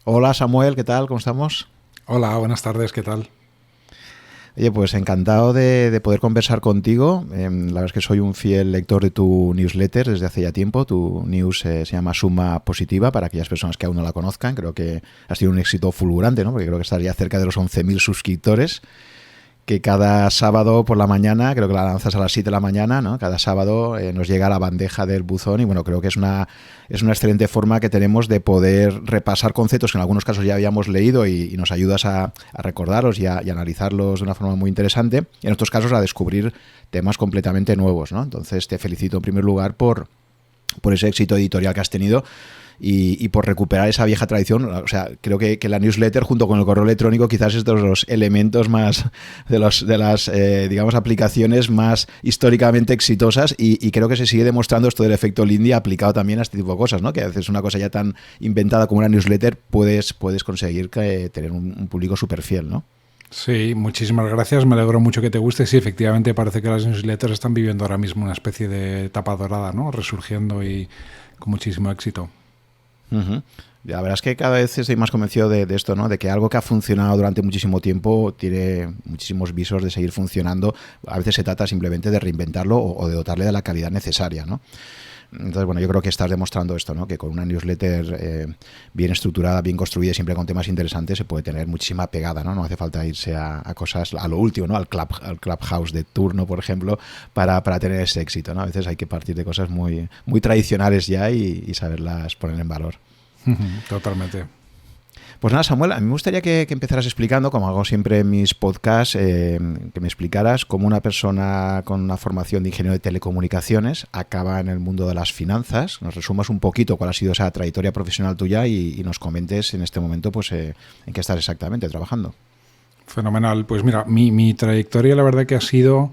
Hola Samuel, ¿qué tal? ¿Cómo estamos? Hola, buenas tardes, ¿qué tal? Oye, pues encantado de poder conversar contigo. La verdad es que soy un fiel lector de tu newsletter desde hace ya tiempo. Tu news se llama Suma Positiva, para aquellas personas que aún no la conozcan. Creo que has tenido un éxito fulgurante, ¿no? Porque creo que estás ya cerca de los 11.000 suscriptores, que cada sábado por la mañana, creo que la lanzas a las 7 de la mañana, ¿no? Cada sábado nos llega a la bandeja del buzón y bueno, creo que es una excelente forma que tenemos de poder repasar conceptos que en algunos casos ya habíamos leído y nos ayudas a recordarlos y analizarlos de una forma muy interesante, y en otros casos a descubrir temas completamente nuevos, ¿no? Entonces te felicito en primer lugar por ese éxito editorial que has tenido y por recuperar esa vieja tradición. O sea, creo que la newsletter junto con el correo electrónico quizás es de los elementos más de las digamos, aplicaciones más históricamente exitosas, y creo que se sigue demostrando esto del efecto Lindy aplicado también a este tipo de cosas, ¿no? Que a veces una cosa ya tan inventada como una newsletter puedes conseguir tener un público súper fiel, ¿no? Sí, muchísimas gracias, me alegro mucho que te guste. Sí, efectivamente parece que las newsletters están viviendo ahora mismo una especie de etapa dorada, ¿no? Resurgiendo y con muchísimo éxito. Uh-huh. La verdad es que cada vez estoy más convencido de esto, ¿no? De que algo que ha funcionado durante muchísimo tiempo tiene muchísimos visos de seguir funcionando. A veces se trata simplemente de reinventarlo o de dotarle de la calidad necesaria, ¿no? Entonces, bueno, yo creo que estás demostrando esto, ¿no? Que con una newsletter bien estructurada, bien construida y siempre con temas interesantes se puede tener muchísima pegada, ¿no? No hace falta irse a cosas, a lo último, ¿no? Al clubhouse de turno, por ejemplo, para tener ese éxito, ¿no? A veces hay que partir de cosas muy, muy tradicionales ya y saberlas poner en valor. Totalmente. Pues nada, Samuel, a mí me gustaría que empezaras explicando, como hago siempre en mis podcasts, que me explicaras cómo una persona con una formación de ingeniero de telecomunicaciones acaba en el mundo de las finanzas. Nos resumas un poquito cuál ha sido esa trayectoria profesional tuya y nos comentes en este momento pues en qué estás exactamente trabajando. Fenomenal. Pues mira, mi trayectoria la verdad que ha sido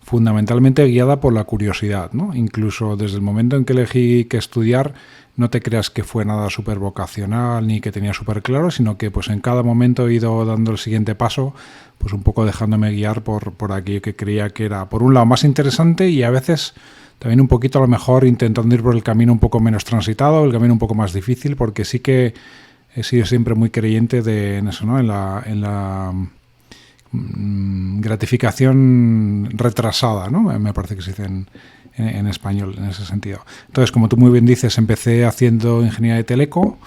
fundamentalmente guiada por la curiosidad, ¿no? Incluso desde el momento en que elegí qué estudiar, no te creas que fue nada súper vocacional ni que tenía súper claro, sino que pues en cada momento he ido dando el siguiente paso, pues un poco dejándome guiar por aquello que creía que era, por un lado, más interesante y a veces también un poquito a lo mejor intentando ir por el camino un poco menos transitado, el camino un poco más difícil, porque sí que he sido siempre muy creyente en eso, ¿no? En la gratificación retrasada, ¿no? Me parece que se dice en español en ese sentido. Entonces, como tú muy bien dices, empecé haciendo ingeniería de teleco.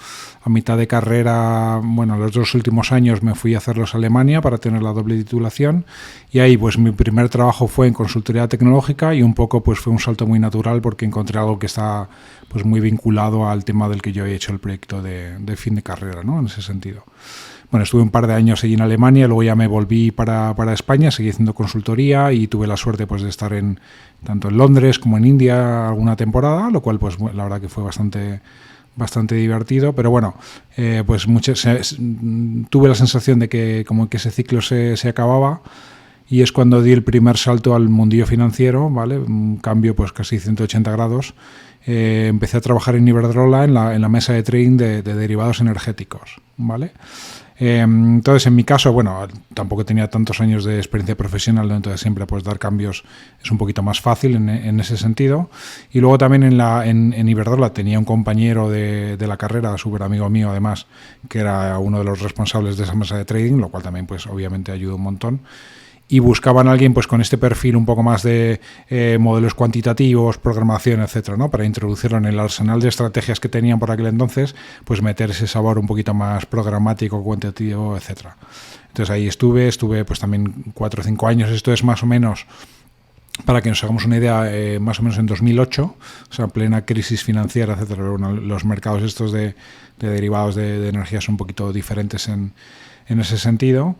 A mitad de carrera, bueno, los 2 últimos años me fui a hacerlos a Alemania para tener la doble titulación, y ahí pues mi primer trabajo fue en consultoría tecnológica y un poco pues fue un salto muy natural porque encontré algo que está pues muy vinculado al tema del que yo he hecho el proyecto de fin de carrera, ¿no? En ese sentido. Bueno, estuve un par de años allí en Alemania, luego ya me volví para España, seguí haciendo consultoría y tuve la suerte pues de estar tanto en Londres como en India alguna temporada, lo cual pues la verdad que fue bastante divertido, pero bueno, pues tuve la sensación de que como que ese ciclo se acababa, y es cuando di el primer salto al mundillo financiero, ¿vale? Un cambio pues casi 180 grados. Empecé a trabajar en Iberdrola en la mesa de trading de derivados energéticos, ¿vale? Entonces, en mi caso, bueno, tampoco tenía tantos años de experiencia profesional, ¿no? Entonces siempre pues dar cambios es un poquito más fácil en ese sentido. Y luego también en Iberdrola tenía un compañero de la carrera, súper amigo mío además, que era uno de los responsables de esa mesa de trading, lo cual también pues obviamente ayudó un montón. Y buscaban a alguien pues con este perfil un poco más de modelos cuantitativos, programación, etcétera, ¿no? Para introducirlo en el arsenal de estrategias que tenían por aquel entonces, pues meter ese sabor un poquito más programático, cuantitativo, etcétera. Entonces ahí estuve pues también 4 o 5 años. Esto es más o menos, para que nos hagamos una idea, más o menos en 2008, o sea, plena crisis financiera, etcétera. Bueno, los mercados estos de derivados de energía son un poquito diferentes en ese sentido.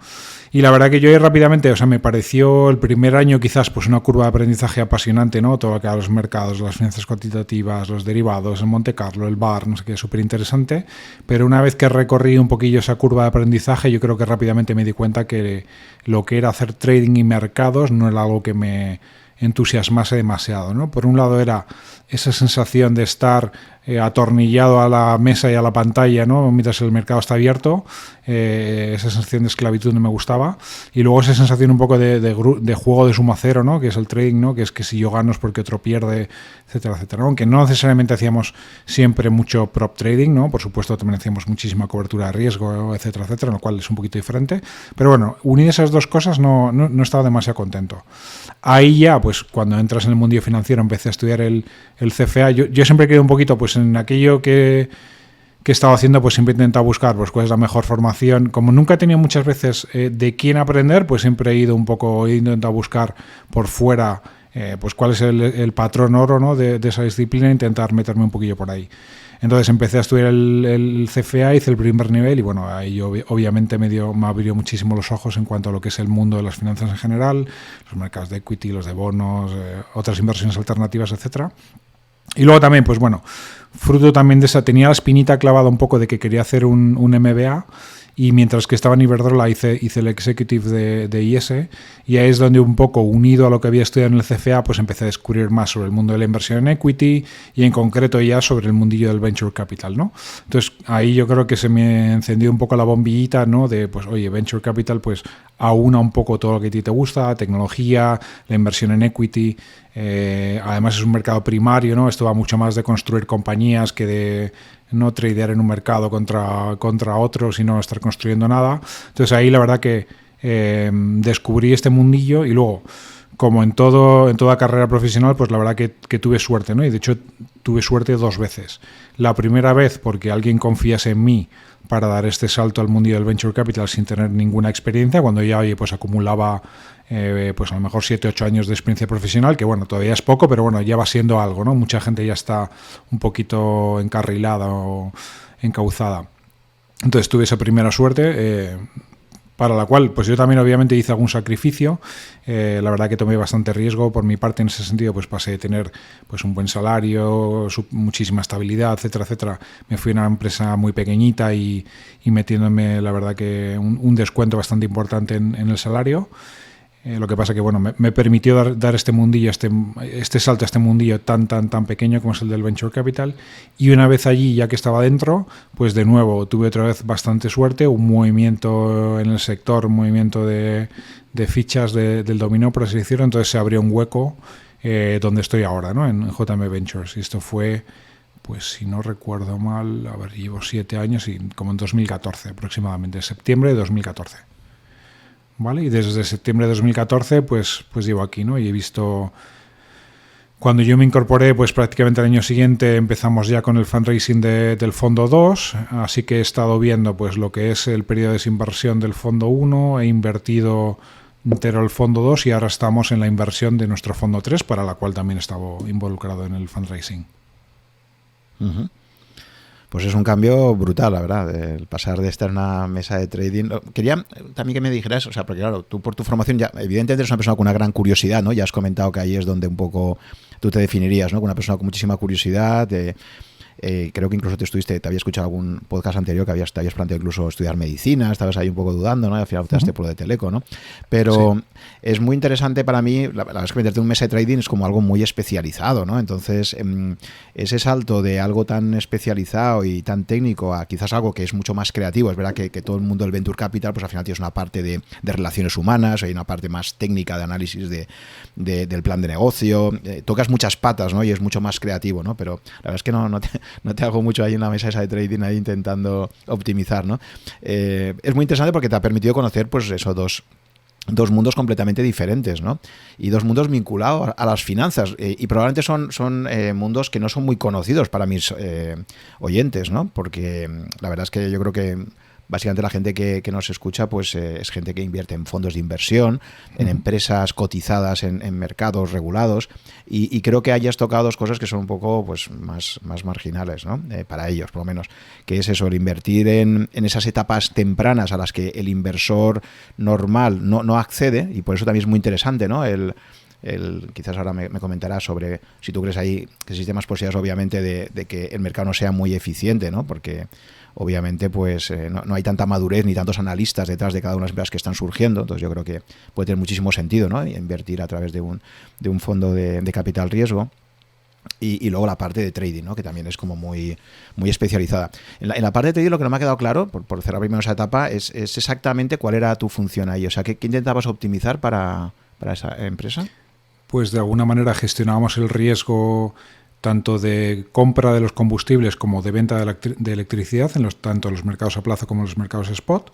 Y la verdad que yo rápidamente, o sea, me pareció el primer año quizás pues una curva de aprendizaje apasionante, ¿no? Todo lo que era los mercados, las finanzas cuantitativas, los derivados, el Monte Carlo, el VAR, no sé qué, súper interesante. Pero una vez que recorrí un poquillo esa curva de aprendizaje, yo creo que rápidamente me di cuenta que lo que era hacer trading y mercados no era algo que me entusiasmase demasiado, ¿no? Por un lado era esa sensación de estar atornillado a la mesa y a la pantalla, ¿no? Mientras el mercado está abierto, esa sensación de esclavitud no me gustaba, y luego esa sensación un poco de juego de suma cero, ¿no? Que es el trading, ¿no? Que es que si yo gano es porque otro pierde, etcétera, etcétera, ¿no? Aunque no necesariamente hacíamos siempre mucho prop trading, ¿no? Por supuesto también hacíamos muchísima cobertura de riesgo, etcétera, etcétera, lo cual es un poquito diferente, pero bueno, unir esas dos cosas no estaba demasiado contento. Ahí ya, pues cuando entras en el mundo financiero, empecé a estudiar el CFA. Yo siempre he quedado un poquito pues en aquello que he estado haciendo, pues siempre he intentado buscar pues cuál es la mejor formación. Como nunca he tenido muchas veces de quién aprender, pues siempre he intentado buscar por fuera pues cuál es el patrón oro, ¿no? de esa disciplina, e intentar meterme un poquillo por ahí. Entonces empecé a estudiar el CFA, hice el primer nivel y bueno, ahí obviamente me abrió muchísimo los ojos en cuanto a lo que es el mundo de las finanzas en general, los mercados de equity, los de bonos, otras inversiones alternativas, etcétera. Y luego también, pues bueno, fruto también de esa, tenía la espinita clavada un poco de que quería hacer un MBA, y mientras que estaba en Iberdrola hice el executive de IS, y ahí es donde un poco unido a lo que había estudiado en el CFA, pues empecé a descubrir más sobre el mundo de la inversión en equity y en concreto ya sobre el mundillo del venture capital, ¿no? Entonces ahí yo creo que se me encendió un poco la bombillita, ¿no? De pues oye, venture capital pues aúna un poco todo lo que a ti te gusta, tecnología, la inversión en equity, además es un mercado primario, ¿no? Esto va mucho más de construir compañías que de no tradear en un mercado contra otro, sino estar construyendo nada. Entonces ahí la verdad que descubrí este mundillo, y luego, como en toda carrera profesional, pues la verdad que tuve suerte, ¿no? Y de hecho tuve suerte 2 veces. La primera vez porque alguien confiase en mí para dar este salto al mundo del venture capital sin tener ninguna experiencia, cuando ya pues acumulaba pues a lo mejor 7-8 años de experiencia profesional, que bueno, todavía es poco, pero bueno, ya va siendo algo, ¿no? Mucha gente ya está un poquito encarrilada o encauzada. Entonces tuve esa primera suerte, para la cual pues yo también obviamente hice algún sacrificio. La verdad que tomé bastante riesgo por mi parte en ese sentido, pues pasé de tener pues un buen salario, muchísima estabilidad, etcétera, etcétera. Me fui a una empresa muy pequeñita y metiéndome la verdad que un descuento bastante importante en el salario. Lo que pasa que bueno, me permitió dar este mundillo, este salto a este mundillo tan pequeño como es el del venture capital, y una vez allí, ya que estaba dentro, pues de nuevo tuve otra vez bastante suerte, un movimiento en el sector, un movimiento de fichas del dominó, por así decirlo. Entonces se abrió un hueco donde estoy ahora, ¿no? En JM Ventures, y esto fue, pues si no recuerdo mal, a ver, llevo 7 años, y como en 2014 aproximadamente, septiembre de 2014. ¿Vale? Y desde septiembre de 2014 pues llevo aquí, ¿no? Y he visto, cuando yo me incorporé, pues prácticamente al año siguiente empezamos ya con el fundraising del fondo 2, así que he estado viendo pues lo que es el periodo de desinversión del fondo 1, he invertido entero el fondo 2 y ahora estamos en la inversión de nuestro fondo 3, para la cual también he estado involucrado en el fundraising. Uh-huh. Pues es un cambio brutal, la verdad, el pasar de estar en una mesa de trading. Quería también que me dijeras, o sea, porque claro, tú por tu formación ya evidentemente eres una persona con una gran curiosidad, ¿no? Ya has comentado que ahí es donde un poco tú te definirías, ¿no? Con una persona con muchísima curiosidad. Creo que incluso te había escuchado algún podcast anterior que te habías planteado incluso estudiar medicina, estabas ahí un poco dudando, ¿no? Y al final optaste por lo de Teleco, ¿no? Pero sí, es muy interesante para mí, la verdad es que meterte en un mesa de trading es como algo muy especializado, ¿no? Entonces, ese salto de algo tan especializado y tan técnico a quizás algo que es mucho más creativo, es verdad que todo el mundo del venture capital, pues al final tienes una parte de relaciones humanas, hay una parte más técnica de análisis del plan de negocio, tocas muchas patas, ¿no? Y es mucho más creativo, ¿no? Pero la verdad es que no te hago mucho ahí en la mesa esa de trading ahí intentando optimizar, ¿no? Es muy interesante porque te ha permitido conocer pues eso, dos mundos completamente diferentes, ¿no? Y 2 mundos vinculados a las finanzas, y probablemente son mundos que no son muy conocidos para mis oyentes, ¿no? Porque la verdad es que yo creo que básicamente la gente que nos escucha pues es gente que invierte en fondos de inversión, en empresas cotizadas en mercados regulados, y creo que hayas tocado 2 cosas que son un poco pues más marginales, ¿no? Para ellos, por lo menos, que es eso, el invertir en esas etapas tempranas a las que el inversor normal no accede, y por eso también es muy interesante, ¿no? Quizás ahora me comentarás sobre si tú crees ahí que existen más posibilidades, obviamente, de que el mercado no sea muy eficiente, ¿no? Porque obviamente pues no hay tanta madurez ni tantos analistas detrás de cada una de las empresas que están surgiendo. Entonces yo creo que puede tener muchísimo sentido, ¿no? Invertir a través de un fondo de capital riesgo. Y luego la parte de trading, ¿no? Que también es como muy especializada. En la parte de trading lo que no me ha quedado claro, por cerrar primero esa etapa, es exactamente cuál era tu función ahí. O sea, ¿qué intentabas optimizar para esa empresa? Pues de alguna manera gestionábamos el riesgo tanto de compra de los combustibles como de venta de electricidad, tanto en los mercados a plazo como en los mercados spot.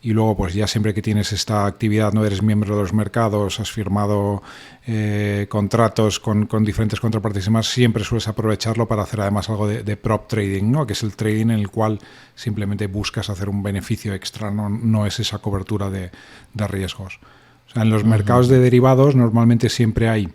Y luego, pues ya siempre que tienes esta actividad, no eres miembro de los mercados, has firmado contratos con diferentes contrapartes y más, siempre sueles aprovecharlo para hacer además algo de prop trading, ¿no? Que es el trading en el cual simplemente buscas hacer un beneficio extra, no es esa cobertura de riesgos. O sea, en los mercados de derivados normalmente siempre hay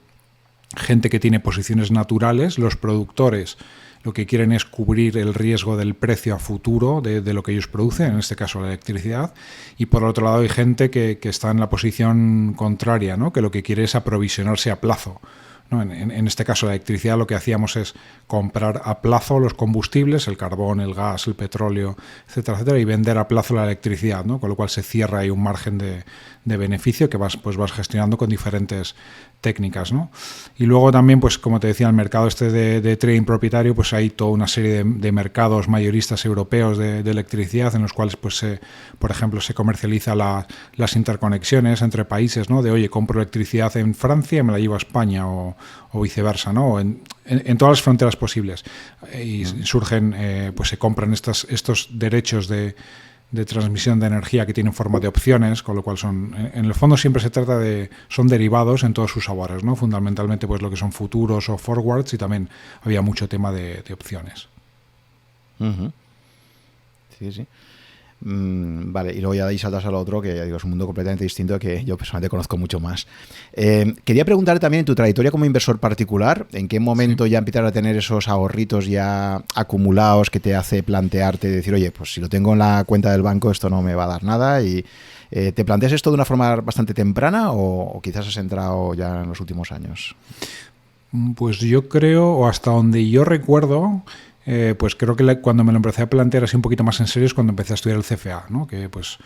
gente que tiene posiciones naturales, los productores lo que quieren es cubrir el riesgo del precio a futuro de lo que ellos producen, en este caso la electricidad, y por otro lado hay gente que está en la posición contraria, ¿no? Que lo que quiere es aprovisionarse a plazo, ¿no? En este caso la electricidad lo que hacíamos es comprar a plazo los combustibles, el carbón, el gas, el petróleo, etcétera, etcétera, y vender a plazo la electricidad, ¿no? Con lo cual se cierra ahí un margen de beneficio que vas gestionando con diferentes técnicas, ¿no? Y luego también, pues como te decía, el mercado de trading propietario, pues hay toda una serie de mercados mayoristas europeos de electricidad en los cuales, pues por ejemplo, se comercializa las interconexiones entre países, ¿no? De, oye, compro electricidad en Francia y me la llevo a España o viceversa, ¿no? En todas las fronteras posibles. Y surgen, pues se compran estos derechos de transmisión de energía que tienen forma de opciones, con lo cual en el fondo siempre se trata son derivados en todos sus sabores, ¿no? Fundamentalmente pues lo que son futuros o forwards, y también había mucho tema de opciones. Uh-huh. Sí. Vale, y luego ya de ahí saltas al otro, que ya digo, es un mundo completamente distinto que yo personalmente conozco mucho más. Quería preguntar también en tu trayectoria como inversor particular, ¿en qué momento ya empiezas a tener esos ahorritos ya acumulados que te hace plantearte decir, oye, pues si lo tengo en la cuenta del banco esto no me va a dar nada? Y ¿te planteas esto de una forma bastante temprana o quizás has entrado ya en los últimos años? Pues yo creo, o hasta donde yo recuerdo, pues creo que cuando me lo empecé a plantear así un poquito más en serio es cuando empecé a estudiar el CFA, ¿no? Que pues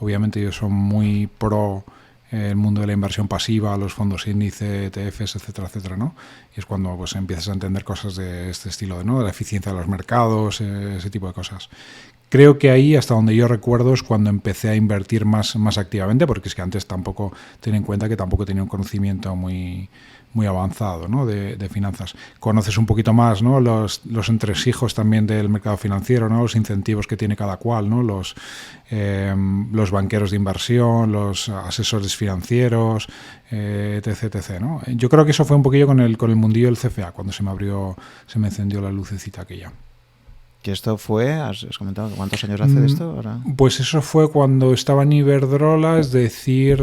obviamente yo soy muy pro el mundo de la inversión pasiva, los fondos índice, ETFs, etcétera, etcétera, ¿no? Y es cuando pues empiezas a entender cosas de este estilo, ¿no? De la eficiencia de los mercados, ese tipo de cosas. Creo que ahí, hasta donde yo recuerdo, es cuando empecé a invertir más activamente, porque es que antes tampoco tenía en cuenta que tampoco tenía un conocimiento muy avanzado, ¿no? de finanzas. Conoces un poquito más, ¿no? los entresijos también del mercado financiero, ¿no? Los incentivos que tiene cada cual, ¿no? Los banqueros de inversión, los asesores financieros, etc. ¿no? Yo creo que eso fue un poquillo con el mundillo del CFA, cuando se me encendió la lucecita aquella. ¿Que esto fue? ¿Has comentado cuántos años hace de esto? Ahora? Pues eso fue cuando estaba en Iberdrola, es decir,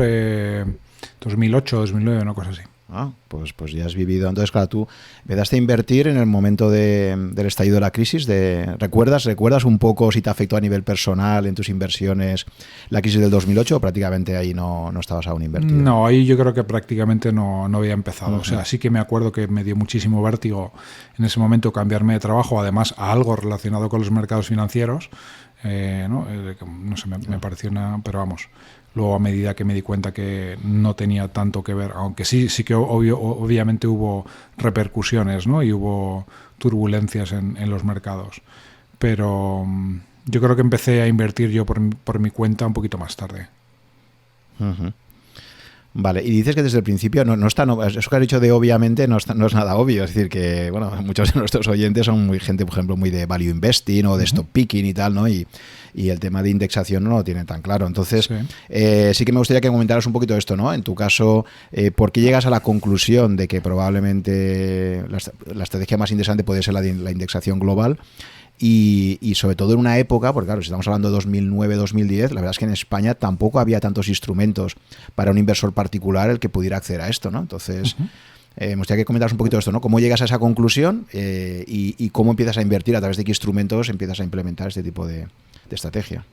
2008, 2009, una cosa así. Pues ya has vivido. Entonces, claro, tú empezaste a invertir en el momento del estallido de la crisis. ¿Recuerdas un poco si te afectó a nivel personal en tus inversiones la crisis del 2008 o prácticamente ahí no estabas aún invertido? No, ahí yo creo que prácticamente no había empezado. Uh-huh. O sea, sí que me acuerdo que me dio muchísimo vértigo en ese momento cambiarme de trabajo, además a algo relacionado con los mercados financieros. No sé, me pareció una... Pero vamos... Luego, a medida que me di cuenta que no tenía tanto que ver, aunque sí que obviamente hubo repercusiones, ¿no? Y hubo turbulencias en los mercados. Pero yo creo que empecé a invertir yo por mi cuenta un poquito más tarde. Uh-huh. Vale, y dices que desde el principio no está, eso que has dicho de obviamente no es nada obvio, es decir que bueno, muchos de nuestros oyentes son muy gente, por ejemplo, muy de value investing o de stock picking y tal, ¿no? Y el tema de indexación no lo tienen tan claro. Entonces, sí que me gustaría que comentaras un poquito esto, ¿no? En tu caso, ¿por qué llegas a la conclusión de que probablemente la estrategia más interesante puede ser la indexación global? Y sobre todo en una época, porque claro, si estamos hablando de 2009-2010, la verdad es que en España tampoco había tantos instrumentos para un inversor particular el que pudiera acceder a esto, ¿no? Entonces, me gustaría que comentaras un poquito esto, ¿no? ¿Cómo llegas a esa conclusión y cómo empiezas a invertir, a través de qué instrumentos empiezas a implementar este tipo de estrategia?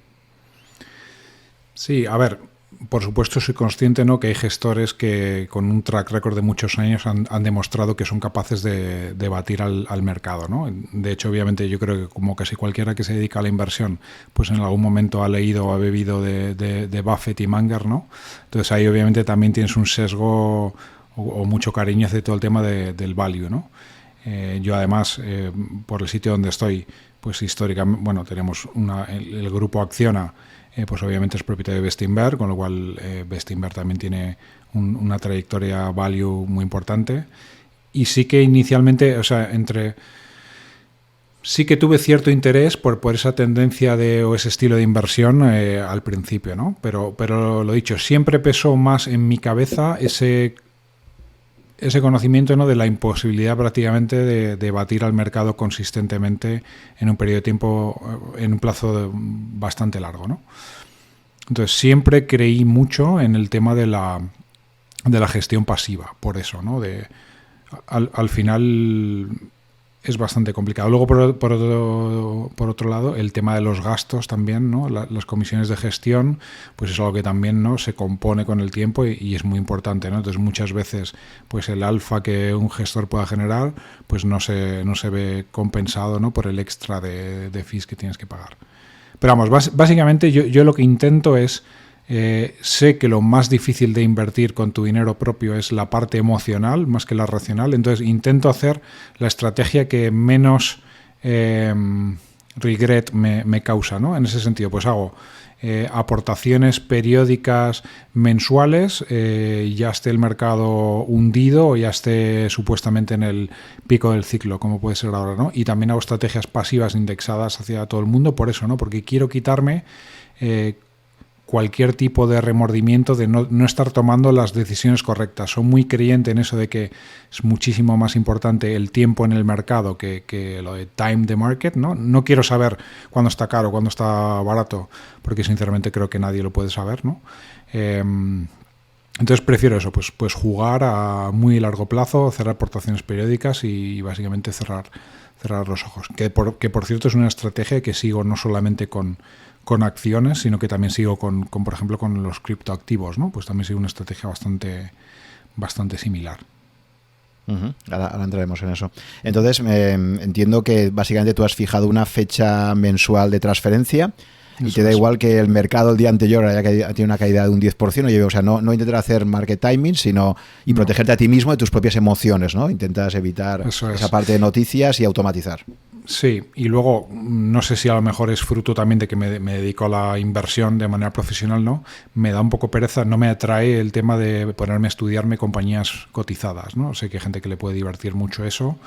Sí, a ver, por supuesto, soy consciente, ¿no?, que hay gestores que con un track record de muchos años han demostrado que son capaces de batir al mercado, ¿no? De hecho, obviamente, yo creo que como casi cualquiera que se dedica a la inversión, pues en algún momento ha leído o ha bebido de Buffett y Munger, ¿no? Entonces ahí obviamente también tienes un sesgo o mucho cariño hacia todo el tema del value, ¿no? Yo además, por el sitio donde estoy, pues históricamente, bueno, tenemos el grupo Acciona, pues obviamente es propietario de Bestinver, con lo cual Bestinver también tiene una trayectoria value muy importante. Y sí que inicialmente, o sea, sí que tuve cierto interés por esa tendencia o ese estilo de inversión al principio, ¿no? Pero lo dicho, siempre pesó más en mi cabeza ese conocimiento, ¿no?, de la imposibilidad prácticamente de batir al mercado consistentemente en un periodo de tiempo, en un plazo bastante largo, ¿no? Entonces siempre creí mucho en el tema de la gestión pasiva, por eso, ¿no? Al final es bastante complicado. Luego, por otro lado, el tema de los gastos también, ¿no? Las comisiones de gestión, pues es algo que también, ¿no?, se compone con el tiempo y es muy importante, ¿no? Entonces, muchas veces, pues el alfa que un gestor pueda generar, pues no se ve compensado, ¿no?, por el extra de fees que tienes que pagar. Pero vamos, básicamente yo lo que intento es... sé que lo más difícil de invertir con tu dinero propio es la parte emocional más que la racional, entonces intento hacer la estrategia que menos regret me causa, ¿no? En ese sentido, pues hago aportaciones periódicas mensuales, ya esté el mercado hundido o ya esté supuestamente en el pico del ciclo, como puede ser ahora, ¿no? Y también hago estrategias pasivas indexadas hacia todo el mundo, por eso, ¿no? Porque quiero quitarme cualquier tipo de remordimiento de no estar tomando las decisiones correctas. Soy muy creyente en eso de que es muchísimo más importante el tiempo en el mercado que lo de time the market, ¿no? No quiero saber cuándo está caro, cuándo está barato, porque sinceramente creo que nadie lo puede saber, ¿no? Entonces prefiero eso, pues jugar a muy largo plazo, cerrar aportaciones periódicas y básicamente cerrar los ojos. Que por cierto es una estrategia que sigo no solamente con acciones, sino que también sigo por ejemplo, con los criptoactivos, ¿no? Pues también sigo una estrategia bastante similar. Ahora entraremos en eso. Entonces, entiendo que básicamente tú has fijado una fecha mensual de transferencia y te da igual que el mercado el día anterior tiene una caída de un 10%, o sea, no intentar hacer market timing, sino protegerte a ti mismo de tus propias emociones, ¿no? Intentas evitar esa parte de noticias y automatizar. Sí, y luego no sé si a lo mejor es fruto también de que me dedico a la inversión de manera profesional, ¿no? Me da un poco pereza, no me atrae el tema de ponerme a estudiarme compañías cotizadas, ¿no? Sé que hay gente que le puede divertir mucho eso.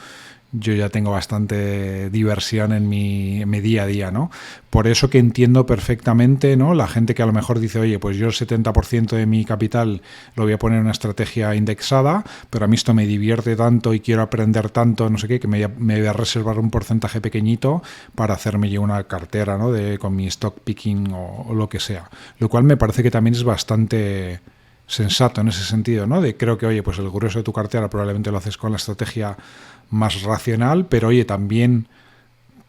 Yo ya tengo bastante diversión en mi día a día, ¿no? Por eso que entiendo perfectamente, ¿no?, la gente que a lo mejor dice, oye, pues yo el 70% de mi capital lo voy a poner en una estrategia indexada, pero a mí esto me divierte tanto y quiero aprender tanto, no sé qué, que me voy a reservar un porcentaje pequeñito para hacerme yo una cartera, ¿no?, con mi stock picking o lo que sea. Lo cual me parece que también es bastante sensato en ese sentido, ¿no? Creo que, oye, pues el grueso de tu cartera probablemente lo haces con la estrategia más racional, pero oye, también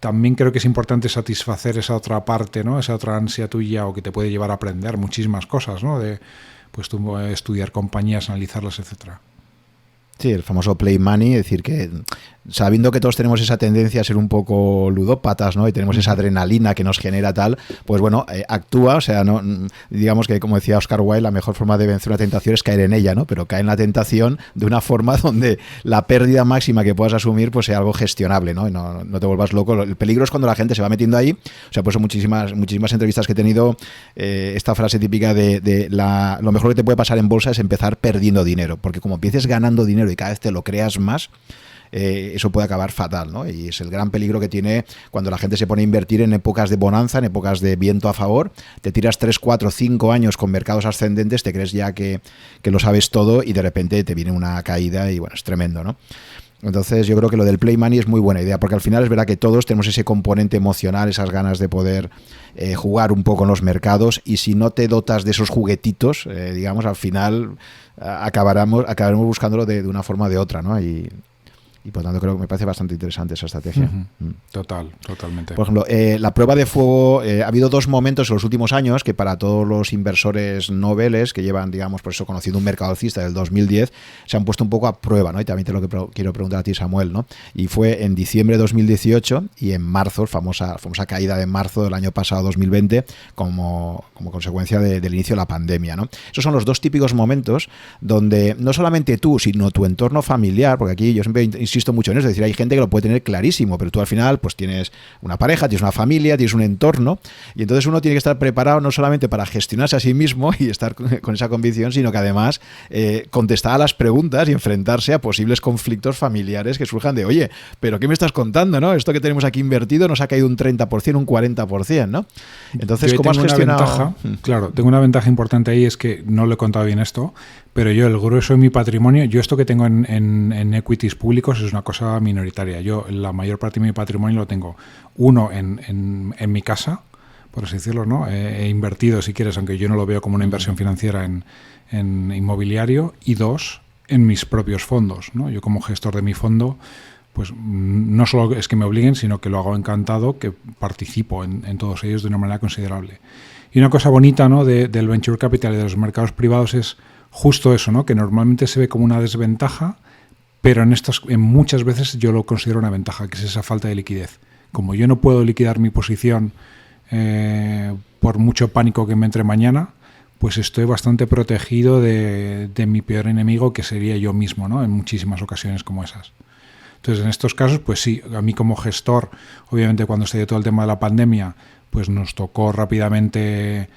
creo que es importante satisfacer esa otra parte, ¿no? Esa otra ansia tuya o que te puede llevar a aprender muchísimas cosas, ¿no? Pues tú estudiar compañías, analizarlas, etcétera. Sí, el famoso play money, es decir, que sabiendo que todos tenemos esa tendencia a ser un poco ludópatas, ¿no? Y tenemos esa adrenalina que nos genera tal, pues bueno, actúa, o sea, no, digamos que, como decía Oscar Wilde, la mejor forma de vencer una tentación es caer en ella, ¿no? Pero cae en la tentación de una forma donde la pérdida máxima que puedas asumir pues sea algo gestionable, ¿no? Y no te vuelvas loco. El peligro es cuando la gente se va metiendo ahí, o sea, pues son muchísimas entrevistas que he tenido, esta frase típica de lo mejor que te puede pasar en bolsa es empezar perdiendo dinero, porque como empieces ganando dinero y cada vez te lo creas más, eso puede acabar fatal, ¿no? Y es el gran peligro que tiene cuando la gente se pone a invertir en épocas de bonanza, en épocas de viento a favor. Te tiras 3, 4, 5 años con mercados ascendentes, te crees ya que lo sabes todo y de repente te viene una caída y bueno, es tremendo, ¿no? Entonces yo creo que lo del play money es muy buena idea, porque al final es verdad que todos tenemos ese componente emocional, esas ganas de poder jugar un poco en los mercados, y si no te dotas de esos juguetitos, digamos, al final acabaremos buscándolo de una forma o de otra, ¿no? Y Y por tanto creo que me parece bastante interesante esa estrategia. Totalmente. Por ejemplo, la prueba de fuego, ha habido dos momentos en los últimos años que para todos los inversores noveles que llevan, digamos, por eso conociendo un mercado alcista del 2010, se han puesto un poco a prueba, ¿no? Y también te lo que quiero preguntar a ti, Samuel, ¿no? Y fue en diciembre de 2018 y en marzo, famosa caída de marzo del año pasado, 2020, como consecuencia del inicio de la pandemia, ¿no? Esos son los dos típicos momentos donde no solamente tú, sino tu entorno familiar, porque aquí yo siempre insisto mucho en eso, es decir, hay gente que lo puede tener clarísimo, pero tú al final pues tienes una pareja, tienes una familia, tienes un entorno, y entonces uno tiene que estar preparado no solamente para gestionarse a sí mismo y estar con esa convicción, sino que además contestar a las preguntas y enfrentarse a posibles conflictos familiares que surjan de, oye, pero ¿qué me estás contando, no? Esto que tenemos aquí invertido nos ha caído un 30%, un 40%, ¿no? Entonces, ¿cómo has gestionado? Claro, tengo una ventaja importante ahí, es que no lo he contado bien esto, pero yo el grueso de mi patrimonio, yo esto que tengo en equities públicos es una cosa minoritaria. Yo la mayor parte de mi patrimonio lo tengo, uno en mi casa, por así decirlo, ¿no? He invertido, si quieres, aunque yo no lo veo como una inversión financiera en inmobiliario, y dos, en mis propios fondos, ¿no? Yo como gestor de mi fondo, pues no solo es que me obliguen, sino que lo hago encantado, que participo en todos ellos de una manera considerable. Y una cosa bonita, ¿no? del venture capital y de los mercados privados es justo eso, ¿no? Que normalmente se ve como una desventaja, pero en muchas veces yo lo considero una ventaja, que es esa falta de liquidez. Como yo no puedo liquidar mi posición por mucho pánico que me entre mañana, pues estoy bastante protegido de mi peor enemigo, que sería yo mismo, ¿no? En muchísimas ocasiones como esas. Entonces, en estos casos, pues sí, a mí como gestor, obviamente cuando se dio todo el tema de la pandemia, pues nos tocó rápidamente,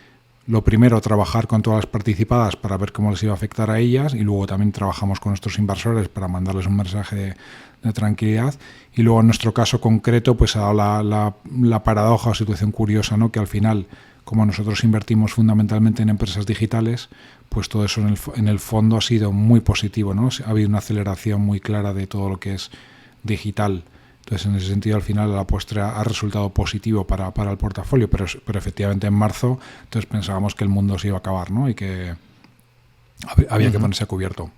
lo primero, trabajar con todas las participadas para ver cómo les iba a afectar a ellas, y luego también trabajamos con nuestros inversores para mandarles un mensaje de tranquilidad. Y luego en nuestro caso concreto, pues ha dado la paradoja o situación curiosa, ¿no? Que al final, como nosotros invertimos fundamentalmente en empresas digitales, pues todo eso en el fondo ha sido muy positivo, ¿no? Ha habido una aceleración muy clara de todo lo que es digital. Entonces, en ese sentido, al final, a la postre ha resultado positivo para el portafolio, pero efectivamente en marzo entonces pensábamos que el mundo se iba a acabar, ¿no? Y que había que ponerse a cubierto.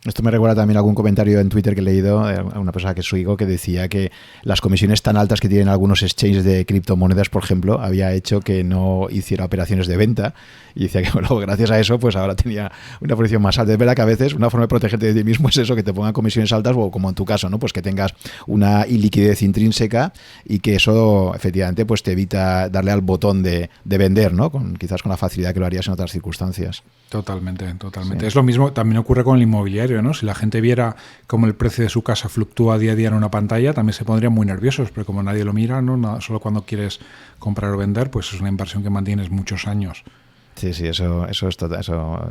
Esto me recuerda también a algún comentario en Twitter que he leído a una persona que es su hijo, que decía que las comisiones tan altas que tienen algunos exchanges de criptomonedas, por ejemplo, había hecho que no hiciera operaciones de venta, y decía que, bueno, gracias a eso, pues ahora tenía una posición más alta. Es verdad que a veces una forma de protegerte de ti mismo es eso, que te pongan comisiones altas, o como en tu caso, ¿no? Pues que tengas una iliquidez intrínseca, y que eso efectivamente pues te evita darle al botón de vender, ¿no? Quizás con la facilidad que lo harías en otras circunstancias. Totalmente. Sí. Es lo mismo, también ocurre con el inmobiliario, ¿no? Si la gente viera cómo el precio de su casa fluctúa día a día en una pantalla, también se pondrían muy nerviosos, pero como nadie lo mira, ¿no? Solo cuando quieres comprar o vender, pues es una inversión que mantienes muchos años. Sí, eso es total.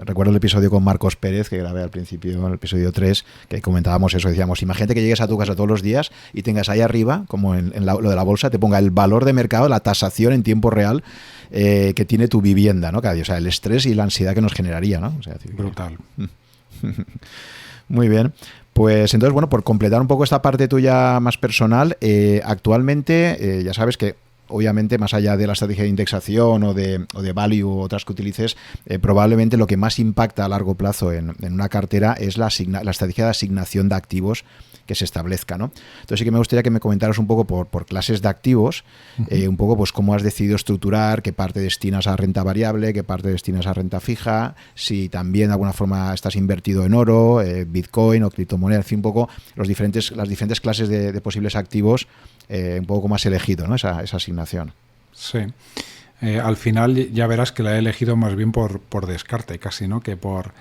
Recuerdo el episodio con Marcos Pérez que grabé al principio, el episodio 3, que comentábamos eso. Decíamos, imagínate que llegues a tu casa todos los días y tengas ahí arriba, como lo de la bolsa, te ponga el valor de mercado, la tasación en tiempo real que tiene tu vivienda, ¿no? Cada día, o sea, el estrés y la ansiedad que nos generaría, ¿no? O sea, brutal. Muy bien. Pues entonces, bueno, por completar un poco esta parte tuya más personal, actualmente ya sabes que obviamente, más allá de la estrategia de indexación o de value u otras que utilices, probablemente lo que más impacta a largo plazo en una cartera es la estrategia de asignación de activos que se establezca, ¿no? Entonces sí que me gustaría que me comentaras un poco por clases de activos, un poco pues cómo has decidido estructurar, qué parte destinas a renta variable, qué parte destinas a renta fija, si también de alguna forma estás invertido en oro, Bitcoin o criptomonedas, en fin, un poco las diferentes clases de posibles activos, un poco cómo has elegido, ¿no? esa asignación. Sí. Al final ya verás que la he elegido más bien por descarte casi, ¿no? Que por...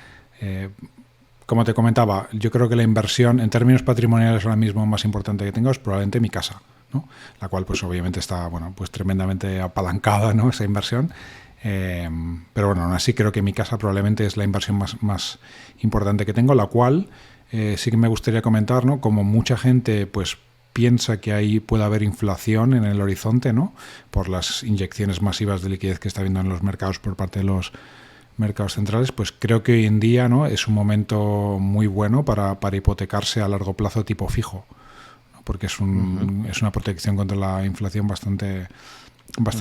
como te comentaba, yo creo que la inversión en términos patrimoniales ahora mismo más importante que tengo es probablemente mi casa, ¿no? La cual pues obviamente está, bueno, pues tremendamente apalancada, ¿no? Esa inversión. Pero bueno, aún así creo que mi casa probablemente es la inversión más importante que tengo, la cual sí que me gustaría comentar, ¿no? Como mucha gente pues piensa que ahí puede haber inflación en el horizonte, ¿no? Por las inyecciones masivas de liquidez que está habiendo en los mercados por parte de los mercados centrales, pues creo que hoy en día, ¿no? Es un momento muy bueno para hipotecarse a largo plazo tipo fijo, ¿no? Porque es una protección contra la inflación bastante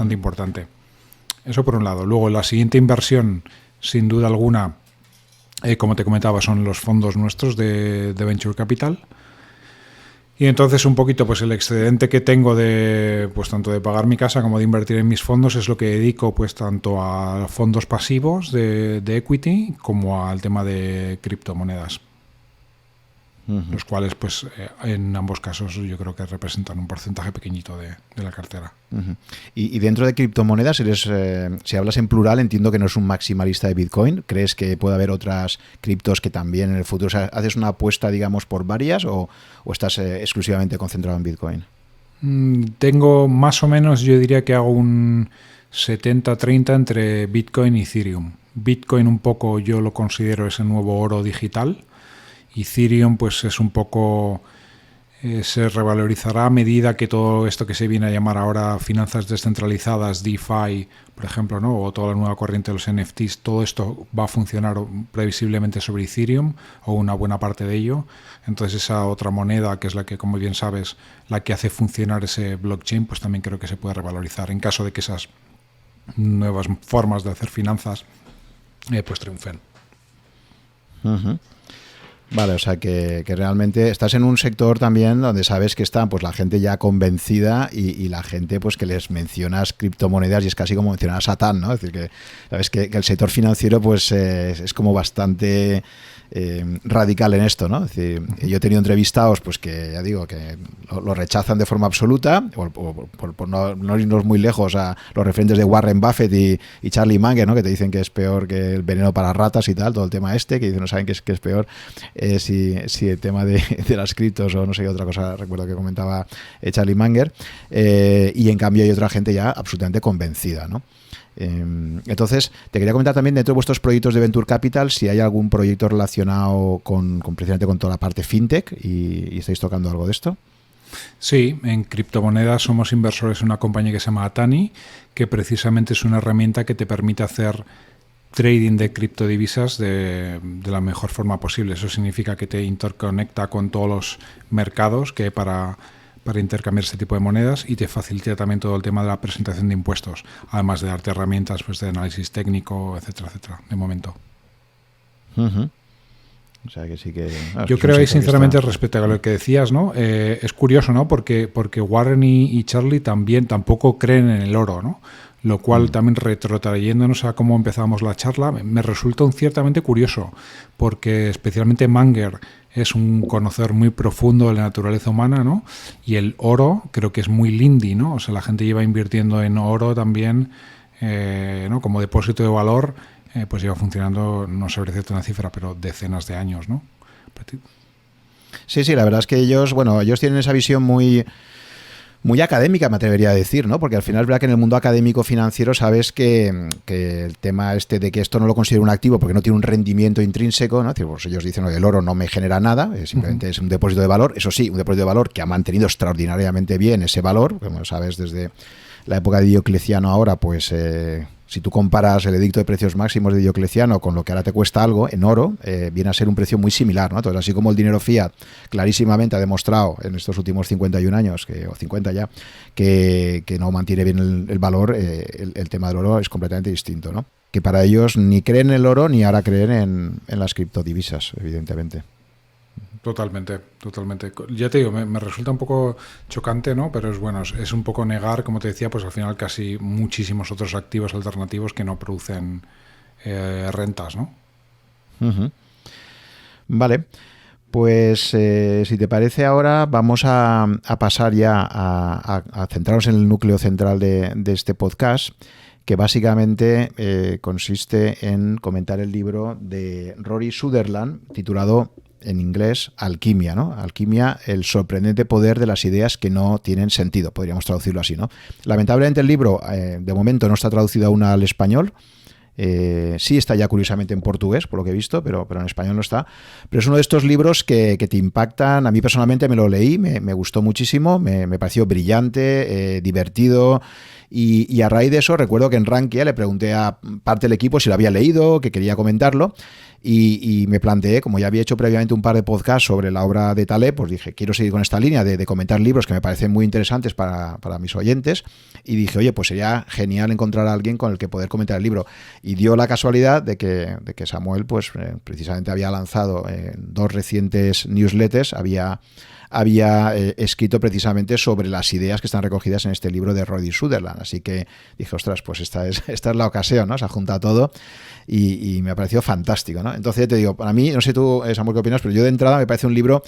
importante. Eso por un lado. Luego, la siguiente inversión, sin duda alguna, como te comentaba, son los fondos nuestros de Venture Capital. Y entonces un poquito pues el excedente que tengo de pues tanto de pagar mi casa como de invertir en mis fondos es lo que dedico pues tanto a fondos pasivos de equity como al tema de criptomonedas. Los cuales pues en ambos casos yo creo que representan un porcentaje pequeñito de la cartera. Y dentro de criptomonedas, si hablas en plural, entiendo que no es un maximalista de Bitcoin. ¿Crees que puede haber otras criptos que también en el futuro, o sea, haces una apuesta, digamos, por varias o estás exclusivamente concentrado en Bitcoin? Tengo más o menos, yo diría que hago un 70-30 entre Bitcoin y Ethereum. Bitcoin un poco yo lo considero ese nuevo oro digital. Ethereum pues es un poco se revalorizará a medida que todo esto que se viene a llamar ahora finanzas descentralizadas, DeFi, por ejemplo, ¿no? O toda la nueva corriente de los NFTs, todo esto va a funcionar previsiblemente sobre Ethereum o una buena parte de ello. Entonces esa otra moneda, que es la que, como bien sabes, la que hace funcionar ese blockchain, pues también creo que se puede revalorizar en caso de que esas nuevas formas de hacer finanzas pues triunfen. Vale, o sea que realmente estás en un sector también donde sabes que está pues la gente ya convencida y la gente pues que les mencionas criptomonedas y es casi como mencionar a Satán, ¿no? Es decir, que sabes que el sector financiero pues es como bastante radical en esto, ¿no? Es decir, yo he tenido entrevistados pues que ya digo que lo rechazan de forma absoluta, por no irnos muy lejos a los referentes de Warren Buffett y Charlie Munger, ¿no? Que te dicen que es peor que el veneno para ratas y tal, todo el tema que dicen no saben que es peor. Si el tema de las criptos o no sé qué otra cosa recuerdo que comentaba Charlie Munger, y en cambio hay otra gente ya absolutamente convencida, ¿no? Entonces te quería comentar también dentro de vuestros proyectos de Venture Capital si hay algún proyecto relacionado precisamente con toda la parte fintech y estáis tocando algo de esto. Sí, en criptomonedas somos inversores en una compañía que se llama Atani, que precisamente es una herramienta que te permite hacer trading de criptodivisas de la mejor forma posible. Eso significa que te interconecta con todos los mercados que hay para intercambiar este tipo de monedas y te facilita también todo el tema de la presentación de impuestos, además de darte herramientas pues, de análisis técnico, etcétera, etcétera, de momento. O sea que sí que... Yo creo ahí sinceramente respecto a lo que decías, ¿no? Es curioso, ¿no? Porque Warren y Charlie tampoco creen en el oro, ¿no? Lo cual también retrotrayéndonos a cómo empezamos la charla, me resulta ciertamente curioso, porque especialmente Munger es un conocedor muy profundo de la naturaleza humana, ¿no? Y el oro creo que es muy lindy, ¿no? O sea, la gente lleva invirtiendo en oro también, ¿no? Como depósito de valor, pues lleva funcionando, no sé decirte una cifra, pero decenas de años, ¿no? Sí, la verdad es que ellos tienen esa visión muy académica, me atrevería a decir, ¿no? Porque al final es verdad que en el mundo académico financiero sabes que el tema de que esto no lo considero un activo porque no tiene un rendimiento intrínseco, ¿no? Pues ellos dicen, el oro no me genera nada, simplemente es un depósito de valor. Eso sí, un depósito de valor que ha mantenido extraordinariamente bien ese valor, como sabes, desde la época de Diocleciano ahora, pues... si tú comparas el edicto de precios máximos de Diocleciano con lo que ahora te cuesta algo en oro, viene a ser un precio muy similar, ¿no? Entonces, así como el dinero fiat clarísimamente ha demostrado en estos últimos 51 años, o 50 ya, que no mantiene bien el valor, el tema del oro es completamente distinto, ¿no? Que para ellos ni creen en el oro ni ahora creen en las criptodivisas, evidentemente. Totalmente. Ya te digo, me resulta un poco chocante, ¿no? Pero es bueno, es un poco negar, como te decía, pues al final casi muchísimos otros activos alternativos que no producen rentas, ¿no? Vale. Pues si te parece ahora vamos a pasar ya a centrarnos en el núcleo central de este podcast, que básicamente consiste en comentar el libro de Rory Sutherland titulado en inglés Alquimia, ¿no? Alquimia, el sorprendente poder de las ideas que no tienen sentido, podríamos traducirlo así, ¿no? Lamentablemente el libro de momento no está traducido aún al español. Sí está ya curiosamente en portugués, por lo que he visto, pero en español no está. Pero es uno de estos libros que te impactan. A mí personalmente me lo leí, me gustó muchísimo, me pareció brillante, divertido. Y a raíz de eso recuerdo que en Rankia le pregunté a parte del equipo si lo había leído, que quería comentarlo. Y me planteé, como ya había hecho previamente un par de podcasts sobre la obra de Taleb, pues dije, quiero seguir con esta línea de comentar libros que me parecen muy interesantes para mis oyentes. Y dije, oye, pues sería genial encontrar a alguien con el que poder comentar el libro. Y dio la casualidad de que Samuel, pues precisamente había lanzado 2 recientes newsletters, había había escrito precisamente sobre las ideas que están recogidas en este libro de Rory Sutherland. Así que dije, ostras, pues esta es la ocasión, ¿no? Se ha juntado todo y me ha parecido fantástico, ¿no? Entonces, te digo, para mí, no sé tú, Samuel, qué opinas, pero yo de entrada me parece un libro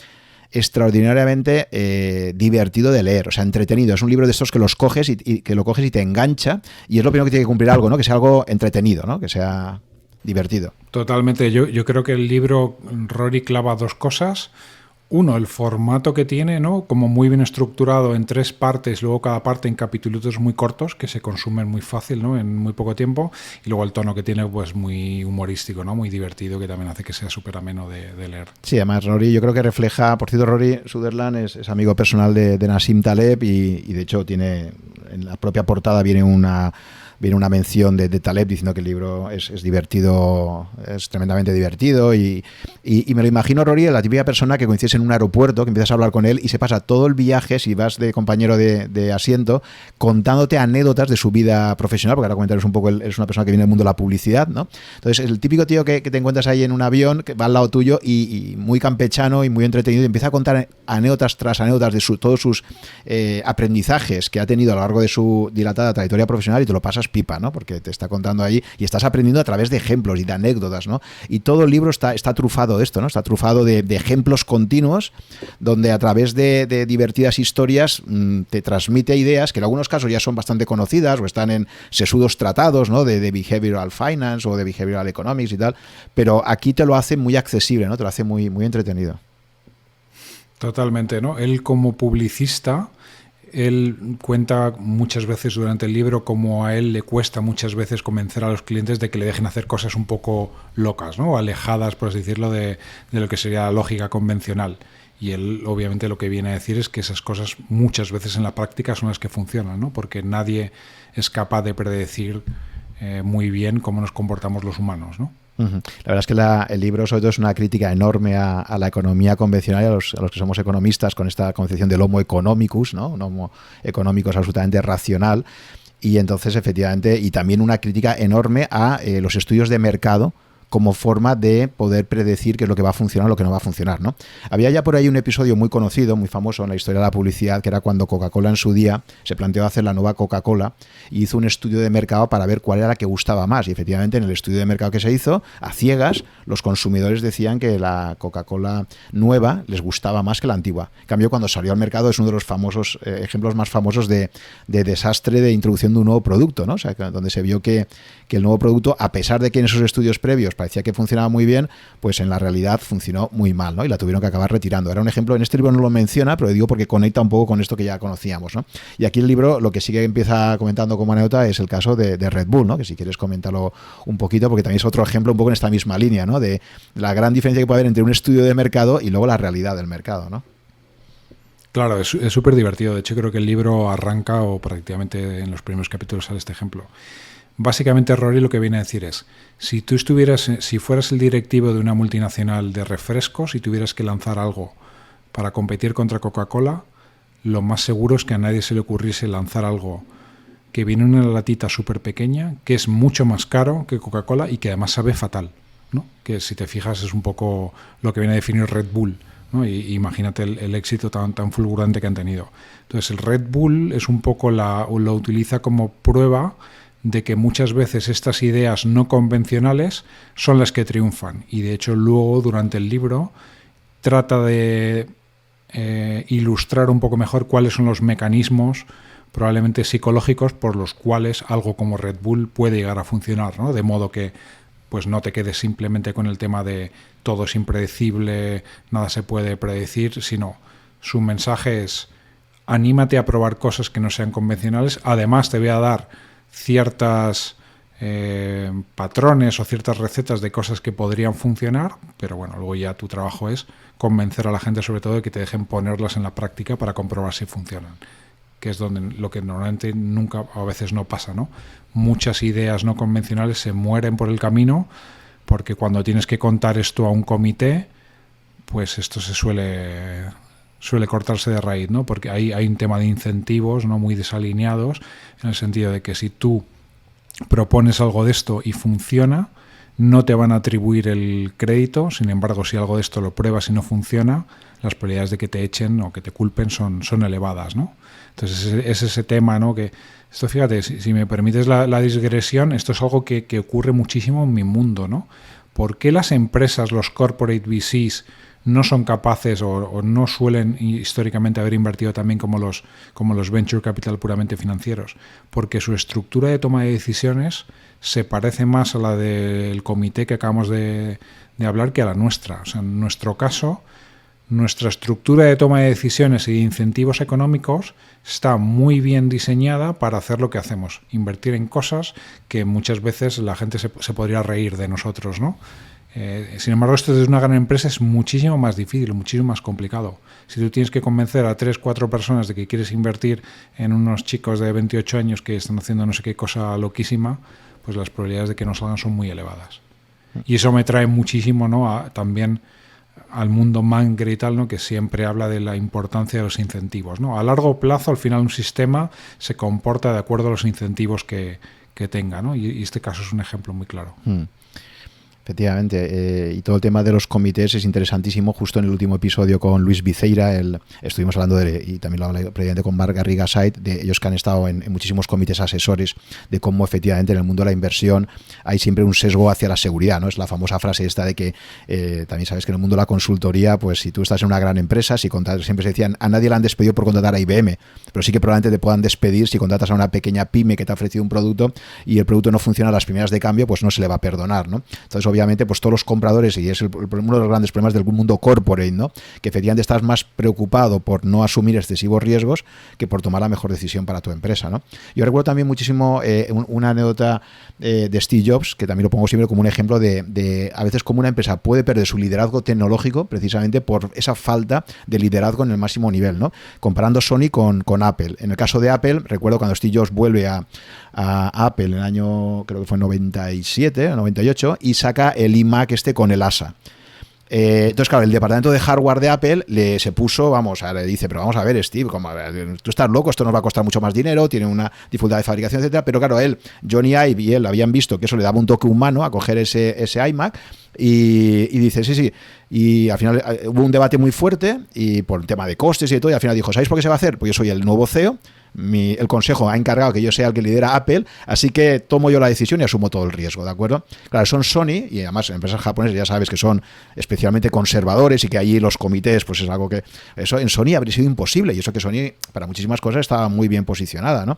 extraordinariamente divertido de leer, o sea, entretenido. Es un libro de estos que los coges y que lo coges y te engancha, y es lo primero que tiene que cumplir algo, ¿no? Que sea algo entretenido, ¿no? Que sea divertido. Totalmente. Yo creo que el libro, Rory clava dos cosas. Uno, el formato que tiene, ¿no? Como muy bien estructurado en 3 partes, luego cada parte en capítulos muy cortos que se consumen muy fácil, ¿no? En muy poco tiempo. Y luego el tono que tiene, pues muy humorístico, ¿no? Muy divertido, que también hace que sea súper ameno de leer. Sí, además Rory yo creo que refleja, por cierto, Rory Sutherland es amigo personal de Nassim Taleb y de hecho tiene, en la propia portada viene una mención de Taleb diciendo que el libro es divertido, es tremendamente divertido y me lo imagino Rory, la típica persona que coincides en un aeropuerto, que empiezas a hablar con él y se pasa todo el viaje, si vas de compañero de asiento, contándote anécdotas de su vida profesional, porque ahora comentaros un poco, es una persona que viene del mundo de la publicidad, ¿no? Entonces, el típico tío que te encuentras ahí en un avión, que va al lado tuyo y muy campechano y muy entretenido, y empieza a contar anécdotas tras anécdotas de todos sus aprendizajes que ha tenido a lo largo de su dilatada trayectoria profesional y te lo pasas pipa, ¿no? Porque te está contando ahí y estás aprendiendo a través de ejemplos y de anécdotas, ¿no? Y todo el libro está trufado de esto, ¿no? Está trufado de ejemplos continuos donde a través de divertidas historias te transmite ideas que en algunos casos ya son bastante conocidas o están en sesudos tratados, ¿no? De behavioral finance o de behavioral economics y tal, pero aquí te lo hace muy accesible, ¿no? Te lo hace muy, muy entretenido. Totalmente, ¿no? Él como publicista, él cuenta muchas veces durante el libro cómo a él le cuesta muchas veces convencer a los clientes de que le dejen hacer cosas un poco locas, ¿no? Alejadas, por así decirlo, de lo que sería la lógica convencional. Y él obviamente lo que viene a decir es que esas cosas muchas veces en la práctica son las que funcionan, ¿no? Porque nadie es capaz de predecir muy bien cómo nos comportamos los humanos, ¿no? La verdad es que el libro sobre todo es una crítica enorme a la economía convencional y a los que somos economistas con esta concepción del homo economicus, ¿no? Un homo económicos absolutamente racional, y entonces efectivamente, y también una crítica enorme a los estudios de mercado como forma de poder predecir qué es lo que va a funcionar o lo que no va a funcionar, ¿no? Había ya por ahí un episodio muy conocido, muy famoso en la historia de la publicidad, que era cuando Coca-Cola en su día se planteó hacer la nueva Coca-Cola y hizo un estudio de mercado para ver cuál era la que gustaba más. Y efectivamente en el estudio de mercado que se hizo, a ciegas, los consumidores decían que la Coca-Cola nueva les gustaba más que la antigua. En cambio, cuando salió al mercado es uno de los famosos ejemplos más famosos de desastre de introducción de un nuevo producto, ¿no? O sea, donde se vio que el nuevo producto, a pesar de que en esos estudios previos parecía que funcionaba muy bien, pues en la realidad funcionó muy mal, ¿no? Y la tuvieron que acabar retirando. Era un ejemplo, en este libro no lo menciona, pero digo porque conecta un poco con esto que ya conocíamos, ¿no? Y aquí el libro lo que sí que empieza comentando como anécdota es el caso de Red Bull, ¿no? Que si quieres comentarlo un poquito, porque también es otro ejemplo un poco en esta misma línea, ¿no? De la gran diferencia que puede haber entre un estudio de mercado y luego la realidad del mercado, ¿no? Claro, es súper divertido. De hecho, creo que el libro arranca, o prácticamente en los primeros capítulos sale este ejemplo. Básicamente, Rory lo que viene a decir es, si fueras el directivo de una multinacional de refrescos y tuvieras que lanzar algo para competir contra Coca-Cola, lo más seguro es que a nadie se le ocurriese lanzar algo que viene en una latita súper pequeña, que es mucho más caro que Coca-Cola y que además sabe fatal, ¿no? Que si te fijas es un poco lo que viene a definir Red Bull, ¿no? Y imagínate el éxito tan fulgurante que han tenido. Entonces el Red Bull es un poco lo utiliza como prueba de que muchas veces estas ideas no convencionales son las que triunfan. Y de hecho luego durante el libro trata de ilustrar un poco mejor cuáles son los mecanismos probablemente psicológicos por los cuales algo como Red Bull puede llegar a funcionar, ¿no? De modo que pues no te quedes simplemente con el tema de todo es impredecible, nada se puede predecir, sino su mensaje es anímate a probar cosas que no sean convencionales, además te voy a dar ciertas patrones o ciertas recetas de cosas que podrían funcionar, pero bueno, luego ya tu trabajo es convencer a la gente sobre todo de que te dejen ponerlas en la práctica para comprobar si funcionan, que es donde lo que normalmente nunca, a veces no pasa, ¿no? Muchas ideas no convencionales se mueren por el camino porque cuando tienes que contar esto a un comité, pues esto se suele cortarse de raíz, ¿no? Porque hay un tema de incentivos, ¿no? Muy desalineados, en el sentido de que si tú propones algo de esto y funciona, no te van a atribuir el crédito. Sin embargo, si algo de esto lo pruebas y no funciona, las probabilidades de que te echen o que te culpen son elevadas, ¿no? Entonces es ese tema, ¿no? Que esto, fíjate, si me permites la digresión, esto es algo que ocurre muchísimo en mi mundo, ¿no? ¿Por qué las empresas, los corporate VCs, no son capaces o no suelen históricamente haber invertido también como los venture capital puramente financieros? Porque su estructura de toma de decisiones se parece más a la del comité que acabamos de hablar que a la nuestra. O sea, en nuestro caso, nuestra estructura de toma de decisiones y de incentivos económicos está muy bien diseñada para hacer lo que hacemos, invertir en cosas que muchas veces la gente se podría reír de nosotros, ¿no? Sin embargo, esto desde una gran empresa es muchísimo más difícil, muchísimo más complicado. Si tú tienes que convencer a 3, 4 personas de que quieres invertir en unos chicos de 28 años que están haciendo no sé qué cosa loquísima, pues las probabilidades de que no salgan son muy elevadas. Y eso me trae muchísimo, ¿no? También al mundo Munger y tal, ¿no? Que siempre habla de la importancia de los incentivos, ¿no? A largo plazo, al final, un sistema se comporta de acuerdo a los incentivos que tenga, ¿no? Y este caso es un ejemplo muy claro. Efectivamente, y todo el tema de los comités es interesantísimo. Justo en el último episodio con Luis Viceira estuvimos hablando y también lo hablé previamente con Marc Garriga-Sait, de ellos que han estado en muchísimos comités asesores, de cómo efectivamente en el mundo de la inversión hay siempre un sesgo hacia la seguridad, ¿no? Es la famosa frase esta de que también sabes que en el mundo de la consultoría, pues si tú estás en una gran empresa, si contratas, siempre se decían, a nadie le han despedido por contratar a IBM, pero sí que probablemente te puedan despedir si contratas a una pequeña pyme que te ha ofrecido un producto y el producto no funciona a las primeras de cambio, pues no se le va a perdonar, ¿no? Entonces, obviamente, pues todos los compradores, y es uno de los grandes problemas del mundo corporate, ¿no? Que efectivamente estás más preocupado por no asumir excesivos riesgos que por tomar la mejor decisión para tu empresa, ¿no? Yo recuerdo también muchísimo una anécdota de Steve Jobs, que también lo pongo siempre como un ejemplo de a veces cómo una empresa puede perder su liderazgo tecnológico precisamente por esa falta de liderazgo en el máximo nivel, ¿no? Comparando Sony con Apple. En el caso de Apple, recuerdo cuando Steve Jobs vuelve a Apple en el año, creo que fue 97 o 98, y saca el iMac con el ASA. Entonces, claro, el departamento de hardware de Apple le dice, pero vamos a ver, Steve, tú estás loco, esto nos va a costar mucho más dinero, tiene una dificultad de fabricación, etcétera. Pero claro, Johnny Ive y él habían visto que eso le daba un toque humano a coger ese iMac y dice, sí. Y al final hubo un debate muy fuerte y por el tema de costes y de todo, y al final dijo, ¿sabéis por qué se va a hacer? Pues yo soy el nuevo CEO, el consejo ha encargado que yo sea el que lidera Apple, así que tomo yo la decisión y asumo todo el riesgo, ¿de acuerdo? Claro, son Sony, y además empresas japonesas ya sabes que son especialmente conservadores y que allí los comités, pues es algo que eso en Sony habría sido imposible, y eso que Sony para muchísimas cosas estaba muy bien posicionada, ¿no?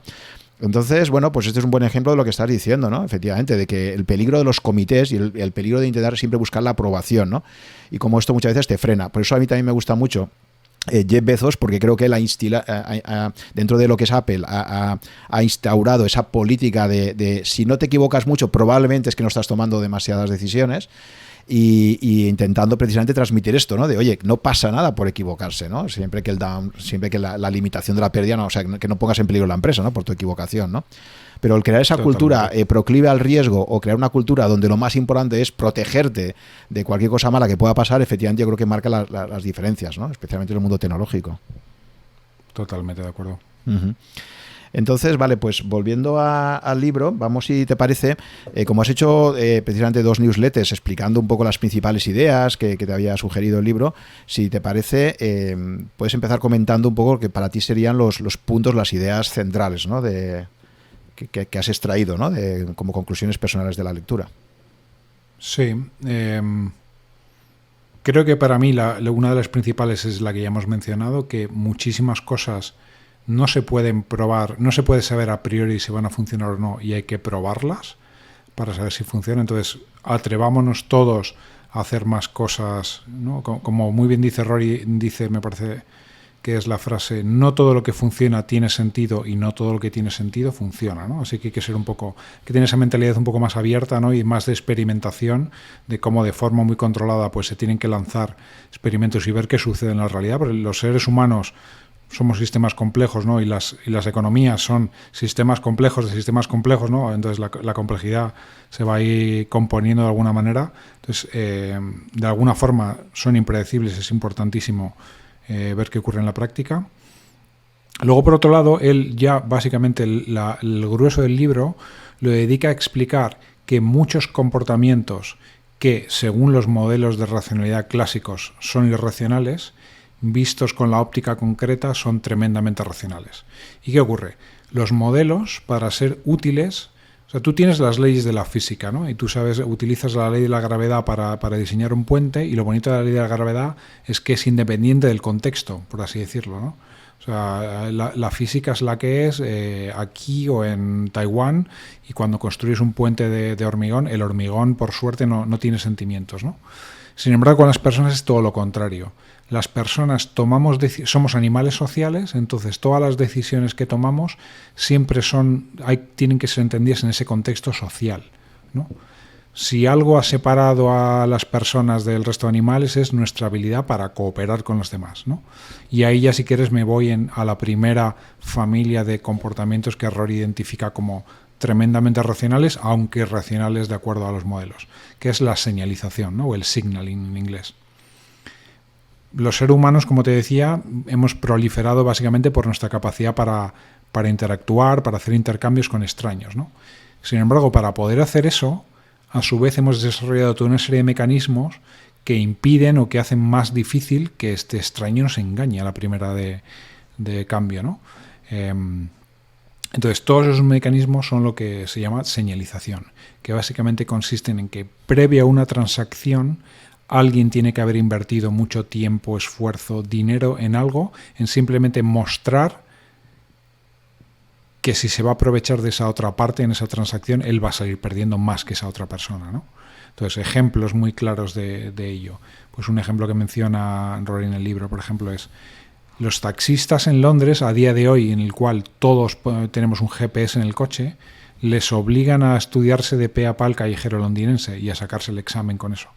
Entonces, bueno, pues este es un buen ejemplo de lo que estás diciendo, ¿no? Efectivamente, de que el peligro de los comités y el peligro de intentar siempre buscar la aprobación, ¿no? Y como esto muchas veces te frena. Por eso a mí también me gusta mucho Jeff Bezos, porque creo que él dentro de lo que es Apple ha instaurado esa política de si no te equivocas mucho, probablemente es que no estás tomando demasiadas decisiones. Y intentando precisamente transmitir esto, ¿no? De, oye, no pasa nada por equivocarse, ¿no? Siempre que la limitación de la pérdida, no, o sea, que no pongas en peligro la empresa, ¿no? Por tu equivocación, ¿no? Pero el crear esa cultura proclive al riesgo o crear una cultura donde lo más importante es protegerte de cualquier cosa mala que pueda pasar, efectivamente yo creo que marca las diferencias, ¿no? Especialmente en el mundo tecnológico. Totalmente de acuerdo. Uh-huh. Entonces, vale, pues volviendo al libro, vamos, si te parece, como has hecho precisamente 2 newsletters explicando un poco las principales ideas que te había sugerido el libro, si te parece, puedes empezar comentando un poco lo que para ti serían los puntos, las ideas centrales, ¿no? Que has extraído, ¿no? Como conclusiones personales de la lectura. Sí. Creo que para mí una de las principales es la que ya hemos mencionado, que muchísimas cosas no se pueden probar, no se puede saber a priori si van a funcionar o no, y hay que probarlas para saber si funcionan. Entonces, atrevámonos todos a hacer más cosas, ¿no? Como muy bien dice Rory, me parece que es la frase, no todo lo que funciona tiene sentido y no todo lo que tiene sentido funciona, ¿no? Así que hay que ser que tener esa mentalidad un poco más abierta, ¿no? Y más de experimentación, de cómo de forma muy controlada pues se tienen que lanzar experimentos y ver qué sucede en la realidad, porque los seres humanos somos sistemas complejos, ¿no? Y las economías son sistemas complejos de sistemas complejos, ¿no? Entonces la complejidad se va a ir componiendo de alguna manera. Entonces, de alguna forma son impredecibles, es importantísimo ver qué ocurre en la práctica. Luego, por otro lado, él ya básicamente el grueso del libro lo dedica a explicar que muchos comportamientos que, según los modelos de racionalidad clásicos, son irracionales, vistos con la óptica concreta, son tremendamente racionales. ¿Y qué ocurre? Los modelos, para ser útiles, o sea, tú tienes las leyes de la física, ¿no? Y tú sabes, utilizas la ley de la gravedad para diseñar un puente, y lo bonito de la ley de la gravedad es que es independiente del contexto, por así decirlo, ¿no? O sea, la física es la que es aquí o en Taiwán, y cuando construyes un puente de hormigón, el hormigón, por suerte, no tiene sentimientos, ¿no? Sin embargo, con las personas es todo lo contrario. Las personas somos animales sociales, entonces todas las decisiones que tomamos siempre tienen que ser entendidas en ese contexto social, ¿no? Si algo ha separado a las personas del resto de animales es nuestra habilidad para cooperar con los demás, ¿no? Y ahí ya, si quieres, me voy a la primera familia de comportamientos que Rory identifica como tremendamente racionales, aunque irracionales de acuerdo a los modelos, que es la señalización, ¿no? O el signaling en inglés. Los seres humanos, como te decía, hemos proliferado básicamente por nuestra capacidad para interactuar, para hacer intercambios con extraños, ¿no? Sin embargo, para poder hacer eso, a su vez hemos desarrollado toda una serie de mecanismos que impiden o que hacen más difícil que este extraño nos engañe a la primera de cambio, ¿no? Entonces, todos esos mecanismos son lo que se llama señalización, que básicamente consisten en que previa a una transacción alguien tiene que haber invertido mucho tiempo, esfuerzo, dinero en algo, en simplemente mostrar que si se va a aprovechar de esa otra parte en esa transacción, él va a salir perdiendo más que esa otra persona, ¿no? Entonces, ejemplos muy claros de ello. Pues un ejemplo que menciona Rory en el libro, por ejemplo, es los taxistas en Londres, a día de hoy, en el cual todos tenemos un GPS en el coche, les obligan a estudiarse de pe a pa el callejero londinense y a sacarse el examen con eso.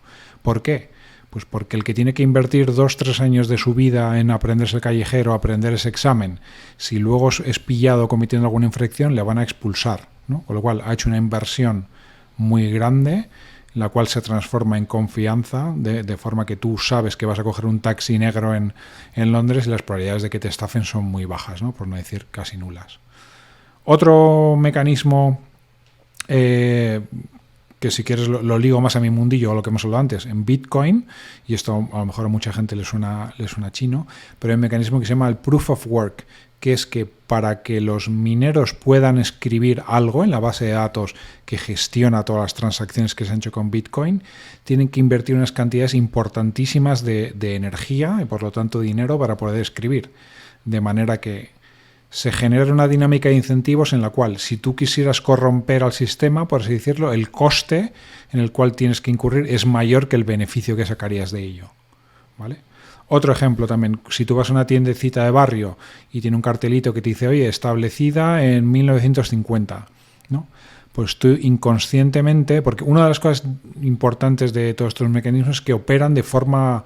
¿Por qué? Pues porque el que tiene que invertir 2-3 años de su vida en aprenderse el callejero, aprender ese examen, si luego es pillado cometiendo alguna infracción, le van a expulsar, ¿no? Con lo cual ha hecho una inversión muy grande, la cual se transforma en confianza, de forma que tú sabes que vas a coger un taxi negro en Londres y las probabilidades de que te estafen son muy bajas, ¿no? Por no decir casi nulas. Otro mecanismo que, si quieres, lo ligo más a mi mundillo, a lo que hemos hablado antes, en Bitcoin, y esto a lo mejor a mucha gente le suena chino, pero hay un mecanismo que se llama el Proof of Work, que es que para que los mineros puedan escribir algo en la base de datos que gestiona todas las transacciones que se han hecho con Bitcoin, tienen que invertir unas cantidades importantísimas de energía y, por lo tanto, dinero para poder escribir. De manera que se genera una dinámica de incentivos en la cual, si tú quisieras corromper al sistema, por así decirlo, el coste en el cual tienes que incurrir es mayor que el beneficio que sacarías de ello, ¿vale? Otro ejemplo también, si tú vas a una tiendecita de barrio y tiene un cartelito que te dice, oye, establecida en 1950, ¿no? Pues tú inconscientemente, porque una de las cosas importantes de todos estos mecanismos es que operan de forma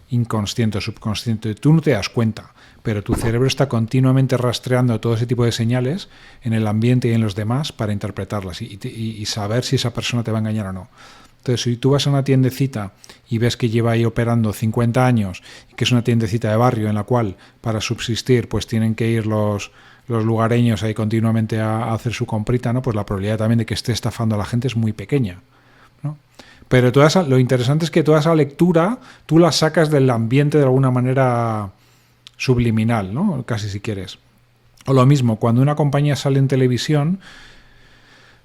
inconsciente o subconsciente, tú no te das cuenta, pero tu cerebro está continuamente rastreando todo ese tipo de señales en el ambiente y en los demás para interpretarlas y saber si esa persona te va a engañar o no. Entonces, si tú vas a una tiendecita y ves que lleva ahí operando 50 años y que es una tiendecita de barrio en la cual para subsistir pues tienen que ir los lugareños ahí continuamente a hacer su comprita, ¿no? Pues la probabilidad también de que esté estafando a la gente es muy pequeña, ¿no? Pero lo interesante es que toda esa lectura tú la sacas del ambiente de alguna manera subliminal, ¿no? Casi, si quieres. O lo mismo, cuando una compañía sale en televisión,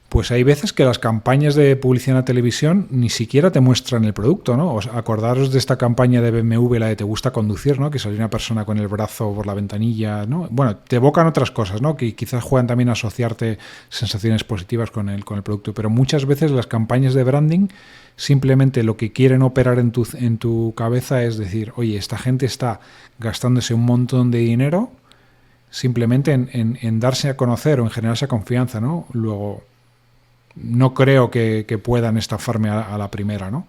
pues hay veces que las campañas de publicidad en la televisión ni siquiera te muestran el producto, ¿no? Acordaros de esta campaña de BMW, la de Te gusta conducir, ¿no? Que salió una persona con el brazo por la ventanilla, ¿no? Bueno, te evocan otras cosas, ¿no? Que quizás juegan también a asociarte sensaciones positivas con el producto, pero muchas veces las campañas de branding simplemente lo que quieren operar en tu cabeza es decir, oye, esta gente está gastándose un montón de dinero simplemente en darse a conocer o en generar esa confianza, ¿no? Luego, no creo que puedan estafarme a la primera, ¿no?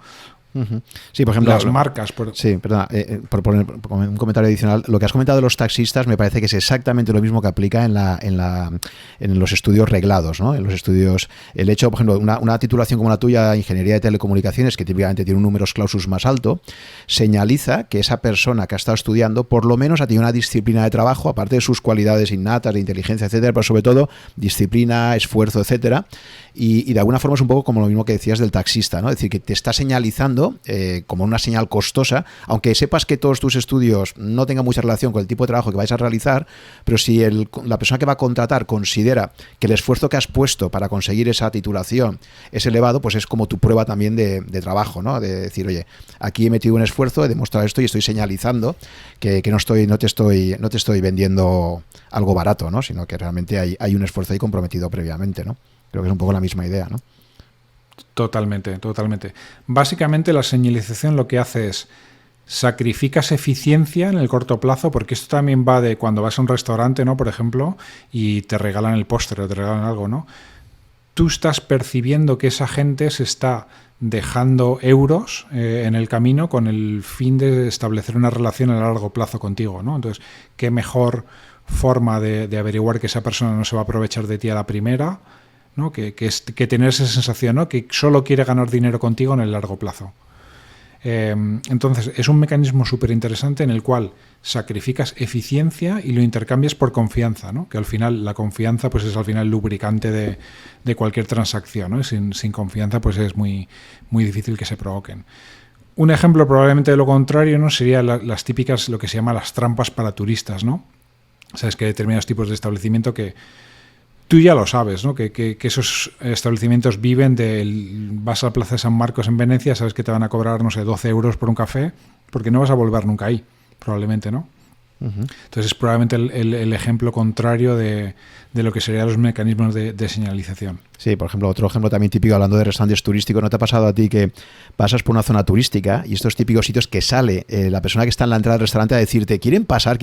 Sí, por ejemplo, las marcas. Sí, perdona, por poner un comentario adicional, lo que has comentado de los taxistas me parece que es exactamente lo mismo que aplica en los estudios reglados, ¿no? En los estudios, el hecho, por ejemplo, una titulación como la tuya, Ingeniería de Telecomunicaciones, que típicamente tiene un numerus clausus más alto, señaliza que esa persona que ha estado estudiando por lo menos ha tenido una disciplina de trabajo, aparte de sus cualidades innatas, de inteligencia, etcétera, pero sobre todo disciplina, esfuerzo, etcétera. Y de alguna forma es un poco como lo mismo que decías del taxista, ¿no? Es decir, que te está señalizando como una señal costosa, aunque sepas que todos tus estudios no tengan mucha relación con el tipo de trabajo que vais a realizar, pero si la persona que va a contratar considera que el esfuerzo que has puesto para conseguir esa titulación es elevado, pues es como tu prueba también de trabajo, ¿no? De decir, oye, aquí he metido un esfuerzo, he demostrado esto y estoy señalizando que no te estoy vendiendo algo barato, ¿no? Sino que realmente hay un esfuerzo ahí comprometido previamente, ¿no? Creo que es un poco la misma idea, ¿no? Totalmente. Básicamente la señalización lo que hace es sacrificas eficiencia en el corto plazo, porque esto también va de cuando vas a un restaurante, ¿no? Por ejemplo, y te regalan el postre o te regalan algo, ¿no? Tú estás percibiendo que esa gente se está dejando euros en el camino con el fin de establecer una relación a largo plazo contigo, ¿no? Entonces, ¿qué mejor forma de averiguar que esa persona no se va a aprovechar de ti a la primera, ¿no? Que tener esa sensación, ¿no? Que solo quiere ganar dinero contigo en el largo plazo. Entonces es un mecanismo súper interesante en el cual sacrificas eficiencia y lo intercambias por confianza, ¿no? Que al final la confianza pues es al final el lubricante de cualquier transacción, ¿no? Sin confianza pues es muy, muy difícil que se provoquen. Un ejemplo probablemente de lo contrario, ¿no? Sería las típicas, lo que se llama las trampas para turistas, ¿no? Sabes que hay determinados tipos de establecimiento que tú ya lo sabes, ¿no? Que esos establecimientos viven vas a la Plaza de San Marcos en Venecia, sabes que te van a cobrar, no sé, 12 euros por un café, porque no vas a volver nunca ahí, probablemente, ¿no? Uh-huh. Entonces es probablemente el ejemplo contrario de lo que serían los mecanismos de señalización. Sí, por ejemplo, otro ejemplo también típico, hablando de restaurantes turísticos, ¿no te ha pasado a ti que pasas por una zona turística y estos típicos sitios que sale la persona que está en la entrada del restaurante a decirte, ¿quieren pasar?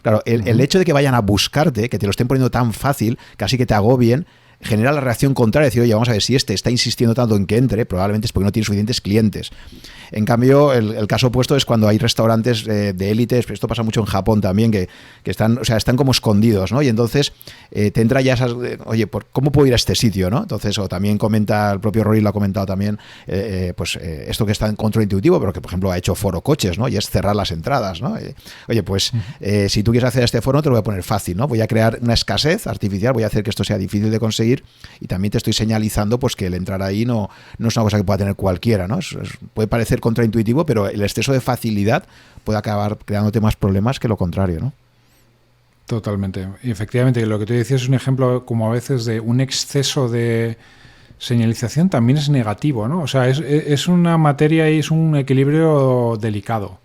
Claro, el hecho de que vayan a buscarte, que te lo estén poniendo tan fácil, casi que te agobien, genera la reacción contraria, decir, oye, vamos a ver, si este está insistiendo tanto en que entre, probablemente es porque no tiene suficientes clientes. En cambio, el caso opuesto es cuando hay restaurantes de élites, esto pasa mucho en Japón también, que están como escondidos, ¿no? Y entonces te entra ya esas, oye, ¿cómo puedo ir a este sitio, ¿no? Entonces, o también comenta, el propio Rory lo ha comentado también, esto que está en contraintuitivo, pero que, por ejemplo, ha hecho Foro Coches, ¿no? Y es cerrar las entradas, ¿no? Oye, pues si tú quieres acceder a este foro, te lo voy a poner fácil, ¿no? Voy a crear una escasez artificial, voy a hacer que esto sea difícil de conseguir y también te estoy señalizando pues que el entrar ahí no es una cosa que pueda tener cualquiera, ¿no? Puede parecer contraintuitivo, pero el exceso de facilidad puede acabar creándote más problemas que lo contrario, ¿no? Totalmente. Y efectivamente, lo que tú decías es un ejemplo como a veces de un exceso de señalización también es negativo, ¿no? O sea, es una materia y es un equilibrio delicado,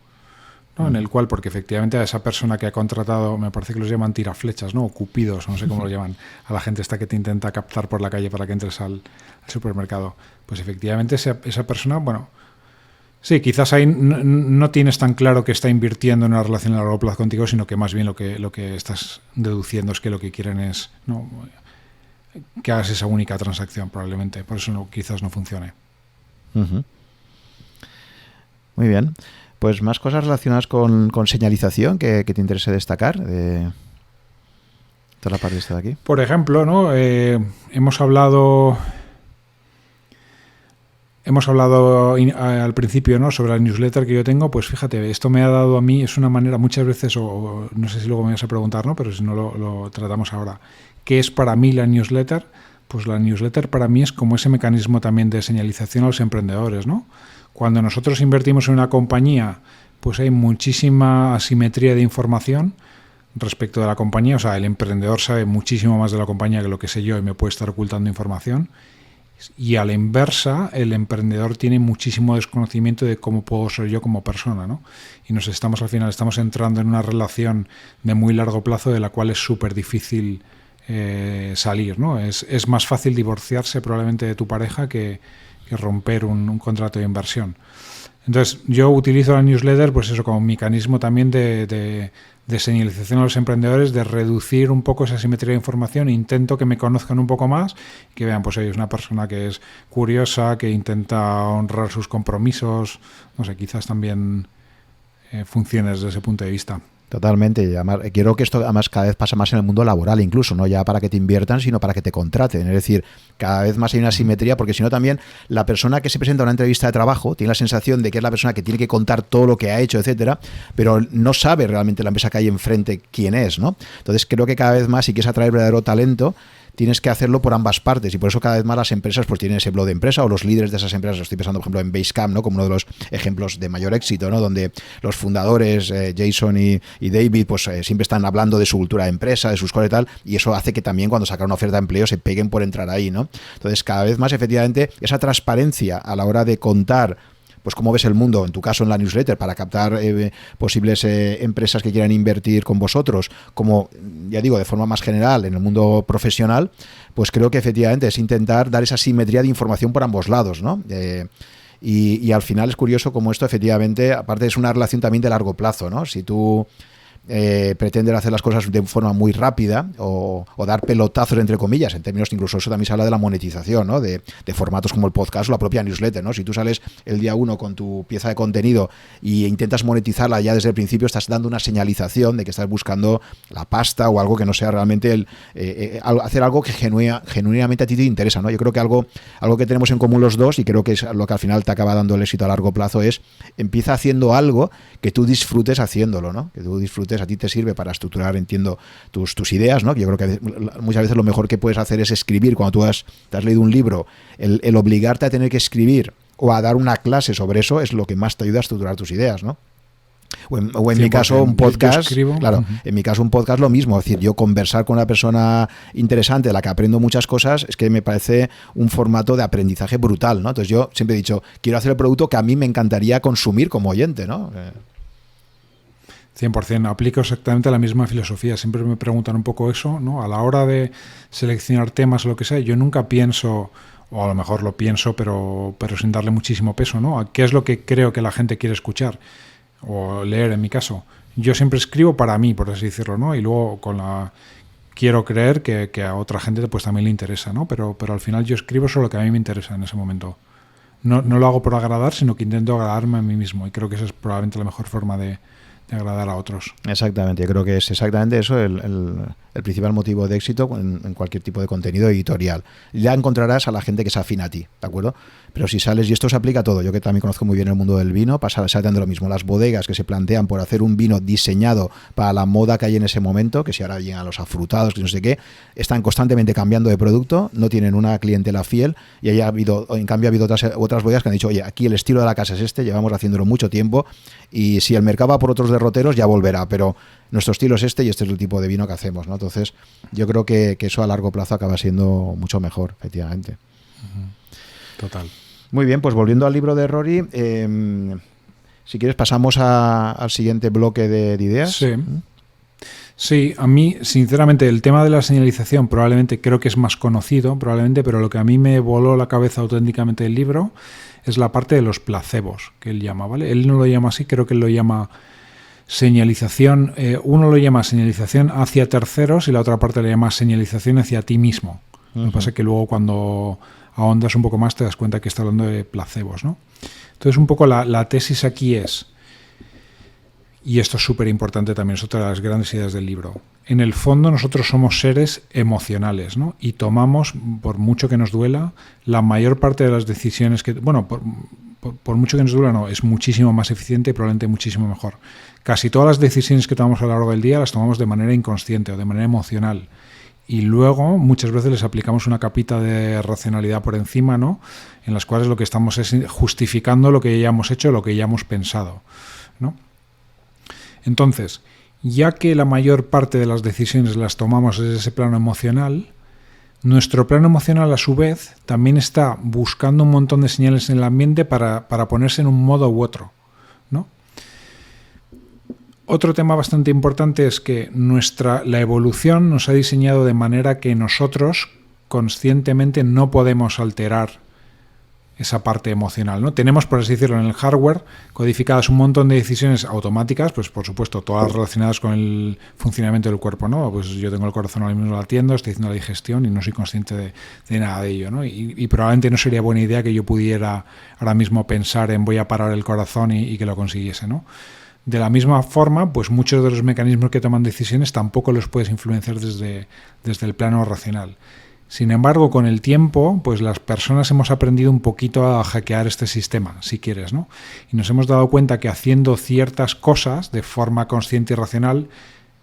¿no? En el cual, porque efectivamente a esa persona que ha contratado, me parece que los llaman tiraflechas, ¿no? O cupidos, no sé cómo lo llaman, a la gente esta que te intenta captar por la calle para que entres al supermercado. Pues efectivamente esa persona, bueno, sí, quizás ahí no tienes tan claro que está invirtiendo en una relación a largo plazo contigo, sino que más bien lo que estás deduciendo es que lo que quieren es, ¿no?, que hagas esa única transacción, probablemente. Por eso quizás no funcione. Uh-huh. Muy bien. Pues más cosas relacionadas con señalización que te interese destacar de toda la parte de aquí. Por ejemplo, ¿no? Hemos hablado al principio, ¿no?, sobre la newsletter que yo tengo. Pues fíjate, esto me ha dado a mí, es una manera muchas veces, o no sé si luego me vas a preguntar, ¿no?, pero si no lo tratamos ahora. ¿Qué es para mí la newsletter? Pues la newsletter para mí es como ese mecanismo también de señalización a los emprendedores, ¿no? Cuando nosotros invertimos en una compañía, pues hay muchísima asimetría de información respecto de la compañía. O sea, el emprendedor sabe muchísimo más de la compañía que lo que sé yo y me puede estar ocultando información. Y a la inversa, el emprendedor tiene muchísimo desconocimiento de cómo puedo ser yo como persona, ¿no? Y al final estamos entrando en una relación de muy largo plazo de la cual es súper difícil salir, ¿no? Es más fácil divorciarse probablemente de tu pareja que romper un contrato de inversión. Entonces, yo utilizo la newsletter, pues eso, como mecanismo también de de señalización a los emprendedores, de reducir un poco esa simetría de información. Intento que me conozcan un poco más, que vean, pues, es una persona que es curiosa, que intenta honrar sus compromisos, no sé, quizás también funcione desde ese punto de vista. Totalmente. Y además, quiero que esto además cada vez pasa más en el mundo laboral, incluso, no ya para que te inviertan, sino para que te contraten. Es decir, cada vez más hay una simetría, porque si no también la persona que se presenta a una entrevista de trabajo tiene la sensación de que es la persona que tiene que contar todo lo que ha hecho, etcétera, pero no sabe realmente la empresa que hay enfrente quién es, ¿no? Entonces creo que cada vez más, si quieres atraer verdadero talento, tienes que hacerlo por ambas partes, y por eso cada vez más las empresas pues tienen ese blog de empresa, o los líderes de esas empresas. Estoy pensando, por ejemplo, en Basecamp, ¿no? Como uno de los ejemplos de mayor éxito, ¿no? Donde los fundadores, Jason y David, pues siempre están hablando de su cultura de empresa, de sus cosas y tal, y eso hace que también cuando sacan una oferta de empleo se peguen por entrar ahí, ¿no? Entonces, cada vez más, efectivamente, esa transparencia a la hora de contar pues cómo ves el mundo, en tu caso en la newsletter, para captar posibles empresas que quieran invertir con vosotros, como ya digo, de forma más general en el mundo profesional, pues creo que efectivamente es intentar dar esa simetría de información por ambos lados, ¿no? Y al final es curioso cómo esto efectivamente, aparte es una relación también de largo plazo, ¿no? Si tú pretender hacer las cosas de forma muy rápida o dar pelotazos, entre comillas, en términos, incluso eso también se habla de la monetización, ¿no? De formatos como el podcast o la propia newsletter, ¿no? Si tú sales el día 1 con tu pieza de contenido e intentas monetizarla ya desde el principio, estás dando una señalización de que estás buscando la pasta o algo que no sea realmente hacer algo que genuinamente a ti te interesa, ¿no? Yo creo que algo que tenemos en común los dos, y creo que es lo que al final te acaba dando el éxito a largo plazo, es empieza haciendo algo que tú disfrutes haciéndolo, ¿no? Que tú disfrutes, a ti te sirve para estructurar, entiendo, tus ideas, ¿no? Yo creo que muchas veces lo mejor que puedes hacer es escribir. Cuando tú te has leído un libro, el obligarte a tener que escribir o a dar una clase sobre eso es lo que más te ayuda a estructurar tus ideas, ¿no? O en mi caso un podcast, claro, en mi caso un podcast lo mismo, es decir, yo conversar con una persona interesante de la que aprendo muchas cosas, es que me parece un formato de aprendizaje brutal, ¿no? Entonces yo siempre he dicho, quiero hacer el producto que a mí me encantaría consumir como oyente, ¿no? 100%, aplico exactamente la misma filosofía. Siempre me preguntan un poco eso, ¿no? A la hora de seleccionar temas o lo que sea, yo nunca pienso, o a lo mejor lo pienso, pero sin darle muchísimo peso, ¿no? ¿A qué es lo que creo que la gente quiere escuchar o leer, en mi caso? Yo siempre escribo para mí, por así decirlo, ¿no? Y luego quiero creer que a otra gente pues también le interesa, ¿no? Pero al final yo escribo sobre lo que a mí me interesa en ese momento. No lo hago por agradar, sino que intento agradarme a mí mismo, y creo que esa es probablemente la mejor forma de agradar a otros. Exactamente, yo creo que es exactamente eso el principal motivo de éxito en cualquier tipo de contenido editorial. Ya encontrarás a la gente que se afina a ti, ¿de acuerdo? Pero si sales, y esto se aplica a todo, yo que también conozco muy bien el mundo del vino, pasa exactamente lo mismo. Las bodegas que se plantean por hacer un vino diseñado para la moda que hay en ese momento, que si ahora llegan los afrutados, que no sé qué, están constantemente cambiando de producto, no tienen una clientela fiel, y en cambio ha habido otras bodegas que han dicho, oye, aquí el estilo de la casa es este, llevamos haciéndolo mucho tiempo, y si el mercado va por otros derroteros ya volverá, pero nuestro estilo es este y este es el tipo de vino que hacemos, ¿no? Entonces yo creo que eso a largo plazo acaba siendo mucho mejor, efectivamente. Total. Muy bien, pues volviendo al libro de Rory, si quieres pasamos al siguiente bloque de ideas. Sí. Sí, a mí, sinceramente, el tema de la señalización probablemente creo que es más conocido, pero lo que a mí me voló la cabeza auténticamente del libro es la parte de los placebos, que él llama, ¿vale? Él no lo llama así, creo que él lo llama señalización. Uno lo llama señalización hacia terceros y la otra parte le llama señalización hacia ti mismo. Lo que pasa es que luego cuando ahondas un poco más te das cuenta que está hablando de placebos, ¿no? Entonces un poco la tesis aquí es, y esto es súper importante también, es otra de las grandes ideas del libro, en el fondo nosotros somos seres emocionales, ¿no? Y tomamos, por mucho que nos duela, la mayor parte de las decisiones que, bueno, por mucho que nos duela, no, es muchísimo más eficiente y probablemente muchísimo mejor. Casi todas las decisiones que tomamos a lo largo del día las tomamos de manera inconsciente o de manera emocional. Y luego muchas veces les aplicamos una capita de racionalidad por encima, ¿no? En las cuales lo que estamos es justificando lo que ya hemos hecho, lo que ya hemos pensado, ¿no? Entonces, ya que la mayor parte de las decisiones las tomamos desde ese plano emocional, nuestro plano emocional a su vez también está buscando un montón de señales en el ambiente para ponerse en un modo u otro, ¿no? Otro tema bastante importante es que la evolución nos ha diseñado de manera que nosotros conscientemente no podemos alterar esa parte emocional, ¿no? Tenemos, por así decirlo, en el hardware codificadas un montón de decisiones automáticas, pues por supuesto todas relacionadas con el funcionamiento del cuerpo, ¿no? Pues yo tengo el corazón ahora mismo latiendo, estoy haciendo la digestión y no soy consciente de nada de ello, ¿no? Y probablemente no sería buena idea que yo pudiera ahora mismo pensar en voy a parar el corazón y que lo consiguiese, ¿no? De la misma forma, pues muchos de los mecanismos que toman decisiones tampoco los puedes influenciar desde el plano racional. Sin embargo, con el tiempo, pues las personas hemos aprendido un poquito a hackear este sistema, si quieres, ¿no? Y nos hemos dado cuenta que haciendo ciertas cosas de forma consciente y racional,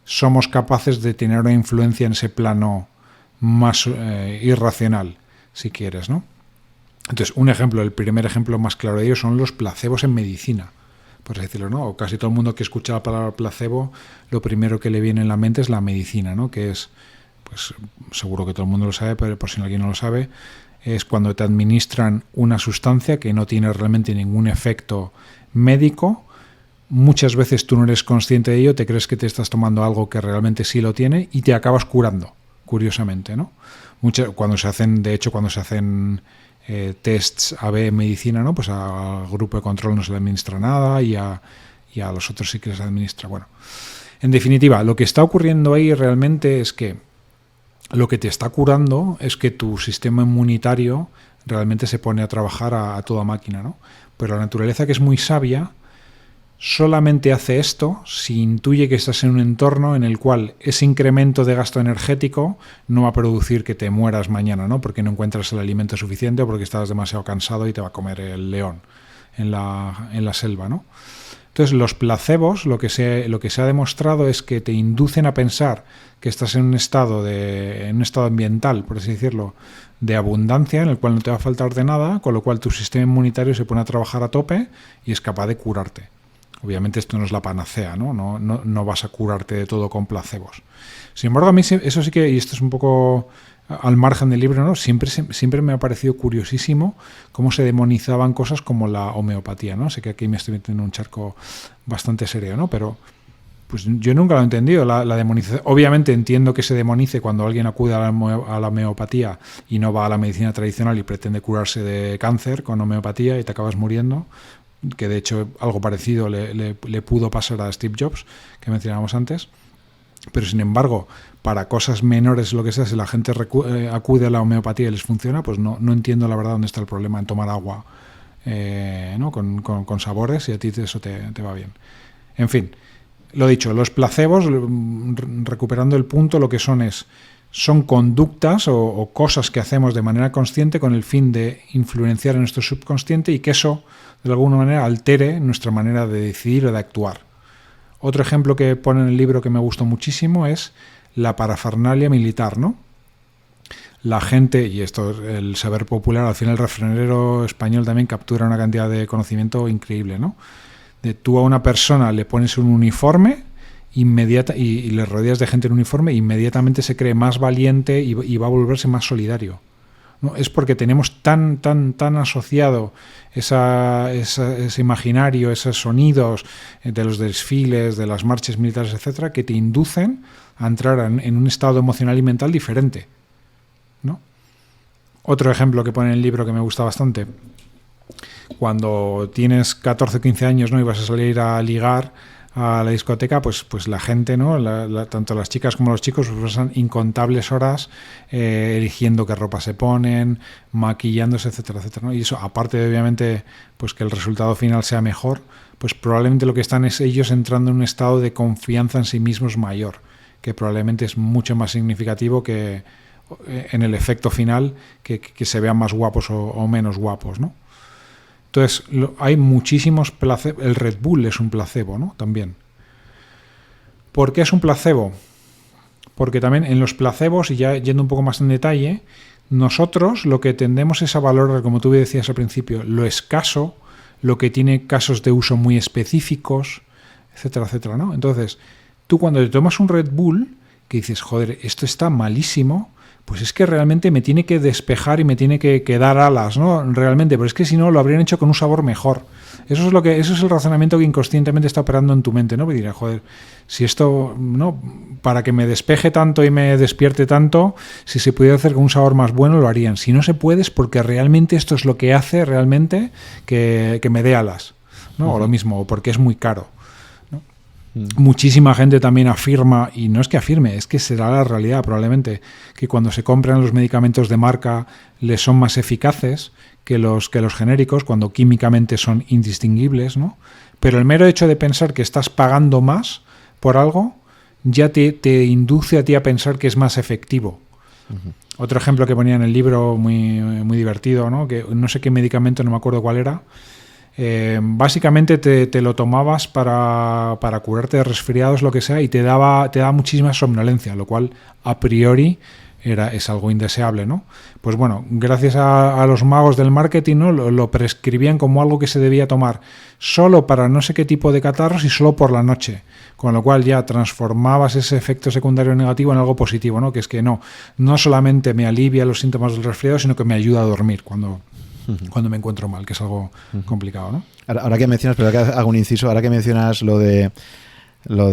somos capaces de tener una influencia en ese plano más irracional, si quieres, ¿no? Entonces, el primer ejemplo más claro de ello son los placebos en medicina, por así decirlo, ¿no? O casi todo el mundo que escucha la palabra placebo, lo primero que le viene en la mente es la medicina, ¿no? Que es, pues seguro que todo el mundo lo sabe, pero por si alguien no lo sabe, es cuando te administran una sustancia que no tiene realmente ningún efecto médico. Muchas veces tú no eres consciente de ello, te crees que te estás tomando algo que realmente sí lo tiene y te acabas curando, curiosamente, ¿no? Cuando se hacen tests AB en medicina, ¿no? Pues al grupo de control no se le administra nada y a los otros sí que les administra. Bueno, en definitiva, lo que está ocurriendo ahí realmente es que lo que te está curando es que tu sistema inmunitario realmente se pone a trabajar a toda máquina, ¿no? Pero la naturaleza, que es muy sabia, solamente hace esto si intuye que estás en un entorno en el cual ese incremento de gasto energético no va a producir que te mueras mañana, ¿no? Porque no encuentras el alimento suficiente o porque estás demasiado cansado y te va a comer el león en la selva, ¿no? Entonces, los placebos, lo que se ha demostrado es que te inducen a pensar que estás en un estado ambiental, por así decirlo, de abundancia, en el cual no te va a faltar de nada, con lo cual tu sistema inmunitario se pone a trabajar a tope y es capaz de curarte. Obviamente esto no es la panacea, ¿no? No vas a curarte de todo con placebos. Sin embargo, a mí eso sí que, y esto es un poco al margen del libro, ¿no? Siempre me ha parecido curiosísimo cómo se demonizaban cosas como la homeopatía, ¿no? Sé que aquí me estoy metiendo en un charco bastante serio, ¿no? Pero pues yo nunca lo he entendido, la demonización. Obviamente entiendo que se demonice cuando alguien acude a la homeopatía y no va a la medicina tradicional y pretende curarse de cáncer con homeopatía y te acabas muriendo, que de hecho algo parecido le pudo pasar a Steve Jobs, que mencionábamos antes. Pero sin embargo, para cosas menores, lo que sea, si la gente acude a la homeopatía y les funciona, pues no entiendo la verdad dónde está el problema en tomar agua, ¿no? con sabores, y a ti eso te va bien. En fin, lo dicho, los placebos, recuperando el punto, lo que son conductas o cosas que hacemos de manera consciente con el fin de influenciar en nuestro subconsciente y que eso, de alguna manera, altere nuestra manera de decidir o de actuar. Otro ejemplo que pone en el libro que me gustó muchísimo es la parafernalia militar, ¿no? La gente, y esto es el saber popular, al final el refranero español también captura una cantidad de conocimiento increíble, ¿no? Tú a una persona le pones un uniforme y le rodeas de gente en uniforme, inmediatamente se cree más valiente y va a volverse más solidario, ¿no? Es porque tenemos tan asociado ese imaginario, esos sonidos de los desfiles, de las marchas militares, etcétera, que te inducen a entrar en un estado emocional y mental diferente, ¿no? Otro ejemplo que pone en el libro que me gusta bastante: cuando tienes 14 o 15 años, ¿no?, y vas a salir a ligar a la discoteca, pues la gente, ¿no? Tanto las chicas como los chicos, pues pasan incontables horas eligiendo qué ropa se ponen, maquillándose, etcétera, etcétera, ¿no? Y eso, aparte de, obviamente, pues que el resultado final sea mejor, pues probablemente lo que están es ellos entrando en un estado de confianza en sí mismos mayor, que probablemente es mucho más significativo que en el efecto final que se vean más guapos o menos guapos, ¿no? Entonces, hay muchísimos placebos. El Red Bull es un placebo, ¿no? También. ¿Por qué es un placebo? Porque también en los placebos, y ya yendo un poco más en detalle, nosotros lo que tendemos es a valorar, como tú decías al principio, lo escaso, lo que tiene casos de uso muy específicos, etcétera, etcétera, ¿no? Entonces, tú cuando te tomas un Red Bull, que dices, joder, esto está malísimo, pues es que realmente me tiene que despejar y me tiene que dar alas, ¿no? Realmente, pero es que si no lo habrían hecho con un sabor mejor. Eso es el razonamiento que inconscientemente está operando en tu mente, ¿no? Y dirás, joder, si esto, ¿no? Para que me despeje tanto y me despierte tanto, si se pudiera hacer con un sabor más bueno, lo harían. Si no se puede, es porque realmente esto es lo que hace realmente que me dé alas, ¿no? O lo mismo, o porque es muy caro. Muchísima gente también afirma, y no es que afirme, es que será la realidad probablemente, que cuando se compran los medicamentos de marca les son más eficaces que los genéricos, cuando químicamente son indistinguibles, ¿no? Pero el mero hecho de pensar que estás pagando más por algo ya te induce a ti a pensar que es más efectivo. Otro ejemplo que ponía en el libro muy, muy divertido, ¿no? Que no sé qué medicamento, no me acuerdo cuál era. Básicamente te lo tomabas para curarte de resfriados, lo que sea, y te daba muchísima somnolencia, lo cual a priori es algo indeseable, ¿no? Pues bueno, gracias a los magos del marketing, ¿no? Lo prescribían como algo que se debía tomar solo para no sé qué tipo de catarros y solo por la noche, con lo cual ya transformabas ese efecto secundario negativo en algo positivo, ¿no? Que es que no solamente me alivia los síntomas del resfriado, sino que me ayuda a dormir cuando me encuentro mal, que es algo complicado, ¿no? Ahora que mencionas, pero que hago un inciso, ahora que mencionas lo de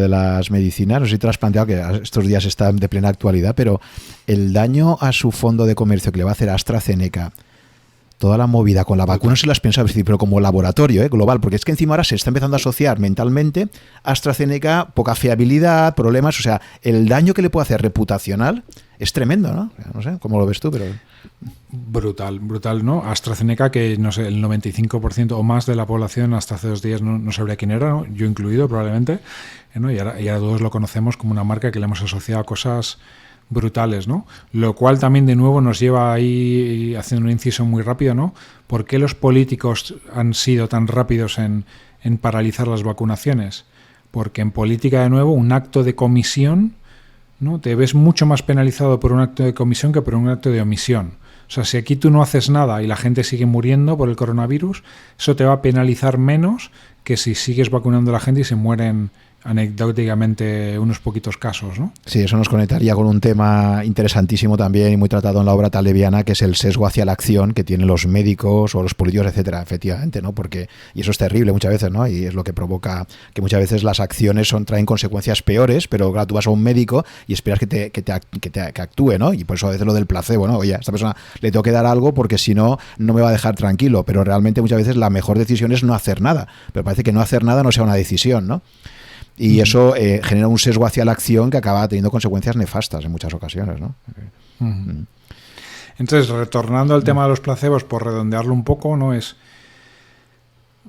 las medicinas, no sé si te lo has planteado, que estos días está de plena actualidad, pero el daño a su fondo de comercio que le va a hacer AstraZeneca, toda la movida con la vacuna, se las piensa, pero como laboratorio global, porque es que encima ahora se está empezando a asociar mentalmente AstraZeneca, poca fiabilidad, problemas, o sea, el daño que le puede hacer reputacional es tremendo, ¿no? No sé, ¿cómo lo ves tú? Pero brutal, ¿no? AstraZeneca, que no sé, el 95% o más de la población hasta hace 2 días no sabría quién era, ¿no? Yo incluido probablemente, ¿no? Y ahora todos lo conocemos como una marca que le hemos asociado a cosas brutales, ¿no? Lo cual también de nuevo nos lleva ahí, haciendo un inciso muy rápido, ¿no? ¿Por qué los políticos han sido tan rápidos en paralizar las vacunaciones? Porque en política, de nuevo, un acto de comisión, ¿no? Te ves mucho más penalizado por un acto de comisión que por un acto de omisión. O sea, si aquí tú no haces nada y la gente sigue muriendo por el coronavirus, eso te va a penalizar menos que si sigues vacunando a la gente y se mueren anecdóticamente unos poquitos casos, ¿no? Sí, eso nos conectaría con un tema interesantísimo también y muy tratado en la obra Talebiana, que es el sesgo hacia la acción que tienen los médicos o los políticos, etcétera, efectivamente, ¿no? Porque, y eso es terrible muchas veces, ¿no? Y es lo que provoca que muchas veces las acciones traen consecuencias peores, pero claro, tú vas a un médico y esperas que actúe, ¿no? Y por eso a veces lo del placebo, ¿no? Oye, a esta persona le tengo que dar algo porque si no, no me va a dejar tranquilo, pero realmente muchas veces la mejor decisión es no hacer nada, pero parece que no hacer nada no sea una decisión, ¿no? Y eso genera un sesgo hacia la acción que acaba teniendo consecuencias nefastas en muchas ocasiones, ¿no? Entonces, retornando al tema de los placebos, por redondearlo un poco, ¿no? Es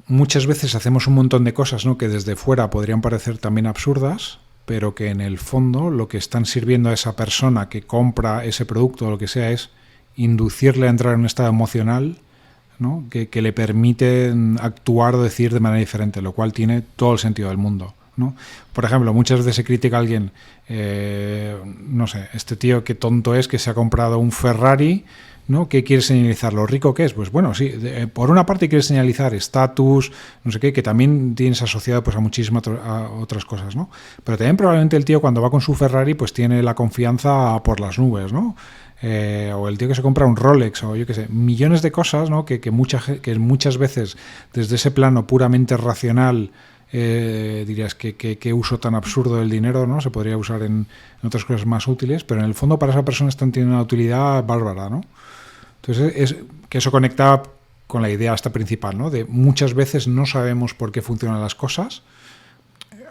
muchas veces hacemos un montón de cosas, ¿no? Que desde fuera podrían parecer también absurdas, pero que en el fondo lo que están sirviendo a esa persona que compra ese producto o lo que sea es inducirle a entrar en un estado emocional, ¿no? Que le permite actuar o decidir de manera diferente, lo cual tiene todo el sentido del mundo, ¿no? Por ejemplo, muchas veces se critica a alguien, no sé, este tío qué tonto es que se ha comprado un Ferrari, ¿no? ¿Qué quiere señalizar? ¿Lo rico que es? Pues bueno, sí, por una parte quiere señalizar estatus, no sé qué, que también tienes asociado pues a muchísimas otras cosas, ¿no? Pero también probablemente el tío cuando va con su Ferrari pues tiene la confianza por las nubes, ¿no? O el tío que se compra un Rolex o yo qué sé, millones de cosas, ¿no? que muchas veces desde ese plano puramente racional dirías que uso tan absurdo del dinero, ¿no? Se podría usar en otras cosas más útiles, pero en el fondo para esa persona están teniendo una utilidad bárbara, ¿no? Entonces es que eso conecta con la idea esta principal, ¿no? De muchas veces no sabemos por qué funcionan las cosas.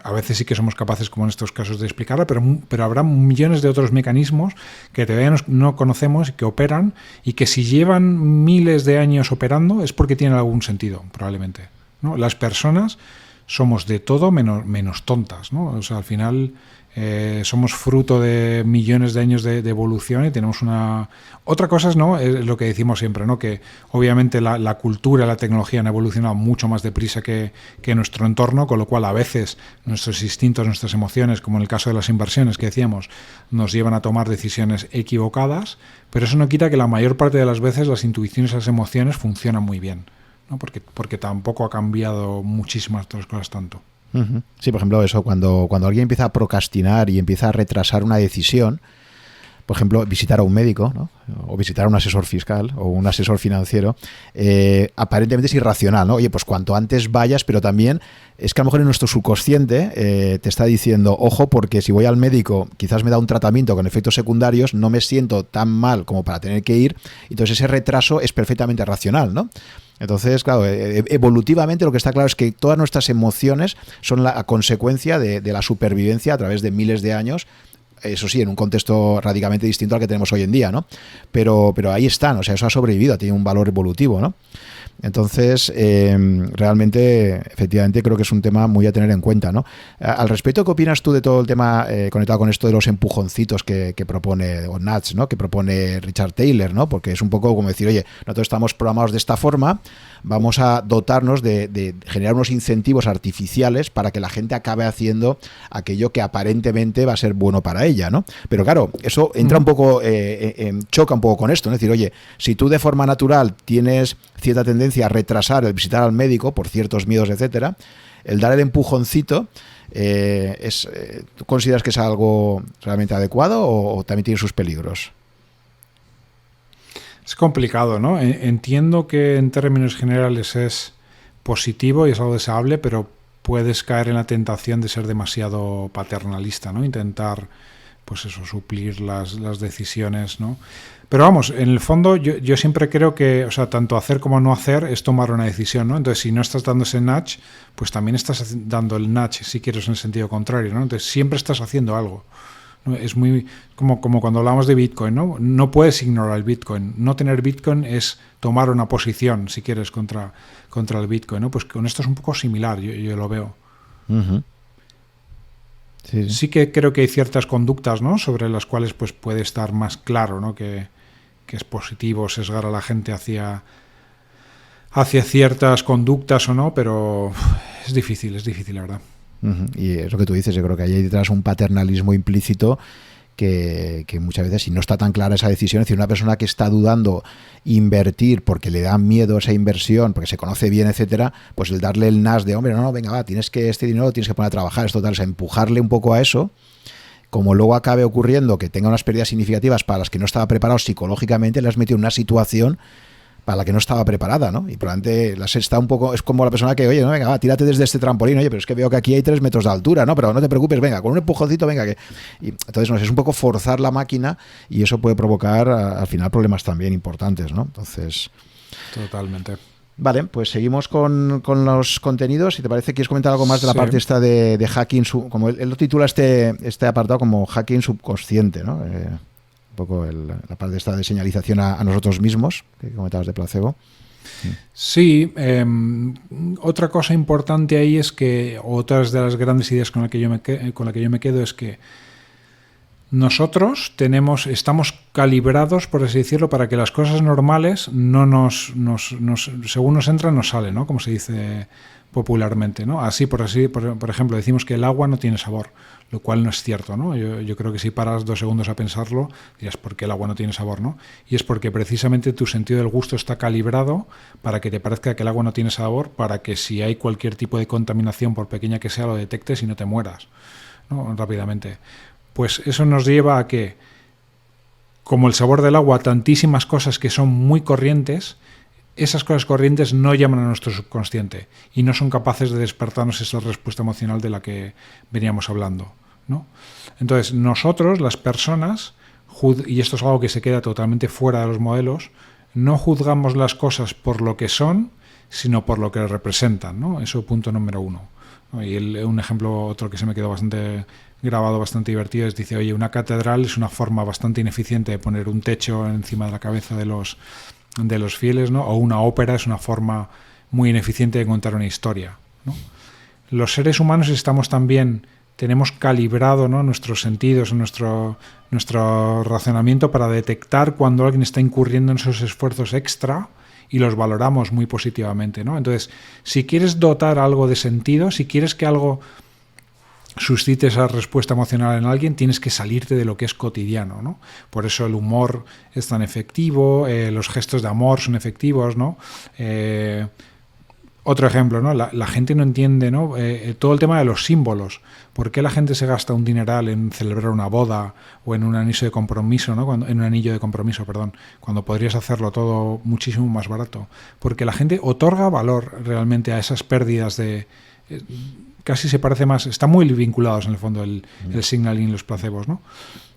A veces sí que somos capaces, como en estos casos, de explicarla, pero habrá millones de otros mecanismos que todavía no conocemos y que operan, y que si llevan miles de años operando es porque tienen algún sentido, probablemente, ¿no? Las personas somos de todo menos tontas, ¿no? O sea, al final somos fruto de millones de años de evolución y tenemos una... Otra cosa es, ¿no? Es lo que decimos siempre, ¿no? Que obviamente la cultura y la tecnología han evolucionado mucho más deprisa que nuestro entorno, con lo cual a veces nuestros instintos, nuestras emociones, como en el caso de las inversiones que decíamos, nos llevan a tomar decisiones equivocadas, pero eso no quita que la mayor parte de las veces las intuiciones y las emociones funcionan muy bien, ¿no? Porque tampoco ha cambiado muchísimas otras cosas tanto. Sí, por ejemplo, eso, cuando alguien empieza a procrastinar y empieza a retrasar una decisión, por ejemplo, visitar a un médico, ¿no? O visitar a un asesor fiscal o un asesor financiero, aparentemente es irracional, ¿no? Oye, pues cuanto antes vayas, pero también es que a lo mejor en nuestro subconsciente te está diciendo, ojo, porque si voy al médico quizás me da un tratamiento con efectos secundarios, no me siento tan mal como para tener que ir, entonces ese retraso es perfectamente racional, ¿no? Entonces, claro, evolutivamente lo que está claro es que todas nuestras emociones son la consecuencia de la supervivencia a través de miles de años. Eso sí, en un contexto radicalmente distinto al que tenemos hoy en día, ¿no? Pero ahí están, o sea, eso ha sobrevivido, tiene un valor evolutivo, ¿no? Entonces, realmente, efectivamente, creo que es un tema muy a tener en cuenta, ¿no? Al respecto, ¿qué opinas tú de todo el tema conectado con esto de los empujoncitos que propone, o nudge, ¿no? Que propone Richard Taylor, ¿no? Porque es un poco como decir, oye, nosotros estamos programados de esta forma, vamos a dotarnos de generar unos incentivos artificiales para que la gente acabe haciendo aquello que aparentemente va a ser bueno para ella, ¿no? Pero claro, eso entra un poco, choca un poco con esto, ¿no? Es decir, oye, si tú de forma natural tienes cierta tendencia a retrasar el visitar al médico por ciertos miedos, etcétera, el dar el empujoncito, ¿tú consideras que es algo realmente adecuado o también tiene sus peligros? Es complicado, ¿no? Entiendo que en términos generales es positivo y es algo deseable, pero puedes caer en la tentación de ser demasiado paternalista, ¿no? Intentar, pues eso, suplir las decisiones, ¿no? Pero vamos, en el fondo yo siempre creo que, o sea, tanto hacer como no hacer es tomar una decisión, ¿no? Entonces, si no estás dando ese nudge, pues también estás dando el nudge, si quieres, en sentido contrario, ¿no? Entonces, siempre estás haciendo algo. Es muy como cuando hablamos de Bitcoin, ¿no? No puedes ignorar el Bitcoin. No tener Bitcoin es tomar una posición, si quieres, contra el Bitcoin, ¿no? Pues con esto es un poco similar, yo lo veo. Uh-huh. Sí que creo que hay ciertas conductas, ¿no? Sobre las cuales pues puede estar más claro, ¿no? Que es positivo sesgar a la gente hacia ciertas conductas o no, pero es difícil, la verdad. Uh-huh. Y es lo que tú dices, yo creo que hay detrás un paternalismo implícito que muchas veces, si no está tan clara esa decisión, es decir, una persona que está dudando invertir porque le da miedo esa inversión, porque se conoce bien, etcétera, pues el darle el nas de, hombre, no, venga, va, este dinero lo tienes que poner a trabajar, es total, o sea, empujarle un poco a eso, como luego acabe ocurriendo que tenga unas pérdidas significativas para las que no estaba preparado psicológicamente, le has metido en una situación para la que no estaba preparada, ¿no? Y probablemente está un poco, es como la persona que, oye, no, venga, va, tírate desde este trampolín, oye, pero es que veo que aquí hay 3 metros de altura, ¿no? Pero no te preocupes, venga, con un empujoncito, venga, que... Y entonces, no sé, es un poco forzar la máquina y eso puede provocar al final problemas también importantes, ¿no? Entonces... Totalmente. Vale, pues seguimos con los contenidos. Si te parece, ¿quieres comentar algo más de la parte esta de hacking? Como él lo titula este apartado como hacking subconsciente, ¿no? Un poco la parte esta de señalización a nosotros mismos, que comentabas de placebo. Sí, otra cosa importante ahí es que otras de las grandes ideas con la que yo me quedo es que nosotros estamos calibrados, por así decirlo, para que las cosas normales no según nos entran, nos salen, ¿no? Como se dice popularmente, ¿no? Por ejemplo, decimos que el agua no tiene sabor, lo cual no es cierto, ¿no? Yo creo que si paras 2 segundos a pensarlo, dirás, ¿por qué el agua no tiene sabor, no? Y es porque precisamente tu sentido del gusto está calibrado para que te parezca que el agua no tiene sabor, para que si hay cualquier tipo de contaminación, por pequeña que sea, lo detectes y no te mueras, ¿no? Rápidamente. Pues eso nos lleva a que, como el sabor del agua, tantísimas cosas que son muy corrientes, esas cosas corrientes no llaman a nuestro subconsciente y no son capaces de despertarnos esa respuesta emocional de la que veníamos hablando, ¿no? Entonces, nosotros, las personas, y esto es algo que se queda totalmente fuera de los modelos, no juzgamos las cosas por lo que son, sino por lo que representan, ¿no? Eso, punto número 1. ¿no? Y un ejemplo, otro que se me quedó bastante grabado, bastante divertido, es, dice, oye, una catedral es una forma bastante ineficiente de poner un techo encima de la cabeza de los fieles, ¿no? O una ópera es una forma muy ineficiente de contar una historia, ¿no? Los seres humanos tenemos calibrado, ¿no? Nuestros sentidos, nuestro razonamiento para detectar cuando alguien está incurriendo en esos esfuerzos extra y los valoramos muy positivamente, ¿no? Entonces, si quieres dotar algo de sentido, si quieres que algo suscite esa respuesta emocional en alguien, tienes que salirte de lo que es cotidiano, ¿no? Por eso el humor es tan efectivo, los gestos de amor son efectivos, ¿no? Otro ejemplo, ¿no? La gente no entiende, ¿no? Todo el tema de los símbolos. ¿Por qué la gente se gasta un dineral en celebrar una boda o en un anillo de compromiso, ¿no? En un anillo de compromiso, perdón, cuando podrías hacerlo todo muchísimo más barato? Porque la gente otorga valor realmente a esas pérdidas de... casi se parece más... Están muy vinculados en el fondo el signaling y los placebos, ¿no?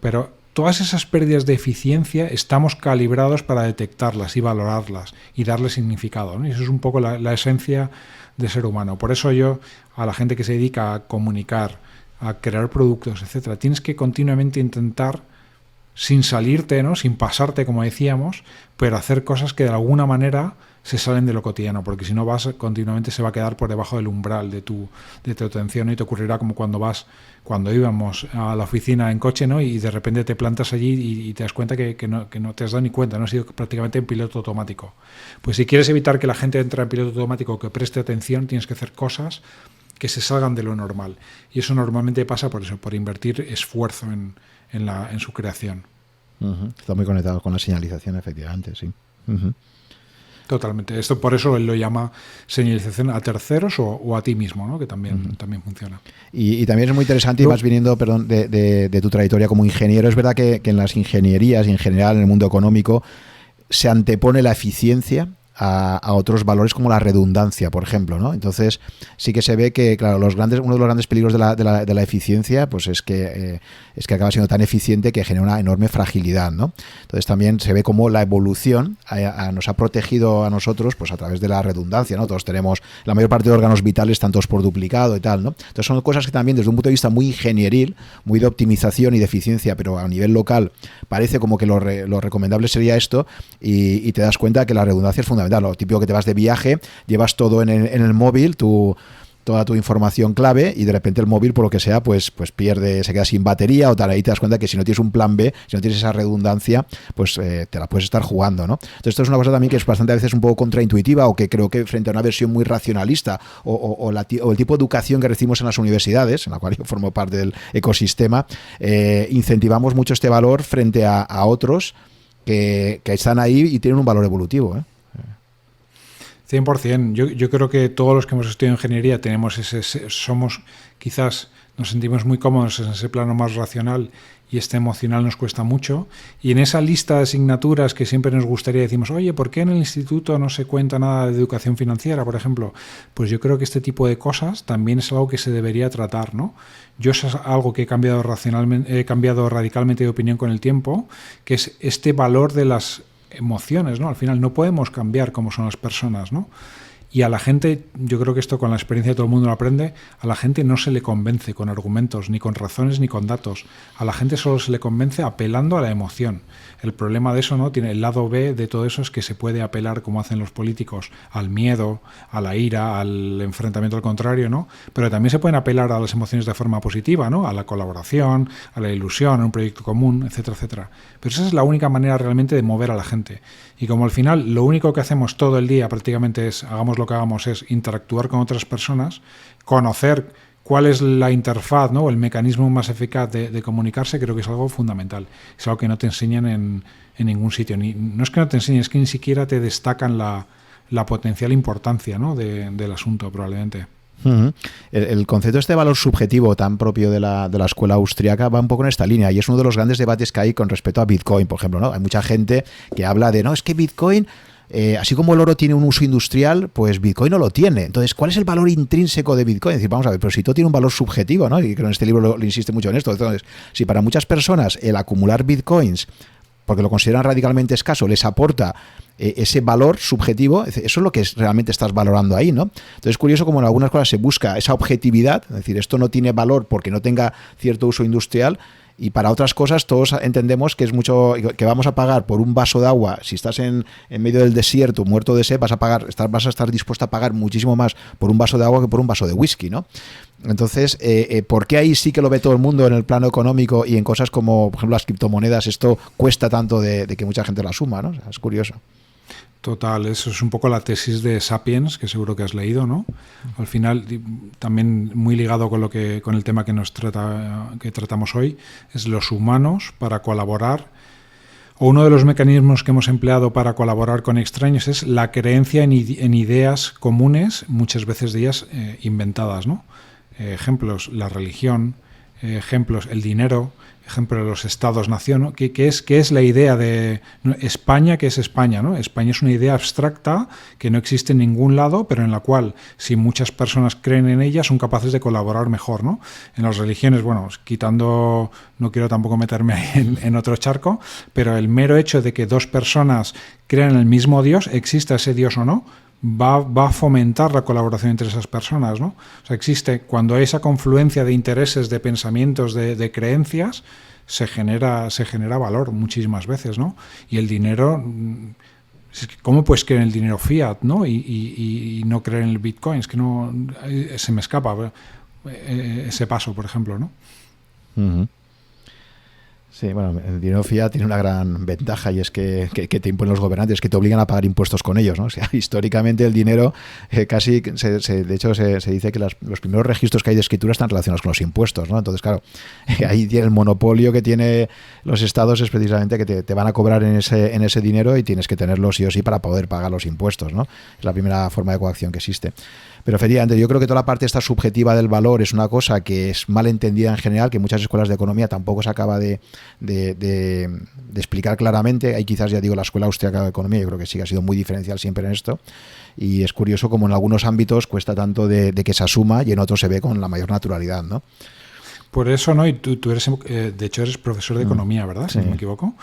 Pero todas esas pérdidas de eficiencia estamos calibrados para detectarlas y valorarlas y darle significado, ¿no? Y eso es un poco la esencia de ser humano. Por eso yo, a la gente que se dedica a comunicar, a crear productos, etcétera, tienes que continuamente intentar, sin salirte, ¿no? Sin pasarte, como decíamos, pero hacer cosas que de alguna manera se salen de lo cotidiano, porque si no continuamente se va a quedar por debajo del umbral de tu atención, ¿no? Y te ocurrirá como cuando íbamos a la oficina en coche, ¿no? Y de repente te plantas allí y te das cuenta que no te has dado ni cuenta, no has sido prácticamente en piloto automático. Pues si quieres evitar que la gente entre en piloto automático o que preste atención, tienes que hacer cosas que se salgan de lo normal. Y eso normalmente pasa por eso, por invertir esfuerzo en su creación. Está muy conectado con la señalización, efectivamente, sí. Totalmente. Esto por eso él lo llama señalización a terceros o a ti mismo, ¿no? Que también funciona. Y también es muy interesante, y más viniendo, perdón, de tu trayectoria como ingeniero. Es verdad que en las ingenierías y en general en el mundo económico se antepone la eficiencia a otros valores como la redundancia, por ejemplo, ¿no? Entonces sí que se ve que, claro, uno de los grandes peligros de la eficiencia, pues es que acaba siendo tan eficiente que genera una enorme fragilidad, ¿no? Entonces también se ve como la evolución nos ha protegido a nosotros, pues a través de la redundancia, ¿no? Todos tenemos, la mayor parte de órganos vitales están todos por duplicado y tal, ¿no? Entonces son cosas que también desde un punto de vista muy ingenieril, muy de optimización y de eficiencia, pero a nivel local parece como que lo recomendable sería esto, y te das cuenta que la redundancia es fundamental. Lo típico que te vas de viaje, llevas todo en el móvil, toda tu información clave, y de repente el móvil, por lo que sea, pues pierde, se queda sin batería o tal. Ahí te das cuenta que si no tienes un plan B, si no tienes esa redundancia, pues te la puedes estar jugando, ¿no? Entonces esto es una cosa también que es bastante a veces un poco contraintuitiva, o que creo que frente a una versión muy racionalista o el tipo de educación que recibimos en las universidades, en la cual yo formo parte del ecosistema, incentivamos mucho este valor frente a otros que están ahí y tienen un valor evolutivo, ¿eh? 100%. Yo creo que todos los que hemos estudiado ingeniería tenemos quizás nos sentimos muy cómodos en ese plano más racional, y este emocional nos cuesta mucho. Y en esa lista de asignaturas que siempre nos gustaría, decimos, oye, ¿por qué en el instituto no se cuenta nada de educación financiera, por ejemplo? Pues yo creo que este tipo de cosas también es algo que se debería tratar, ¿no? Yo eso es algo que he cambiado radicalmente de opinión con el tiempo, que es este valor de las emociones, ¿no? Al final no podemos cambiar cómo son las personas, ¿no? Y a la gente, yo creo que esto con la experiencia de todo el mundo lo aprende, a la gente no se le convence con argumentos, ni con razones, ni con datos. A la gente solo se le convence apelando a la emoción. El problema de eso, ¿no? Tiene el lado B de todo eso, es que se puede apelar, como hacen los políticos, al miedo, a la ira, al enfrentamiento al contrario, ¿no? Pero también se pueden apelar a las emociones de forma positiva, ¿no? A la colaboración, a la ilusión, a un proyecto común, etcétera, etcétera. Pero esa es la única manera realmente de mover a la gente. Y como al final lo único que hacemos todo el día prácticamente es, hagamos lo que hagamos, es interactuar con otras personas, conocer cuál es la interfaz, ¿no? O el mecanismo más eficaz de comunicarse, creo que es algo fundamental. Es algo que no te enseñan en ningún sitio. No es que no te enseñen, es que ni siquiera te destacan la potencial importancia, ¿no? del asunto, probablemente. El concepto de este valor subjetivo tan propio de la escuela austriaca va un poco en esta línea, y es uno de los grandes debates que hay con respecto a Bitcoin, por ejemplo, ¿no? Hay mucha gente que habla de, no, es que Bitcoin, así como el oro tiene un uso industrial, pues Bitcoin no lo tiene. Entonces, ¿cuál es el valor intrínseco de Bitcoin? Es decir, vamos a ver, pero si todo tiene un valor subjetivo, ¿no? Y creo que en este libro lo insiste mucho en esto. Entonces, si para muchas personas el acumular Bitcoins, porque lo consideran radicalmente escaso, les aporta ese valor subjetivo, eso es lo que realmente estás valorando ahí, ¿no? Entonces es curioso como en algunas cosas se busca esa objetividad, es decir, esto no tiene valor porque no tenga cierto uso industrial, y para otras cosas todos entendemos que es mucho, que vamos a pagar por un vaso de agua. Si estás en medio del desierto, muerto de sed, vas a estar dispuesto a pagar muchísimo más por un vaso de agua que por un vaso de whisky, ¿no? Entonces, ¿por qué ahí sí que lo ve todo el mundo en el plano económico, y en cosas como, por ejemplo, las criptomonedas, esto cuesta tanto de que mucha gente lo asuma, ¿no? O sea, es curioso. Total, eso es un poco la tesis de Sapiens, que seguro que has leído, ¿no? Al final, también muy ligado con el tema que tratamos hoy, es los humanos para colaborar o uno de los mecanismos que hemos empleado para colaborar con extraños es la creencia en ideas comunes, muchas veces de ellas inventadas, ¿no? Ejemplos, la religión, ejemplos, el dinero, ejemplo, los estados-nación, ¿no? ¿Qué es la idea de España? ¿Qué es España? ¿No? España es una idea abstracta que no existe en ningún lado, pero en la cual, si muchas personas creen en ella, son capaces de colaborar mejor, ¿no? En las religiones, bueno, quitando, no quiero tampoco meterme en otro charco, pero el mero hecho de que dos personas crean en el mismo Dios, exista ese Dios o no, va a fomentar la colaboración entre esas personas, ¿no? O sea, existe, cuando hay esa confluencia de intereses, de pensamientos, de creencias, se genera valor muchísimas veces, ¿no? Y el dinero, ¿cómo puedes creer en el dinero fiat, ¿no? Y no creer en el Bitcoin? Es que no, se me escapa ese paso, por ejemplo, ¿no? Uh-huh. Sí, bueno, el dinero fiat tiene una gran ventaja y es que te imponen los gobernantes, que te obligan a pagar impuestos con ellos, ¿no? O sea, históricamente el dinero casi, de hecho se dice que los primeros registros que hay de escritura están relacionados con los impuestos, ¿no? Entonces, claro, ahí tiene el monopolio que tiene los estados es precisamente que te van a cobrar en ese dinero y tienes que tenerlo sí o sí para poder pagar los impuestos, ¿no? Es la primera forma de coacción que existe. Pero efectivamente, yo creo que toda la parte esta subjetiva del valor es una cosa que es mal entendida en general, que muchas escuelas de economía tampoco se acaba de explicar claramente. Hay quizás, ya digo, la escuela austriaca de economía, yo creo que sí que ha sido muy diferencial siempre en esto. Y es curioso como en algunos ámbitos cuesta tanto de que se asuma y en otros se ve con la mayor naturalidad, ¿no? Por eso, ¿no? Y tú eres, de hecho, eres profesor de economía, ¿verdad? Sí. Si no me equivoco.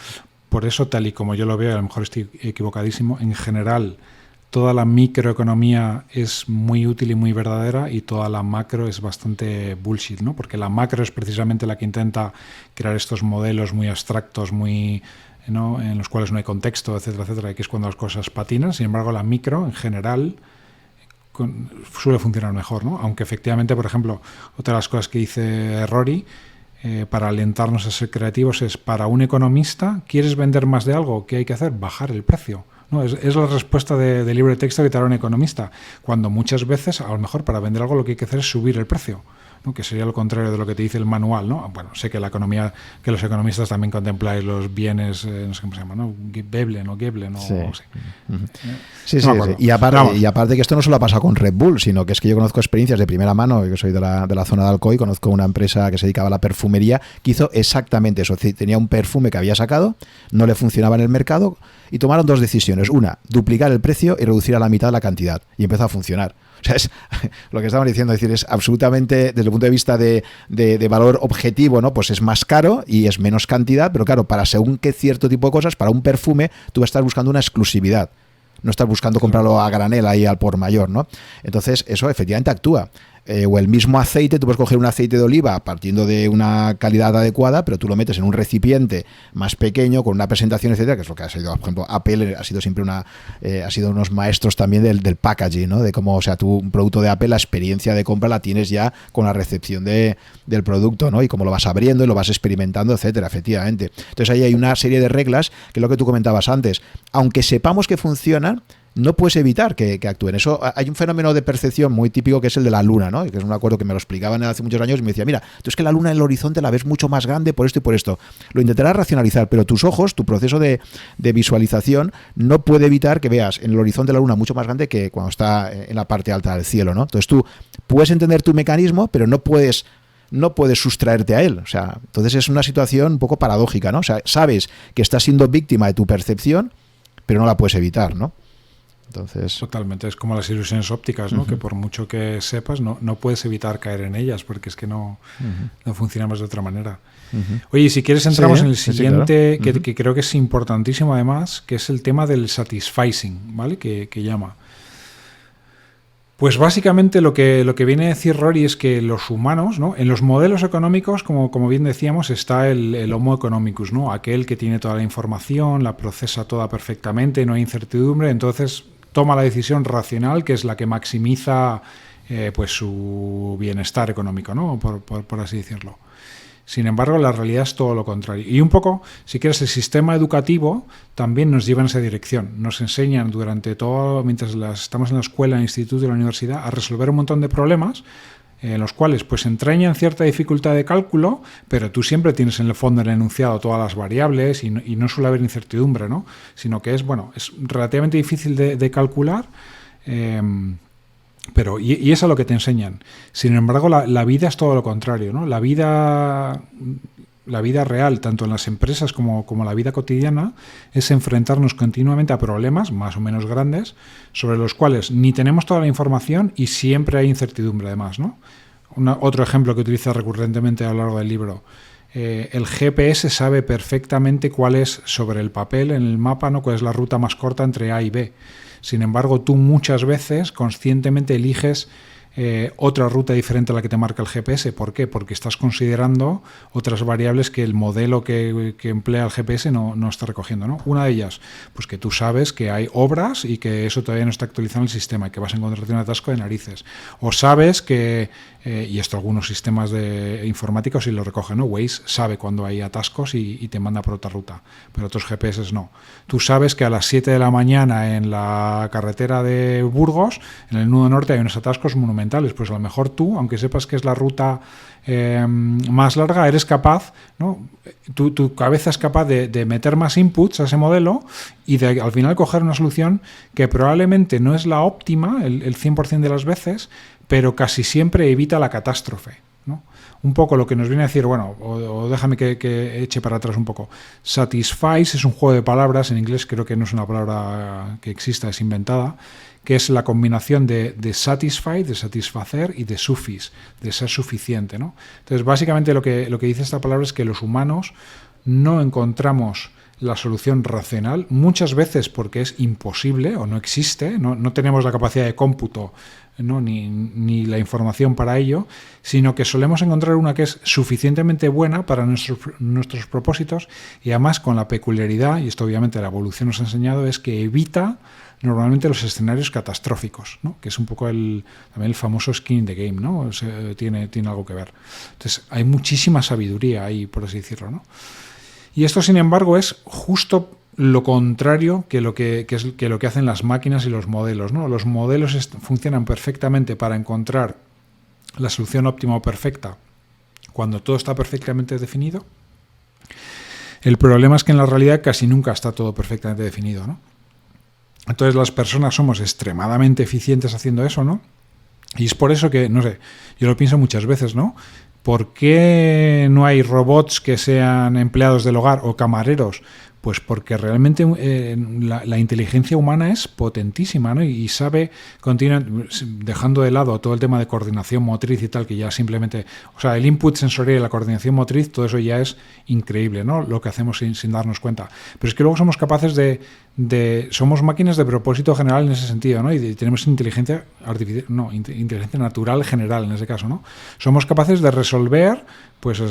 Por eso, tal y como yo lo veo, a lo mejor estoy equivocadísimo, en general toda la microeconomía es muy útil y muy verdadera y toda la macro es bastante bullshit, ¿no? Porque la macro es precisamente la que intenta crear estos modelos muy abstractos, muy, ¿no? En los cuales no hay contexto, etcétera, etcétera, y que es cuando las cosas patinan. Sin embargo, la micro, en general, suele funcionar mejor, ¿no? Aunque efectivamente, por ejemplo, otra de las cosas que dice Rory, para alentarnos a ser creativos es, para un economista, ¿quieres vender más de algo? ¿Qué hay que hacer? Bajar el precio. No, es la respuesta de libro de texto que te da un economista, cuando muchas veces, a lo mejor para vender algo lo que hay que hacer es subir el precio, ¿no? Que sería lo contrario de lo que te dice el manual, ¿no? Bueno, sé que la economía, que los economistas también contempláis los bienes, no sé cómo se llama, ¿no? Veblen o Geblen, ¿no? Sí. No sé. Sí, No sí. Y aparte que esto no solo ha pasado con Red Bull, sino que es que yo conozco experiencias de primera mano, yo soy de la zona de Alcoy, conozco una empresa que se dedicaba a la perfumería, que hizo exactamente eso. Tenía un perfume que había sacado, no le funcionaba en el mercado, y tomaron dos decisiones. Una, duplicar el precio y reducir a la mitad la cantidad. Y empezó a funcionar. O sea, es lo que estamos diciendo, es decir, es absolutamente, desde el punto de vista de valor objetivo, ¿no? Pues es más caro y es menos cantidad, pero claro, para según qué cierto tipo de cosas, para un perfume, tú vas a estar buscando una exclusividad. No estás buscando comprarlo a granel ahí al por mayor, ¿no? Entonces, eso efectivamente actúa. O el mismo aceite, tú puedes coger un aceite de oliva partiendo de una calidad adecuada, pero tú lo metes en un recipiente más pequeño, con una presentación, etcétera, que es lo que ha sido, por ejemplo, Apple ha sido siempre ha sido unos maestros también del packaging, ¿no? De cómo, o sea, tú un producto de Apple, la experiencia de compra la tienes ya con la recepción del producto, ¿no? Y cómo lo vas abriendo y lo vas experimentando, etcétera, efectivamente. Entonces ahí hay una serie de reglas, que es lo que tú comentabas antes. Aunque sepamos que funcionan, no puedes evitar que actúen. Eso, hay un fenómeno de percepción muy típico que es el de la luna, ¿no? Que es un acuerdo que me lo explicaban hace muchos años y me decía, mira, tú es que la luna en el horizonte la ves mucho más grande por esto y por esto. Lo intentarás racionalizar, pero tus ojos, tu proceso de visualización no puede evitar que veas en el horizonte la luna mucho más grande que cuando está en la parte alta del cielo, ¿no? Entonces tú puedes entender tu mecanismo, pero no puedes sustraerte a él. O sea, entonces es una situación un poco paradójica, ¿no? O sea, sabes que estás siendo víctima de tu percepción, pero no la puedes evitar, ¿no? Entonces, totalmente, es como las ilusiones ópticas, ¿no? Que por mucho que sepas, no puedes evitar caer en ellas, porque es que no funcionamos de otra manera. Oye, y si quieres entramos en el siguiente, claro. que creo que es importantísimo además, que es el tema del satisficing, ¿vale? Que llama. Pues básicamente lo que viene a decir Rory es que los humanos, ¿no? En los modelos económicos, como bien decíamos, está el Homo economicus, ¿no? Aquel que tiene toda la información, la procesa toda perfectamente, no hay incertidumbre, entonces toma la decisión racional, que es la que maximiza pues su bienestar económico, ¿no? Por así decirlo. Sin embargo, la realidad es todo lo contrario. Y un poco, si quieres, el sistema educativo también nos lleva en esa dirección. Nos enseñan durante todo, mientras estamos en la escuela, en el instituto y en la universidad, a resolver un montón de problemas en los cuales pues entrañan cierta dificultad de cálculo, pero tú siempre tienes en el fondo del enunciado todas las variables y no suele haber incertidumbre, ¿no? Sino que es relativamente difícil de calcular, pero y es a lo que te enseñan. Sin embargo, la vida es todo lo contrario, ¿no? La vida real, tanto en las empresas como la vida cotidiana, es enfrentarnos continuamente a problemas más o menos grandes sobre los cuales ni tenemos toda la información y siempre hay incertidumbre además, ¿no? Otro ejemplo que utiliza recurrentemente a lo largo del libro. El GPS sabe perfectamente cuál es, sobre el papel, en el mapa, ¿no?, cuál es la ruta más corta entre A y B. Sin embargo, tú muchas veces conscientemente eliges otra ruta diferente a la que te marca el GPS. ¿Por qué? Porque estás considerando otras variables que el modelo que emplea el GPS no está recogiendo, ¿no? Una de ellas, pues que tú sabes que hay obras y que eso todavía no está actualizado en el sistema y que vas a encontrarte un atasco de narices. O sabes que, y esto algunos sistemas de informáticos sí lo recogen, ¿no? Waze sabe cuando hay atascos y te manda por otra ruta, pero otros GPS no. Tú sabes que a las 7 de la mañana en la carretera de Burgos, en el nudo norte, hay unos atascos monumentales. Pues a lo mejor tú, aunque sepas que es la ruta más larga, eres capaz, ¿no? Tu cabeza es capaz de meter más inputs a ese modelo y de al final coger una solución que probablemente no es la óptima el 100% de las veces, pero casi siempre evita la catástrofe, ¿no? Un poco lo que nos viene a decir, bueno, o déjame que eche para atrás un poco. Satisfice es un juego de palabras, en inglés creo que no es una palabra que exista, es inventada, que es la combinación de satisfy, de satisfacer, y de suffice, de ser suficiente, ¿no? Entonces, básicamente lo que dice esta palabra es que los humanos no encontramos la solución racional, muchas veces porque es imposible o no existe, no tenemos la capacidad de cómputo, ¿no?, ni la información para ello, sino que solemos encontrar una que es suficientemente buena para nuestros propósitos y además con la peculiaridad, y esto obviamente la evolución nos ha enseñado, es que evita normalmente los escenarios catastróficos, ¿no?, que es un poco también el famoso skin in the game, ¿no? O sea, tiene algo que ver. Entonces hay muchísima sabiduría ahí, por así decirlo, ¿no? Y esto, sin embargo, es justo lo contrario que lo que hacen las máquinas y los modelos, ¿no? Los modelos funcionan perfectamente para encontrar la solución óptima o perfecta cuando todo está perfectamente definido. El problema es que en la realidad casi nunca está todo perfectamente definido, ¿no? Entonces las personas somos extremadamente eficientes haciendo eso, ¿no? Y es por eso que, no sé, yo lo pienso muchas veces, ¿no? ¿Por qué no hay robots que sean empleados del hogar o camareros? Pues porque realmente la inteligencia humana es potentísima, ¿no? Y sabe, dejando de lado todo el tema de coordinación motriz y tal, que ya simplemente, o sea, el input sensorial y la coordinación motriz, todo eso ya es increíble, ¿no?, lo que hacemos sin darnos cuenta. Pero es que luego somos capaces somos máquinas de propósito general en ese sentido, ¿no? Y tenemos inteligencia artificial, inteligencia natural general en ese caso, ¿no? Somos capaces de resolver, pues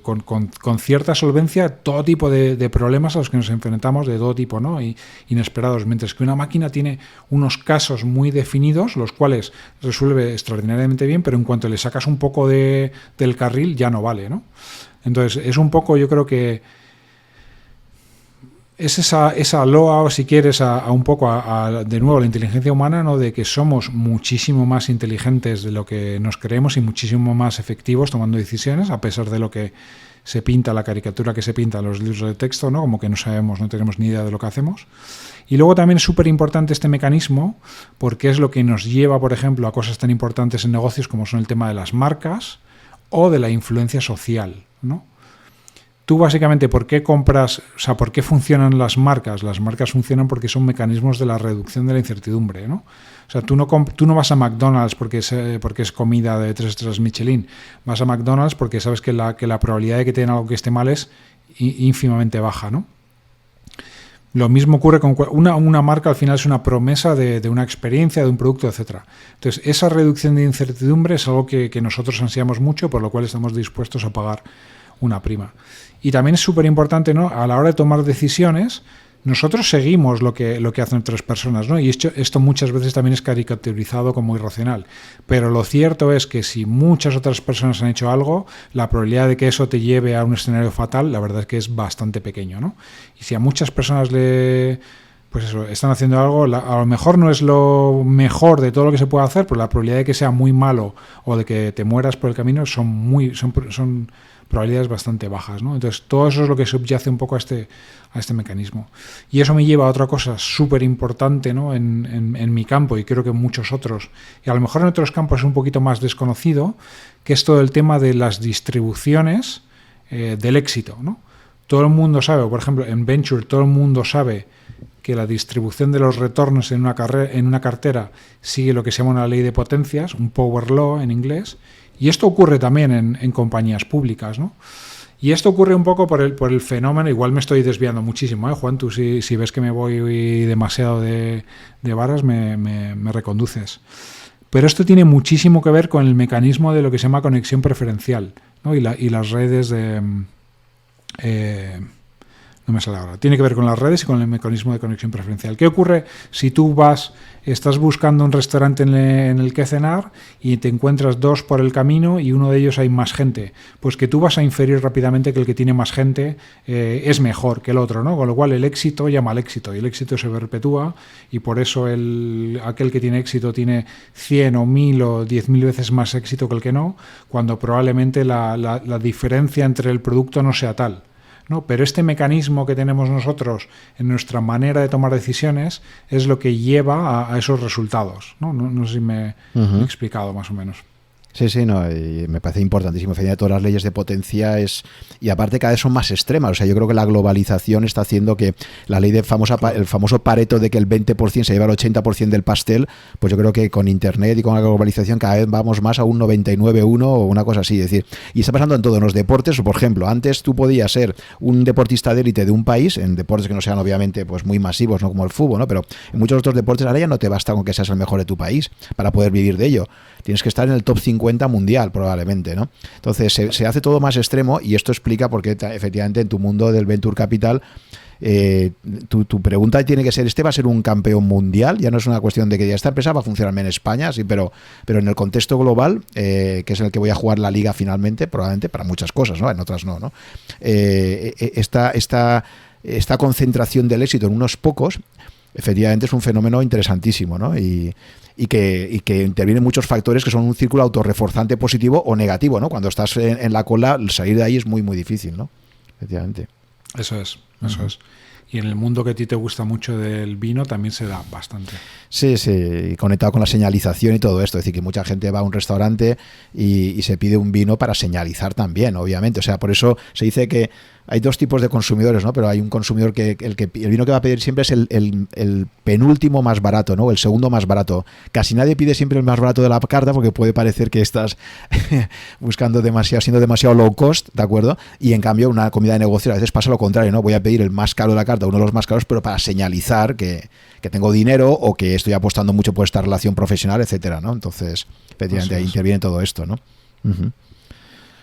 con cierta solvencia, todo tipo de problemas a los que nos enfrentamos, de todo tipo, ¿no?, y inesperados, mientras que una máquina tiene unos casos muy definidos, los cuales resuelve extraordinariamente bien, pero en cuanto le sacas un poco del carril ya no vale, ¿no? Entonces es un poco, yo creo que es esa loa, o si quieres, un poco de nuevo la inteligencia humana, ¿no?, de que somos muchísimo más inteligentes de lo que nos creemos y muchísimo más efectivos tomando decisiones, a pesar de lo que se pinta, la caricatura que se pinta en los libros de texto, ¿no?, como que no tenemos ni idea de lo que hacemos. Y luego también es súper importante este mecanismo porque es lo que nos lleva, por ejemplo, a cosas tan importantes en negocios como son el tema de las marcas o de la influencia social, ¿no? Tú básicamente, ¿por qué compras? O sea, ¿por qué funcionan las marcas? Las marcas funcionan porque son mecanismos de la reducción de la incertidumbre, ¿no? O sea, tú no vas a McDonald's porque es comida de 3 estrellas Michelin. Vas a McDonald's porque sabes que la probabilidad de que te den algo que esté mal es ínfimamente baja, ¿no? Lo mismo ocurre con una marca, al final es una promesa de una experiencia, de un producto, etcétera. Entonces, esa reducción de incertidumbre es algo que nosotros ansiamos mucho, por lo cual estamos dispuestos a pagar una prima. Y también es súper importante, ¿no?, a la hora de tomar decisiones, nosotros seguimos lo que hacen otras personas, ¿no? Y esto muchas veces también es caricaturizado como irracional. Pero lo cierto es que si muchas otras personas han hecho algo, la probabilidad de que eso te lleve a un escenario fatal, la verdad es que es bastante pequeño, ¿no? Y si a muchas personas pues eso, están haciendo algo, a lo mejor no es lo mejor de todo lo que se puede hacer, pero la probabilidad de que sea muy malo o de que te mueras por el camino son probabilidades bastante bajas, ¿no? Entonces, todo eso es lo que subyace un poco a este mecanismo. Y eso me lleva a otra cosa súper importante, ¿no? en mi campo, y creo que en muchos otros, y a lo mejor en otros campos es un poquito más desconocido, que es todo el tema de las distribuciones del éxito, ¿no? Todo el mundo sabe, por ejemplo, en Venture todo el mundo sabe que la distribución de los retornos en una cartera sigue lo que se llama una ley de potencias, un power law en inglés, y esto ocurre también en compañías públicas, ¿no? Y esto ocurre un poco por el fenómeno, igual me estoy desviando muchísimo, Juan, tú si ves que me voy demasiado de varas, me reconduces. Pero esto tiene muchísimo que ver con el mecanismo de lo que se llama conexión preferencial, ¿no? Y las redes de... no me sale ahora. Tiene que ver con las redes y con el mecanismo de conexión preferencial. ¿Qué ocurre si tú estás buscando un restaurante en el que cenar y te encuentras dos por el camino y uno de ellos hay más gente? Pues que tú vas a inferir rápidamente que el que tiene más gente es mejor que el otro, ¿no? Con lo cual el éxito llama al éxito y el éxito se perpetúa, y por eso aquel que tiene éxito tiene 100 o 1000 o 10.000 veces más éxito que el que no, cuando probablemente la diferencia entre el producto no sea tal, ¿no? Pero este mecanismo que tenemos nosotros en nuestra manera de tomar decisiones es lo que lleva a esos resultados, ¿no? No sé si me he explicado más o menos. Sí, no, y me parece importantísimo. Todas las leyes de potencia y aparte cada vez son más extremas. O sea, yo creo que la globalización está haciendo que la ley el famoso Pareto de que el 20% se lleva el 80% del pastel, pues yo creo que con Internet y con la globalización cada vez vamos más a un 99-1 o una cosa así. Es decir, y está pasando en todos los deportes. Por ejemplo, antes tú podías ser un deportista de élite de un país, en deportes que no sean obviamente pues muy masivos, no como el fútbol, ¿no? Pero en muchos otros deportes ahora ya no te basta con que seas el mejor de tu país para poder vivir de ello. Tienes que estar en el top 50 mundial probablemente, ¿no? Entonces se hace todo más extremo, y esto explica por qué efectivamente en tu mundo del Venture Capital tu pregunta tiene que ser: ¿este va a ser un campeón mundial? Ya no es una cuestión de que esta empresa va a funcionar en España, sí, pero en el contexto global, que es en el que voy a jugar la liga finalmente, probablemente para muchas cosas, ¿no? En otras no, ¿no? Esta concentración del éxito en unos pocos efectivamente es un fenómeno interesantísimo, ¿no? Y que intervienen muchos factores que son un círculo autorreforzante positivo o negativo, ¿no? Cuando estás en la cola, salir de ahí es muy, muy difícil, ¿no? Efectivamente. Eso es. Y en el mundo que a ti te gusta mucho del vino también se da bastante. Sí, y conectado con la señalización y todo esto. Es decir, que mucha gente va a un restaurante y se pide un vino para señalizar también, obviamente. O sea, por eso se dice que hay dos tipos de consumidores, ¿no? Pero hay un consumidor que el vino que va a pedir siempre es el penúltimo más barato, ¿no? El segundo más barato. Casi nadie pide siempre el más barato de la carta porque puede parecer que estás buscando siendo demasiado low cost, ¿de acuerdo? Y en cambio una comida de negocio a veces pasa lo contrario, ¿no? Voy a pedir el más caro de la carta, uno de los más caros, pero para señalizar que tengo dinero o que estoy apostando mucho por esta relación profesional, etcétera, ¿no? Entonces, efectivamente, ahí interviene todo esto, ¿no?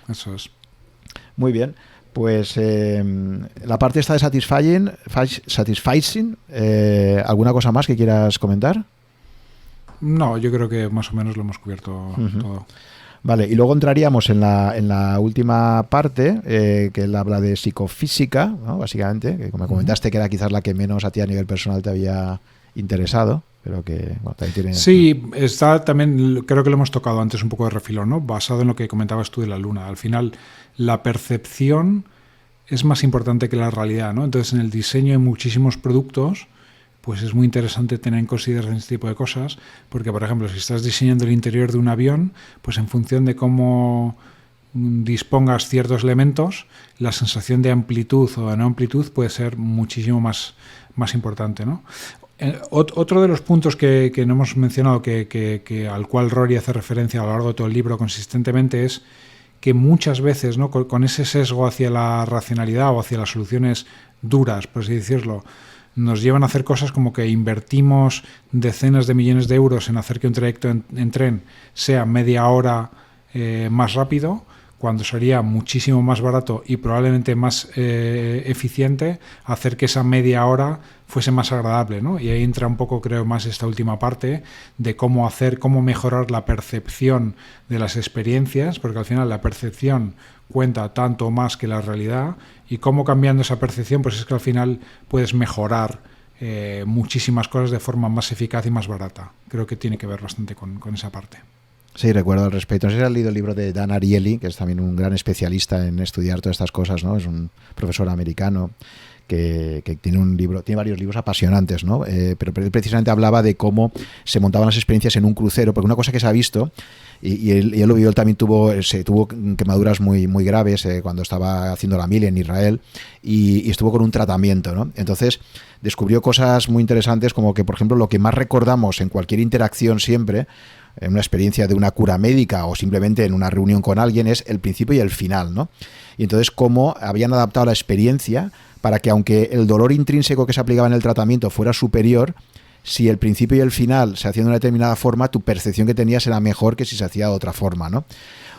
Eso es. Muy bien. Pues la parte esta de satisfying, ¿alguna cosa más que quieras comentar? No, yo creo que más o menos lo hemos cubierto todo. Vale, y luego entraríamos en la última parte, que él habla de psicofísica, ¿no? Básicamente, que como comentaste que era quizás la que menos a ti a nivel personal te había interesado, pero que bueno, también tiene... Sí, está también, creo que lo hemos tocado antes un poco de refilón, ¿no? Basado en lo que comentabas tú de la luna. Al final, la percepción es más importante que la realidad, ¿no? Entonces, en el diseño de muchísimos productos, pues es muy interesante tener en consideración este tipo de cosas, porque, por ejemplo, si estás diseñando el interior de un avión, pues en función de cómo dispongas ciertos elementos, la sensación de amplitud o de no amplitud puede ser muchísimo más importante, ¿no? Otro de los puntos que no hemos mencionado, que al cual Rory hace referencia a lo largo de todo el libro consistentemente, es que muchas veces, ¿no? con ese sesgo hacia la racionalidad o hacia las soluciones duras, por así decirlo, nos llevan a hacer cosas como que invertimos decenas de millones de euros en hacer que un trayecto en tren sea media hora más rápido, cuando sería muchísimo más barato y probablemente más eficiente hacer que esa media hora fuese más agradable, ¿no? Y ahí entra un poco, creo, más esta última parte de cómo mejorar la percepción de las experiencias, porque al final la percepción cuenta tanto más que la realidad, y cómo cambiando esa percepción, pues es que al final puedes mejorar muchísimas cosas de forma más eficaz y más barata. Creo que tiene que ver bastante con esa parte. Sí, recuerdo al respecto. No sé si has leído el libro de Dan Ariely, que es también un gran especialista en estudiar todas estas cosas, ¿no? Es un profesor americano que tiene varios libros apasionantes, ¿no? Pero precisamente hablaba de cómo se montaban las experiencias en un crucero, porque una cosa que se ha visto, y él lo vio, él también tuvo quemaduras muy, muy graves cuando estaba haciendo la mili en Israel, y estuvo con un tratamiento, ¿no? Entonces descubrió cosas muy interesantes, como que, por ejemplo, lo que más recordamos en cualquier interacción siempre, en una experiencia de una cura médica o simplemente en una reunión con alguien, es el principio y el final, ¿no? Y entonces cómo habían adaptado la experiencia para que, aunque el dolor intrínseco que se aplicaba en el tratamiento fuera superior, si el principio y el final se hacían de una determinada forma, tu percepción que tenías era mejor que si se hacía de otra forma, ¿no?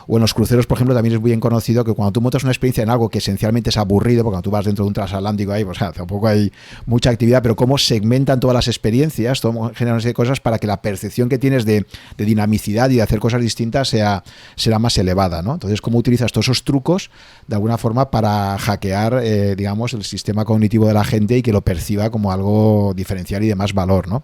O en los cruceros, por ejemplo, también es muy bien conocido que cuando tú montas una experiencia en algo que esencialmente es aburrido, porque cuando tú vas dentro de un transatlántico ahí, pues tampoco hay mucha actividad, pero cómo segmentan todas las experiencias, generan una serie de cosas para que la percepción que tienes de dinamicidad y de hacer cosas distintas será más elevada, ¿no? Entonces, cómo utilizas todos esos trucos de alguna forma para hackear, digamos, el sistema cognitivo de la gente y que lo perciba como algo diferencial y de más valor, ¿no?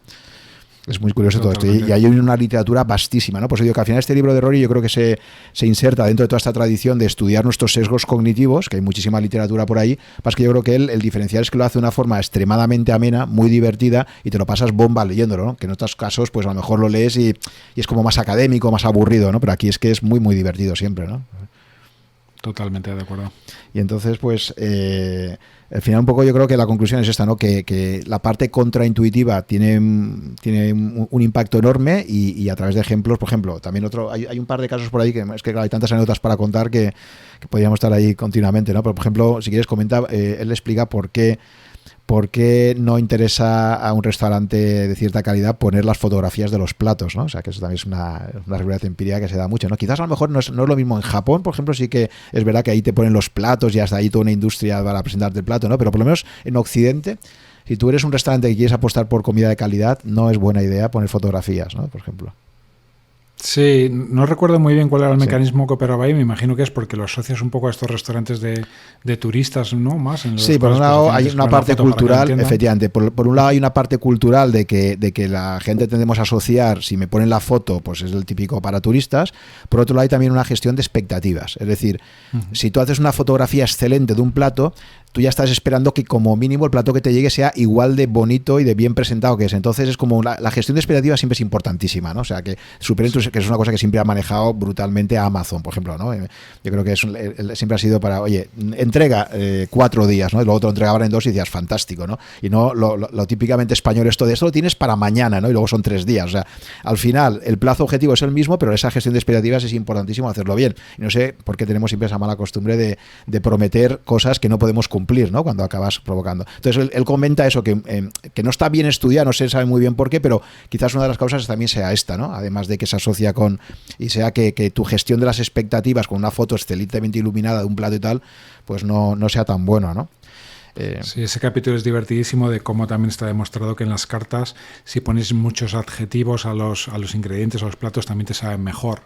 Es muy curioso todo esto. Y hay una literatura vastísima, ¿no? Pues digo que al final este libro de Rory yo creo que se inserta dentro de toda esta tradición de estudiar nuestros sesgos cognitivos, que hay muchísima literatura por ahí. Más que yo creo que el diferencial es que lo hace de una forma extremadamente amena, muy divertida, y te lo pasas bomba leyéndolo, ¿no? Que en otros casos, pues a lo mejor lo lees y es como más académico, más aburrido, ¿no? Pero aquí es que es muy, muy divertido siempre, ¿no? Totalmente de acuerdo. Y entonces, pues, al final un poco yo creo que la conclusión es esta, ¿no? Que la parte contraintuitiva tiene un impacto enorme y a través de ejemplos, por ejemplo, también hay un par de casos por ahí, que es que hay tantas anécdotas para contar que podríamos estar ahí continuamente, ¿no? Pero, por ejemplo, si quieres comentar, él explica por qué no interesa a un restaurante de cierta calidad poner las fotografías de los platos, ¿no? O sea, que eso también es una realidad empírica que se da mucho, ¿no? Quizás a lo mejor no es lo mismo en Japón, por ejemplo, sí que es verdad que ahí te ponen los platos y hasta ahí toda una industria para presentarte el plato, ¿no? Pero por lo menos en Occidente, si tú eres un restaurante que quieres apostar por comida de calidad, no es buena idea poner fotografías, ¿no? Por ejemplo. Sí, no recuerdo muy bien cuál era el mecanismo que operaba ahí. Me imagino que es porque lo asocias un poco a estos restaurantes de turistas, ¿no? Más en los sí, por un lado hay una parte cultural, efectivamente. Por un lado hay una parte cultural de que la gente tendemos a asociar, si me ponen la foto, pues es el típico para turistas. Por otro lado hay también una gestión de expectativas. Es decir, si tú haces una fotografía excelente de un plato, tú ya estás esperando que como mínimo el plato que te llegue sea igual de bonito y de bien presentado que es. Entonces es como la gestión de expectativas siempre es importantísima, ¿no? O sea, que que es una cosa que siempre ha manejado brutalmente a Amazon, por ejemplo, ¿no? Yo creo que siempre ha sido para, oye, entrega 4 días, ¿no? Y luego te lo entregaban en 2 y decías, fantástico, ¿no? Y no lo típicamente español esto lo tienes para mañana, ¿no? Y luego son 3 días. O sea, al final el plazo objetivo es el mismo, pero esa gestión de expectativas es importantísimo hacerlo bien. Y no sé por qué tenemos siempre esa mala costumbre de prometer cosas que no podemos cumplir, ¿no? Cuando acabas provocando. Entonces él comenta eso, que no está bien estudiado, no se sabe muy bien por qué, pero quizás una de las causas también sea esta, ¿no? Además de que se asocia y sea que tu gestión de las expectativas con una foto excelentemente iluminada de un plato y tal, pues no sea tan buena, ¿no? Sí, ese capítulo es divertidísimo de cómo también está demostrado que en las cartas, si pones muchos adjetivos a los ingredientes, a los platos, también te saben mejor.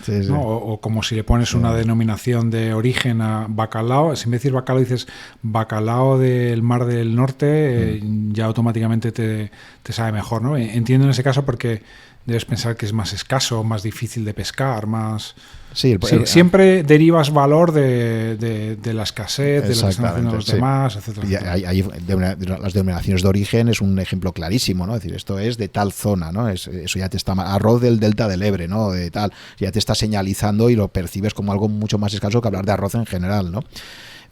Sí, sí. ¿No? O como si le pones una denominación de origen a bacalao, si en vez de decir bacalao dices bacalao del Mar del Norte, ya automáticamente te sabe mejor, ¿no? Entiendo en ese caso porque debes pensar que es más escaso, más difícil de pescar, más... Sí, siempre derivas valor de la escasez, de lo que están haciendo los demás, etcétera. Las denominaciones de origen es un ejemplo clarísimo, ¿no? Es decir, esto es de tal zona, ¿no? Eso ya te está... Arroz del Delta del Ebre, ¿no? De tal, ya te está señalizando y lo percibes como algo mucho más escaso que hablar de arroz en general, ¿no?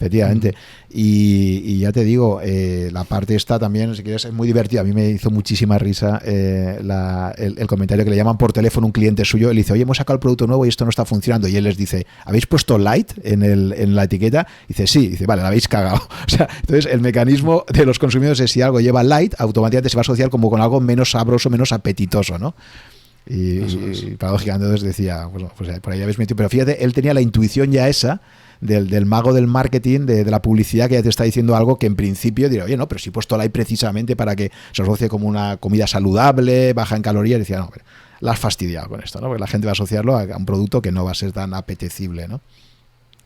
Efectivamente. Y ya te digo, la parte esta también, si quieres, es muy divertida. A mí me hizo muchísima risa el comentario que le llaman por teléfono un cliente suyo. Él dice, oye, hemos sacado el producto nuevo y esto no está funcionando. Y él les dice, ¿habéis puesto light en la etiqueta? Y dice, sí. Y dice, vale, la habéis cagado. O sea, entonces el mecanismo de los consumidores es si algo lleva light, automáticamente se va a asociar como con algo menos sabroso, menos apetitoso, ¿no? Y paradójicamente entonces decía, bueno, pues por ahí habéis metido. Pero fíjate, él tenía la intuición ya esa del mago del marketing, de la publicidad, que ya te está diciendo algo que en principio dirá, oye, no, pero si he puesto light precisamente para que se asocie como una comida saludable, baja en calorías, decía, no, la has fastidiado con esto, ¿no? Porque la gente va a asociarlo a un producto que no va a ser tan apetecible, ¿no?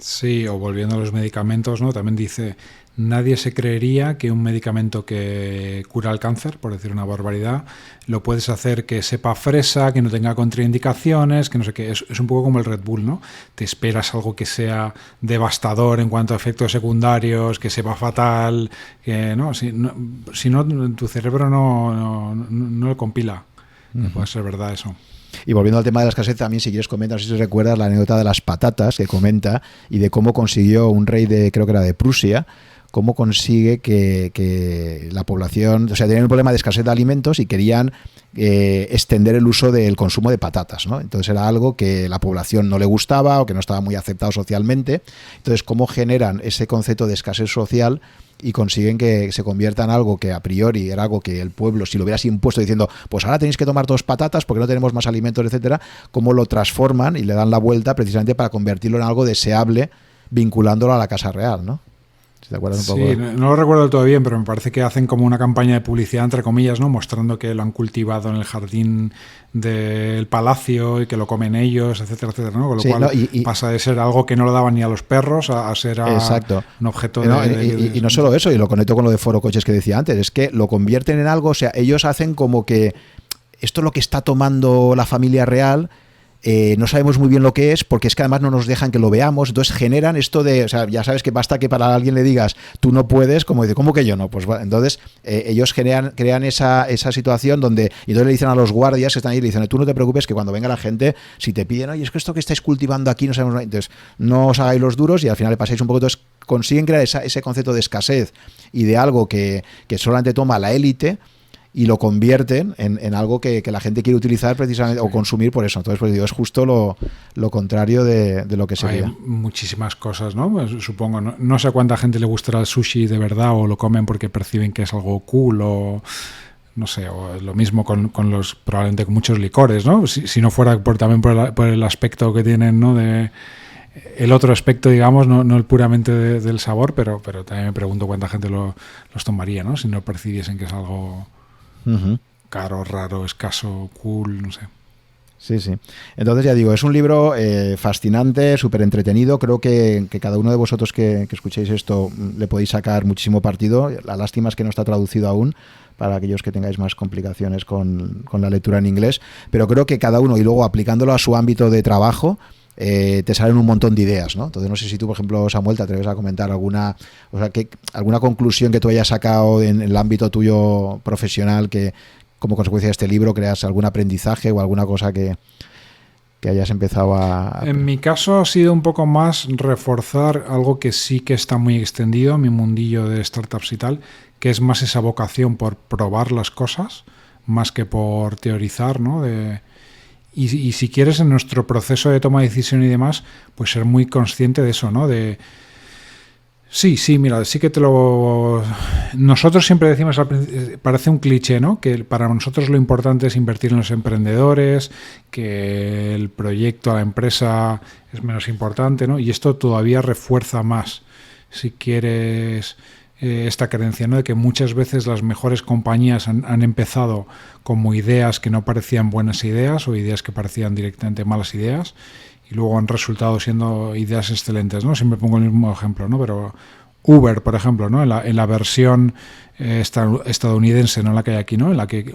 Sí, o volviendo a los medicamentos, ¿no? También dice, nadie se creería que un medicamento que cura el cáncer, por decir una barbaridad, lo puedes hacer que sepa fresa, que no tenga contraindicaciones, que no sé qué. Es un poco como el Red Bull, ¿no? Te esperas algo que sea devastador en cuanto a efectos secundarios, que sepa fatal, que no, si no tu cerebro no lo compila. No puede ser verdad eso. Y volviendo al tema de la escasez, también si quieres comentar, si recuerdas la anécdota de las patatas que comenta y de cómo consiguió un rey creo que era de Prusia, cómo consigue que la población, o sea, tenían un problema de escasez de alimentos y querían extender el uso del consumo de patatas, ¿no? Entonces era algo que la población no le gustaba o que no estaba muy aceptado socialmente. Entonces, ¿cómo generan ese concepto de escasez social y consiguen que se convierta en algo que a priori era algo que el pueblo, si lo hubieras impuesto diciendo, pues ahora tenéis que tomar 2 patatas porque no tenemos más alimentos, etcétera, cómo lo transforman y le dan la vuelta precisamente para convertirlo en algo deseable, vinculándolo a la Casa Real, ¿no? Si te acuerdas un poco. Sí, no lo recuerdo todo bien, pero me parece que hacen como una campaña de publicidad, entre comillas, ¿no? Mostrando que lo han cultivado en el jardín del palacio y que lo comen ellos, etcétera, etcétera, ¿no? Con lo cual pasa de ser algo que no lo daban ni a los perros a ser un objeto y no solo eso, y lo conecto con lo de Foro Coches que decía antes, es que lo convierten en algo, o sea, ellos hacen como que esto es lo que está tomando la familia real. No sabemos muy bien lo que es, porque es que además no nos dejan que lo veamos, entonces generan esto de, o sea, ya sabes que basta que para alguien le digas, tú no puedes, como dice, ¿cómo que yo no? Pues bueno, entonces ellos crean esa situación donde, y entonces le dicen a los guardias que están ahí, le dicen, tú no te preocupes que cuando venga la gente, si te piden, oye, es que esto que estáis cultivando aquí no sabemos, entonces no os hagáis los duros y al final le pasáis un poco, entonces consiguen crear ese concepto de escasez y de algo que solamente toma la élite, y lo convierten en algo que la gente quiere utilizar precisamente o consumir por eso. Entonces, pues digo, es justo lo contrario de lo que sería. Hay muchísimas cosas, ¿no? Pues, supongo, no sé a cuánta gente le gustará el sushi de verdad o lo comen porque perciben que es algo cool o no sé, o lo mismo con los, probablemente con muchos licores, ¿no? Si no fuera también por el aspecto que tienen, ¿no? De el otro aspecto, digamos, no el puramente del sabor, pero también me pregunto cuánta gente los tomaría, ¿no? Si no percibiesen que es algo caro, raro, escaso, cool, no sé. Sí, sí. Entonces ya digo, es un libro fascinante, súper entretenido. Creo que cada uno de vosotros que escuchéis esto le podéis sacar muchísimo partido. La lástima es que no está traducido aún para aquellos que tengáis más complicaciones con la lectura en inglés. Pero creo que cada uno, y luego aplicándolo a su ámbito de trabajo, te salen un montón de ideas, ¿no? Entonces no sé si tú, por ejemplo, Samuel, te atreves a comentar alguna conclusión que tú hayas sacado en el ámbito tuyo profesional que como consecuencia de este libro creas algún aprendizaje o alguna cosa que hayas empezado a... En mi caso ha sido un poco más reforzar algo que sí que está muy extendido en mi mundillo de startups y tal, que es más esa vocación por probar las cosas, más que por teorizar, ¿no? Y si quieres, en nuestro proceso de toma de decisión y demás, pues ser muy consciente de eso, ¿no? Sí, mira, sí que nosotros siempre decimos, parece un cliché, ¿no? Que para nosotros lo importante es invertir en los emprendedores, que el proyecto, la empresa es menos importante, ¿no? Y esto todavía refuerza más, si quieres, esta creencia, ¿no? De que muchas veces las mejores compañías han empezado como ideas que no parecían buenas ideas o ideas que parecían directamente malas ideas y luego han resultado siendo ideas excelentes, ¿no? Siempre pongo el mismo ejemplo, ¿no? Pero Uber, por ejemplo, ¿no? En la versión estadounidense, no la que hay aquí, ¿no? En la que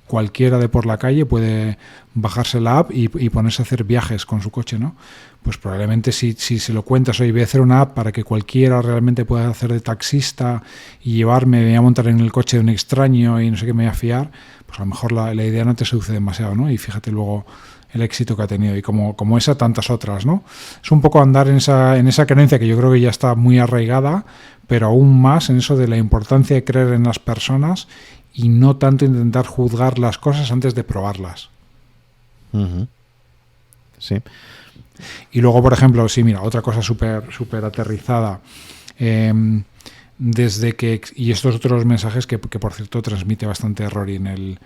cualquiera de por la calle puede bajarse la app y ponerse a hacer viajes con su coche, ¿no? Pues probablemente si se lo cuentas, oye, voy a hacer una app para que cualquiera realmente pueda hacer de taxista y llevarme, me voy a montar en el coche de un extraño y no sé qué me voy a fiar, pues a lo mejor la idea no te seduce demasiado, ¿no? Y fíjate luego el éxito que ha tenido y como esa, tantas otras, ¿no? Es un poco andar en esa creencia que yo creo que ya está muy arraigada, pero aún más en eso de la importancia de creer en las personas y no tanto intentar juzgar las cosas antes de probarlas. Uh-huh. Sí. Y luego, por ejemplo, sí, mira, otra cosa súper aterrizada. Desde que, y estos otros mensajes que por cierto transmite bastante Rory en el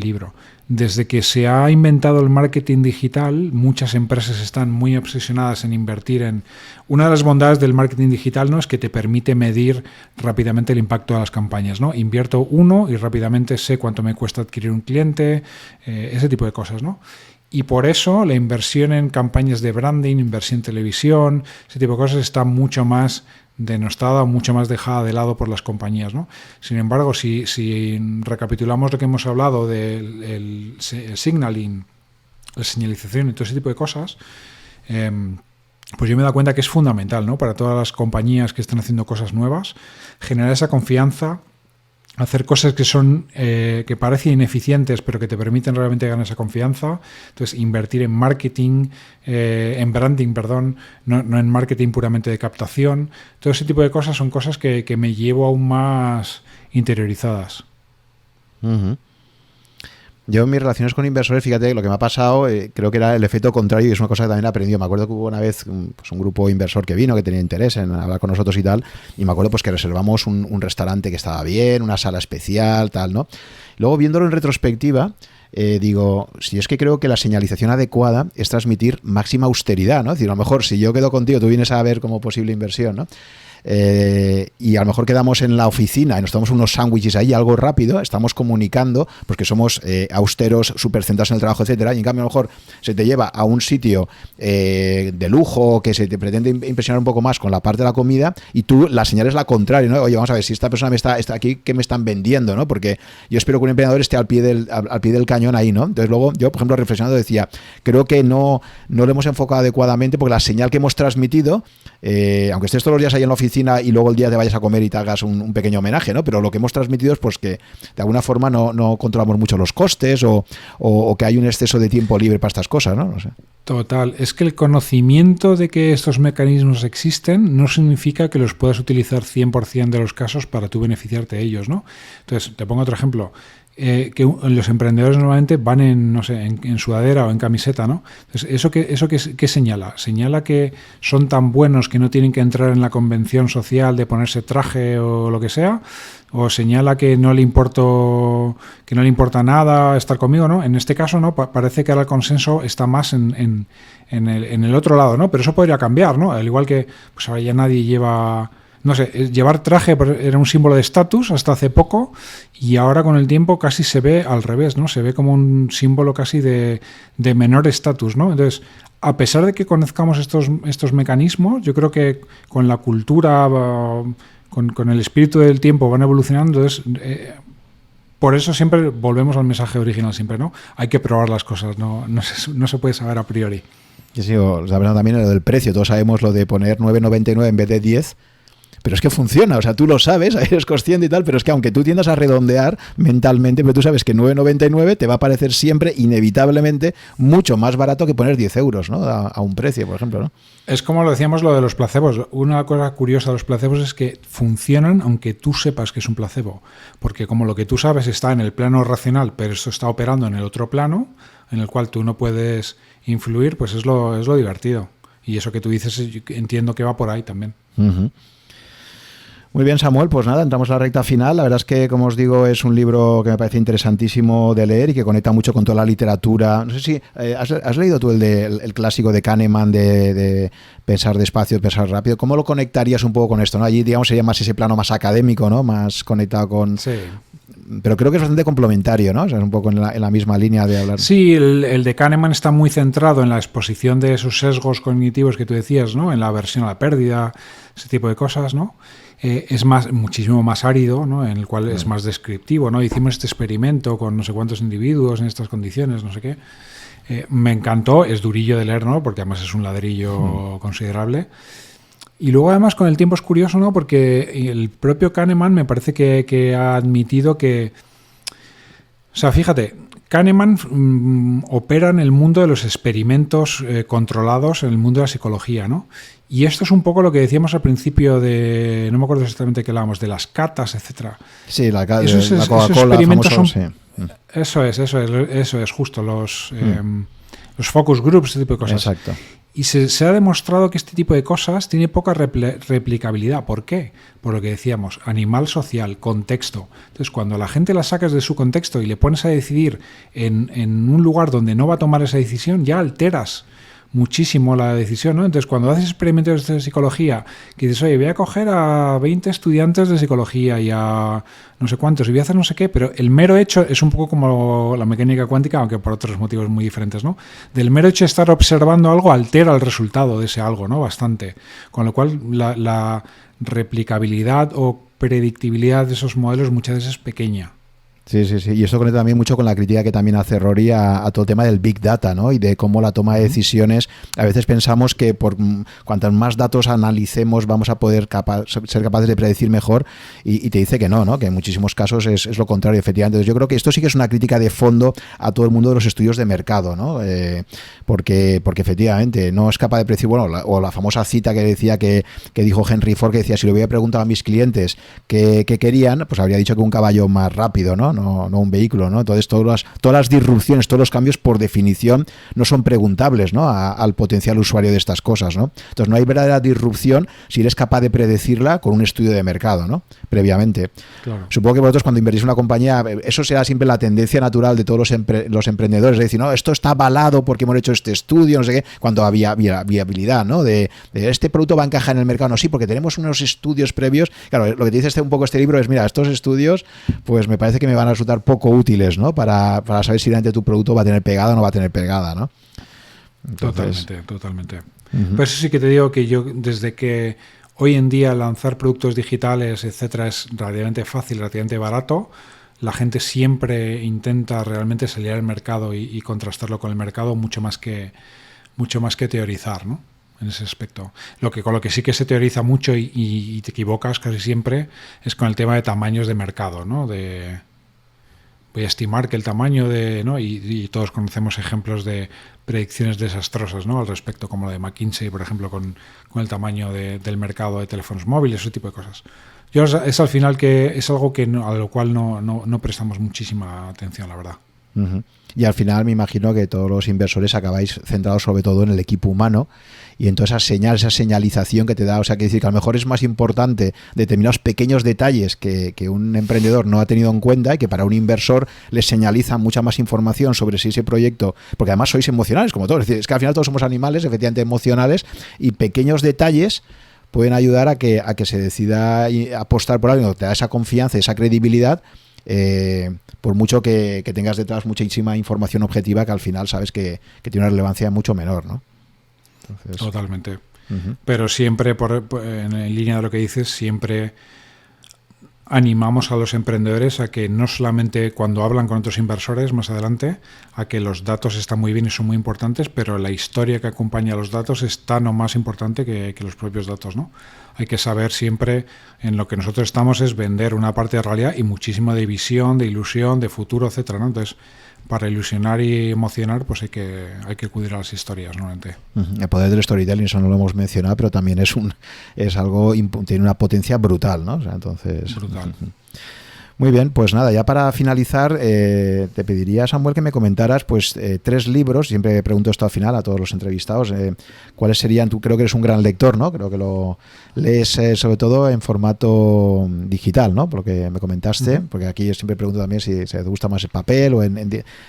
libro, desde que se ha inventado el marketing digital, muchas empresas están muy obsesionadas en invertir en... Una de las bondades del marketing digital, ¿no?, es que te permite medir rápidamente el impacto de las campañas, ¿no? Invierto uno y rápidamente sé cuánto me cuesta adquirir un cliente, ese tipo de cosas, ¿no? Y por eso la inversión en campañas de branding, inversión en televisión, ese tipo de cosas está mucho más denostada, mucho más dejada de lado por las compañías, ¿no? Sin embargo, si recapitulamos lo que hemos hablado del signaling, la señalización y todo ese tipo de cosas, pues yo me he dado cuenta que es fundamental, ¿no? Para todas las compañías que están haciendo cosas nuevas, generar esa confianza, hacer cosas que son que parecen ineficientes pero que te permiten realmente ganar esa confianza. Entonces, invertir en marketing, en branding, perdón, no en marketing puramente de captación. Todo ese tipo de cosas son cosas que me llevo aún más interiorizadas. Uh-huh. Yo en mis relaciones con inversores, fíjate, lo que me ha pasado, creo que era el efecto contrario y es una cosa que también he aprendido. Me acuerdo que hubo una vez un grupo inversor que vino, que tenía interés en hablar con nosotros y tal, y me acuerdo pues que reservamos un restaurante que estaba bien, una sala especial, tal, ¿no? Luego, viéndolo en retrospectiva, digo, si es que creo que la señalización adecuada es transmitir máxima austeridad, ¿no? Es decir, a lo mejor si yo quedo contigo, tú vienes a ver como posible inversión, ¿no? Y a lo mejor quedamos en la oficina y nos tomamos unos sándwiches ahí, algo rápido, estamos comunicando, porque somos austeros, súper centrados en el trabajo, etcétera, y en cambio a lo mejor se te lleva a un sitio de lujo que se te pretende impresionar un poco más con la parte de la comida y tú la señal es la contraria, ¿no? Oye, vamos a ver, si esta persona está aquí, ¿qué me están vendiendo, no? Porque yo espero que un emprendedor esté al pie del cañón ahí, ¿no? Entonces luego yo, por ejemplo, reflexionando decía, creo que no lo hemos enfocado adecuadamente porque la señal que hemos transmitido, aunque estés todos los días ahí en la oficina y luego el día te vayas a comer y te hagas un pequeño homenaje, ¿no? Pero lo que hemos transmitido es pues que de alguna forma no controlamos mucho los costes o que hay un exceso de tiempo libre para estas cosas, ¿no? No sé. Total. Es que el conocimiento de que estos mecanismos existen no significa que los puedas utilizar 100% de los casos para tú beneficiarte de ellos, ¿no? Entonces, te pongo otro ejemplo. Que los emprendedores normalmente van en sudadera o en camiseta, ¿no? Entonces, ¿eso qué señala? ¿Señala que son tan buenos que no tienen que entrar en la convención social de ponerse traje o lo que sea? ¿O señala que no le importa nada estar conmigo, ¿no? En este caso, ¿no? Parece que ahora el consenso está más en el otro lado, ¿no? Pero eso podría cambiar, ¿no? Al igual que pues ahora ya nadie lleva... No sé, llevar traje era un símbolo de estatus hasta hace poco y ahora con el tiempo casi se ve al revés, ¿no? Se ve como un símbolo casi de menor estatus, ¿no? Entonces, a pesar de que conozcamos estos mecanismos, yo creo que con la cultura, con el espíritu del tiempo van evolucionando. Entonces, por eso siempre volvemos al mensaje original, siempre, ¿no? Hay que probar las cosas, no se puede saber a priori. Yo sigo hablando también de lo del precio. Todos sabemos lo de poner 9,99 en vez de 10. Pero es que funciona, o sea, tú lo sabes, eres consciente y tal, pero es que aunque tú tiendas a redondear mentalmente, pero tú sabes que 9,99 te va a parecer siempre, inevitablemente, mucho más barato que poner 10 euros, ¿no? A un precio, por ejemplo, ¿no? Es como lo decíamos lo de los placebos. Una cosa curiosa de los placebos es que funcionan aunque tú sepas que es un placebo. Porque como lo que tú sabes está en el plano racional, pero esto está operando en el otro plano, en el cual tú no puedes influir, pues es lo divertido. Y eso que tú dices, entiendo que va por ahí también. Uh-huh. Muy bien, Samuel, pues nada, entramos a la recta final. La verdad es que, como os digo, es un libro que me parece interesantísimo de leer y que conecta mucho con toda la literatura. No sé si has leído tú el clásico de Kahneman de pensar despacio, pensar rápido. ¿Cómo lo conectarías un poco con esto, ¿no? Allí, digamos, sería más ese plano más académico, ¿no? Más conectado con... Sí. Pero creo que es bastante complementario, ¿no? O sea, es un poco en la misma línea de hablar. Sí, el de Kahneman está muy centrado en la exposición de esos sesgos cognitivos que tú decías, ¿no? En la aversión a la pérdida, ese tipo de cosas, ¿no? Es muchísimo más árido, ¿no? En el cual es más descriptivo, ¿no? Hicimos este experimento con no sé cuántos individuos en estas condiciones, no sé qué. Me encantó, es durillo de leer, ¿no? Porque además es un ladrillo considerable. Y luego además con el tiempo es curioso, ¿no? Porque el propio Kahneman me parece que ha admitido que... O sea, fíjate, Kahneman opera en el mundo de los experimentos controlados, en el mundo de la psicología, ¿no? Y esto es un poco lo que decíamos al principio de... No me acuerdo exactamente qué hablábamos, de las catas, etcétera. Sí, la Coca-Cola, esos experimentos famoso, son, sí. Eso es justo, los focus groups, ese tipo de cosas. Exacto. Y se ha demostrado que este tipo de cosas tiene poca replicabilidad. ¿Por qué? Por lo que decíamos, animal social, contexto. Entonces, cuando la gente la sacas de su contexto y le pones a decidir en un lugar donde no va a tomar esa decisión, ya alteras muchísimo la decisión, ¿no? Entonces, cuando haces experimentos de psicología, que dices, oye, voy a coger a 20 estudiantes de psicología y a no sé cuántos, y voy a hacer no sé qué, pero el mero hecho es un poco como la mecánica cuántica, aunque por otros motivos muy diferentes, ¿no? Del mero hecho de estar observando algo altera el resultado de ese algo, ¿no? Bastante. Con lo cual, la replicabilidad o predictibilidad de esos modelos muchas veces es pequeña. Sí. Y esto conecta también mucho con la crítica que también hace Rory a todo el tema del Big Data, ¿no? Y de cómo la toma de decisiones, a veces pensamos que por cuantos más datos analicemos vamos a poder ser capaces de predecir mejor, y te dice que no, que en muchísimos casos es lo contrario, efectivamente. Entonces yo creo que esto sí que es una crítica de fondo a todo el mundo de los estudios de mercado, ¿no? Porque efectivamente no es capaz de predecir, o la famosa cita que decía que dijo Henry Ford, que decía, si le hubiera preguntado a mis clientes qué querían, pues habría dicho que un caballo más rápido, ¿no? No un vehículo, ¿no? Entonces todas las disrupciones, todos los cambios por definición no son preguntables, ¿no? Al potencial usuario de estas cosas, ¿no? Entonces no hay verdadera disrupción si eres capaz de predecirla con un estudio de mercado, ¿no? Previamente. Claro. Supongo que vosotros cuando invertís en una compañía, eso será siempre la tendencia natural de todos los emprendedores, es decir, no, esto está avalado porque hemos hecho este estudio, no sé qué, cuando había viabilidad, ¿no? De este producto va a encajar en el mercado, no, sí, porque tenemos unos estudios previos. Claro, lo que te dice un poco este libro es, mira, estos estudios, pues me parece que me van a resultar poco útiles, ¿no? Para saber si realmente tu producto va a tener pegada o no va a tener pegada, ¿no? Entonces, totalmente. Pero eso sí que te digo que yo, desde que hoy en día lanzar productos digitales, etcétera, es relativamente fácil, relativamente barato, la gente siempre intenta realmente salir al mercado y contrastarlo con el mercado mucho más que teorizar, ¿no? En ese aspecto. Con lo que sí que se teoriza mucho y te equivocas casi siempre es con el tema de tamaños de mercado, ¿no? Voy a estimar que el tamaño ¿no? Y todos conocemos ejemplos de predicciones desastrosas, ¿no? Al respecto, como la de McKinsey, por ejemplo, con el tamaño del mercado de teléfonos móviles, ese tipo de cosas. Es al final que es algo que a lo cual no prestamos muchísima atención, la verdad. Uh-huh. Y al final me imagino que todos los inversores acabáis centrados sobre todo en el equipo humano, y entonces esa señalización que te da, o sea, que decir que a lo mejor es más importante determinados pequeños detalles que un emprendedor no ha tenido en cuenta, y que para un inversor les señaliza mucha más información sobre si ese proyecto, porque además sois emocionales como todos, es que al final todos somos animales efectivamente emocionales, y pequeños detalles pueden ayudar a que se decida apostar por algo, te da esa confianza, esa credibilidad, por mucho que tengas detrás muchísima información objetiva que al final sabes que tiene una relevancia mucho menor, ¿no? Entonces, totalmente. Uh-huh. Pero siempre, en línea de lo que dices, siempre animamos a los emprendedores a que no solamente cuando hablan con otros inversores más adelante, a que los datos están muy bien y son muy importantes, pero la historia que acompaña a los datos es tan o más importante que los propios datos, ¿no? Hay que saber siempre, en lo que nosotros estamos es vender una parte de realidad y muchísimo de visión, de ilusión, de futuro, etcétera, ¿no? Entonces, para ilusionar y emocionar, pues hay que acudir a las historias, normalmente. El poder del storytelling, eso no lo hemos mencionado, pero también es algo, tiene una potencia brutal, ¿no? O sea, entonces, brutal. Muy bien, pues nada, ya para finalizar, te pediría, Samuel, que me comentaras pues 3 libros, siempre pregunto esto al final a todos los entrevistados, ¿cuáles serían? Tú creo que eres un gran lector, ¿no? Creo que lo lees sobre todo en formato digital, ¿no? Por lo que me comentaste, uh-huh. Porque aquí yo siempre pregunto también si te gusta más el papel o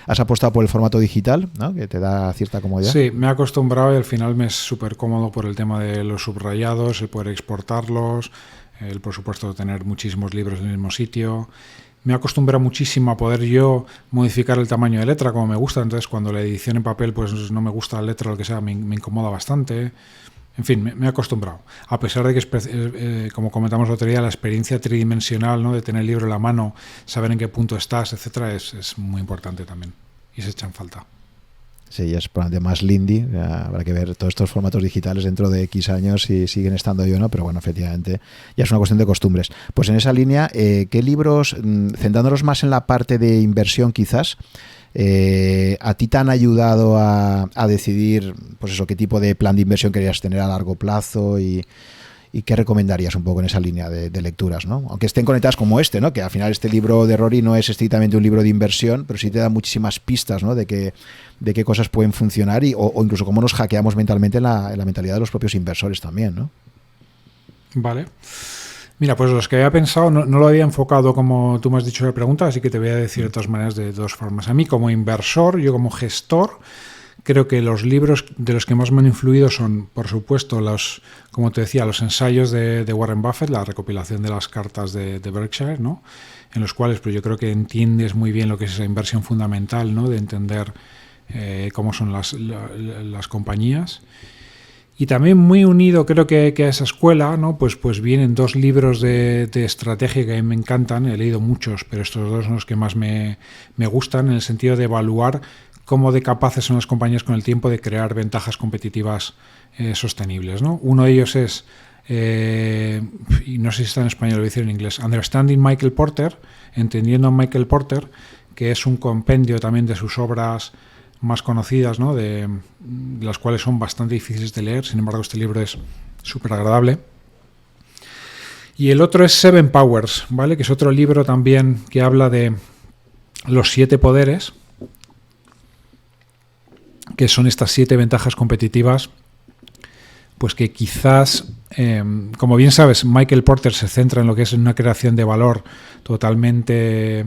has apostado por el formato digital, ¿no? Que te da cierta comodidad. Sí, me he acostumbrado y al final me es súper cómodo por el tema de los subrayados, el poder exportarlos, por supuesto, tener muchísimos libros en el mismo sitio. Me acostumbrado muchísimo a poder yo modificar el tamaño de letra como me gusta. Entonces, cuando la edición en papel pues no me gusta la letra o lo que sea, me incomoda bastante. En fin, me he acostumbrado. A pesar de que, como comentamos el otro día, la experiencia tridimensional, ¿no? De tener el libro en la mano, saber en qué punto estás, etcétera, es muy importante también. Y se echan falta. Sí, es probablemente más Lindy. Habrá que ver todos estos formatos digitales dentro de X años si siguen estando yo, ¿no? Pero bueno, efectivamente, ya es una cuestión de costumbres. Pues en esa línea, ¿qué libros, centrándonos más en la parte de inversión quizás, a ti te han ayudado a decidir, pues eso, qué tipo de plan de inversión querías tener a largo plazo y qué recomendarías un poco en esa línea de lecturas, ¿no? Aunque estén conectadas como este, ¿no? Que al final este libro de Rory no es estrictamente un libro de inversión, pero sí te da muchísimas pistas, ¿no? De qué cosas pueden funcionar o incluso cómo nos hackeamos mentalmente en la mentalidad de los propios inversores también, ¿no? Vale. Mira, pues los que había pensado no lo había enfocado como tú me has dicho en la pregunta, así que te voy a decir de todas maneras de 2 formas. A mí como inversor, yo como gestor, creo que los libros de los que más me han influido son, por supuesto, como te decía, los ensayos de Warren Buffett, la recopilación de las cartas de Berkshire, ¿no? En los cuales pues yo creo que entiendes muy bien lo que es esa inversión fundamental, ¿no? De entender cómo son las compañías. Y también muy unido, creo que a esa escuela, ¿no? Pues vienen dos libros de estrategia que a mí me encantan. He leído muchos, pero estos dos son los que más me gustan, en el sentido de evaluar cómo de capaces son las compañías con el tiempo de crear ventajas competitivas sostenibles, ¿no? Uno de ellos es, y no sé si está en español, lo voy a decir en inglés, Understanding Michael Porter, entendiendo a Michael Porter, que es un compendio también de sus obras más conocidas, ¿no? de las cuales son bastante difíciles de leer. Sin embargo, este libro es súper agradable. Y el otro es Seven Powers, ¿vale? Que es otro libro también que habla de los 7 poderes, que son estas 7 ventajas competitivas, pues que quizás, como bien sabes, Michael Porter se centra en lo que es una creación de valor totalmente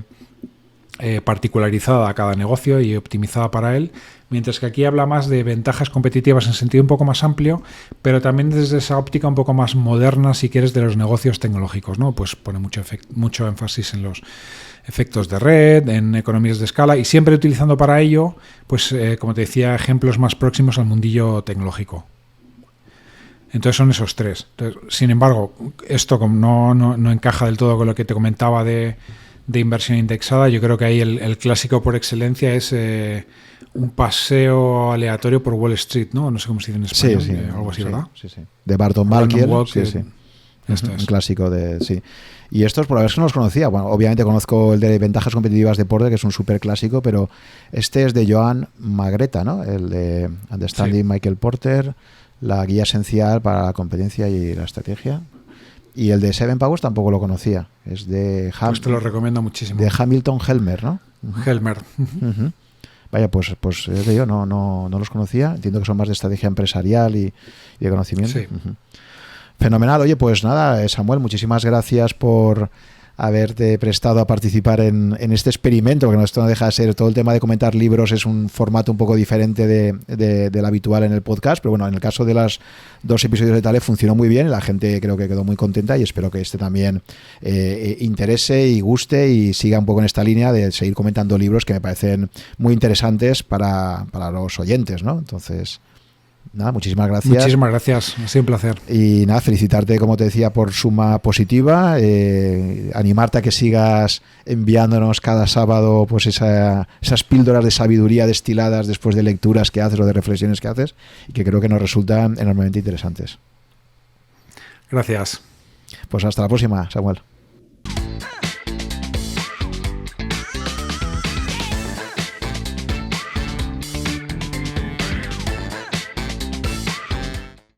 particularizada a cada negocio y optimizada para él, mientras que aquí habla más de ventajas competitivas en sentido un poco más amplio, pero también desde esa óptica un poco más moderna, si quieres, de los negocios tecnológicos, ¿no? Pues pone mucho énfasis en los efectos de red, en economías de escala, y siempre utilizando para ello, pues como te decía, ejemplos más próximos al mundillo tecnológico. Entonces son esos 3. Entonces, sin embargo, esto no encaja del todo con lo que te comentaba de inversión indexada. Yo creo que ahí el clásico por excelencia es un paseo aleatorio por Wall Street, ¿no? No sé cómo se dice en español, sí, algo así, sí, ¿verdad? Sí. De Barton Malkiel, sí. Esto Un clásico de... Sí. Y estos, por la vez que no los conocía, bueno, obviamente conozco el de Ventajas Competitivas de Porter, que es un súper clásico, pero este es de Joan Magreta, ¿no? El de Understanding Michael Porter, la guía esencial para la competencia y la estrategia. Y el de Seven Powers tampoco lo conocía. Es de pues te lo recomiendo muchísimo. De Hamilton Helmer, ¿no? Helmer. Vaya, pues yo no los conocía. Entiendo que son más de estrategia empresarial y de conocimiento. Sí. Fenomenal. Oye, pues nada, Samuel, muchísimas gracias por haberte prestado a participar en este experimento, porque esto no deja de ser, todo el tema de comentar libros es un formato un poco diferente del habitual en el podcast, pero bueno, en el caso de los 2 episodios de Tale funcionó muy bien, la gente creo que quedó muy contenta y espero que este también interese y guste y siga un poco en esta línea de seguir comentando libros que me parecen muy interesantes para los oyentes, ¿no? Entonces... Nada, muchísimas gracias. Muchísimas gracias, ha sido un placer. Y nada, felicitarte, como te decía, por Suma Positiva, animarte a que sigas enviándonos cada sábado pues esas píldoras de sabiduría destiladas después de lecturas que haces o de reflexiones que haces y que creo que nos resultan enormemente interesantes. Gracias. Pues hasta la próxima, Samuel.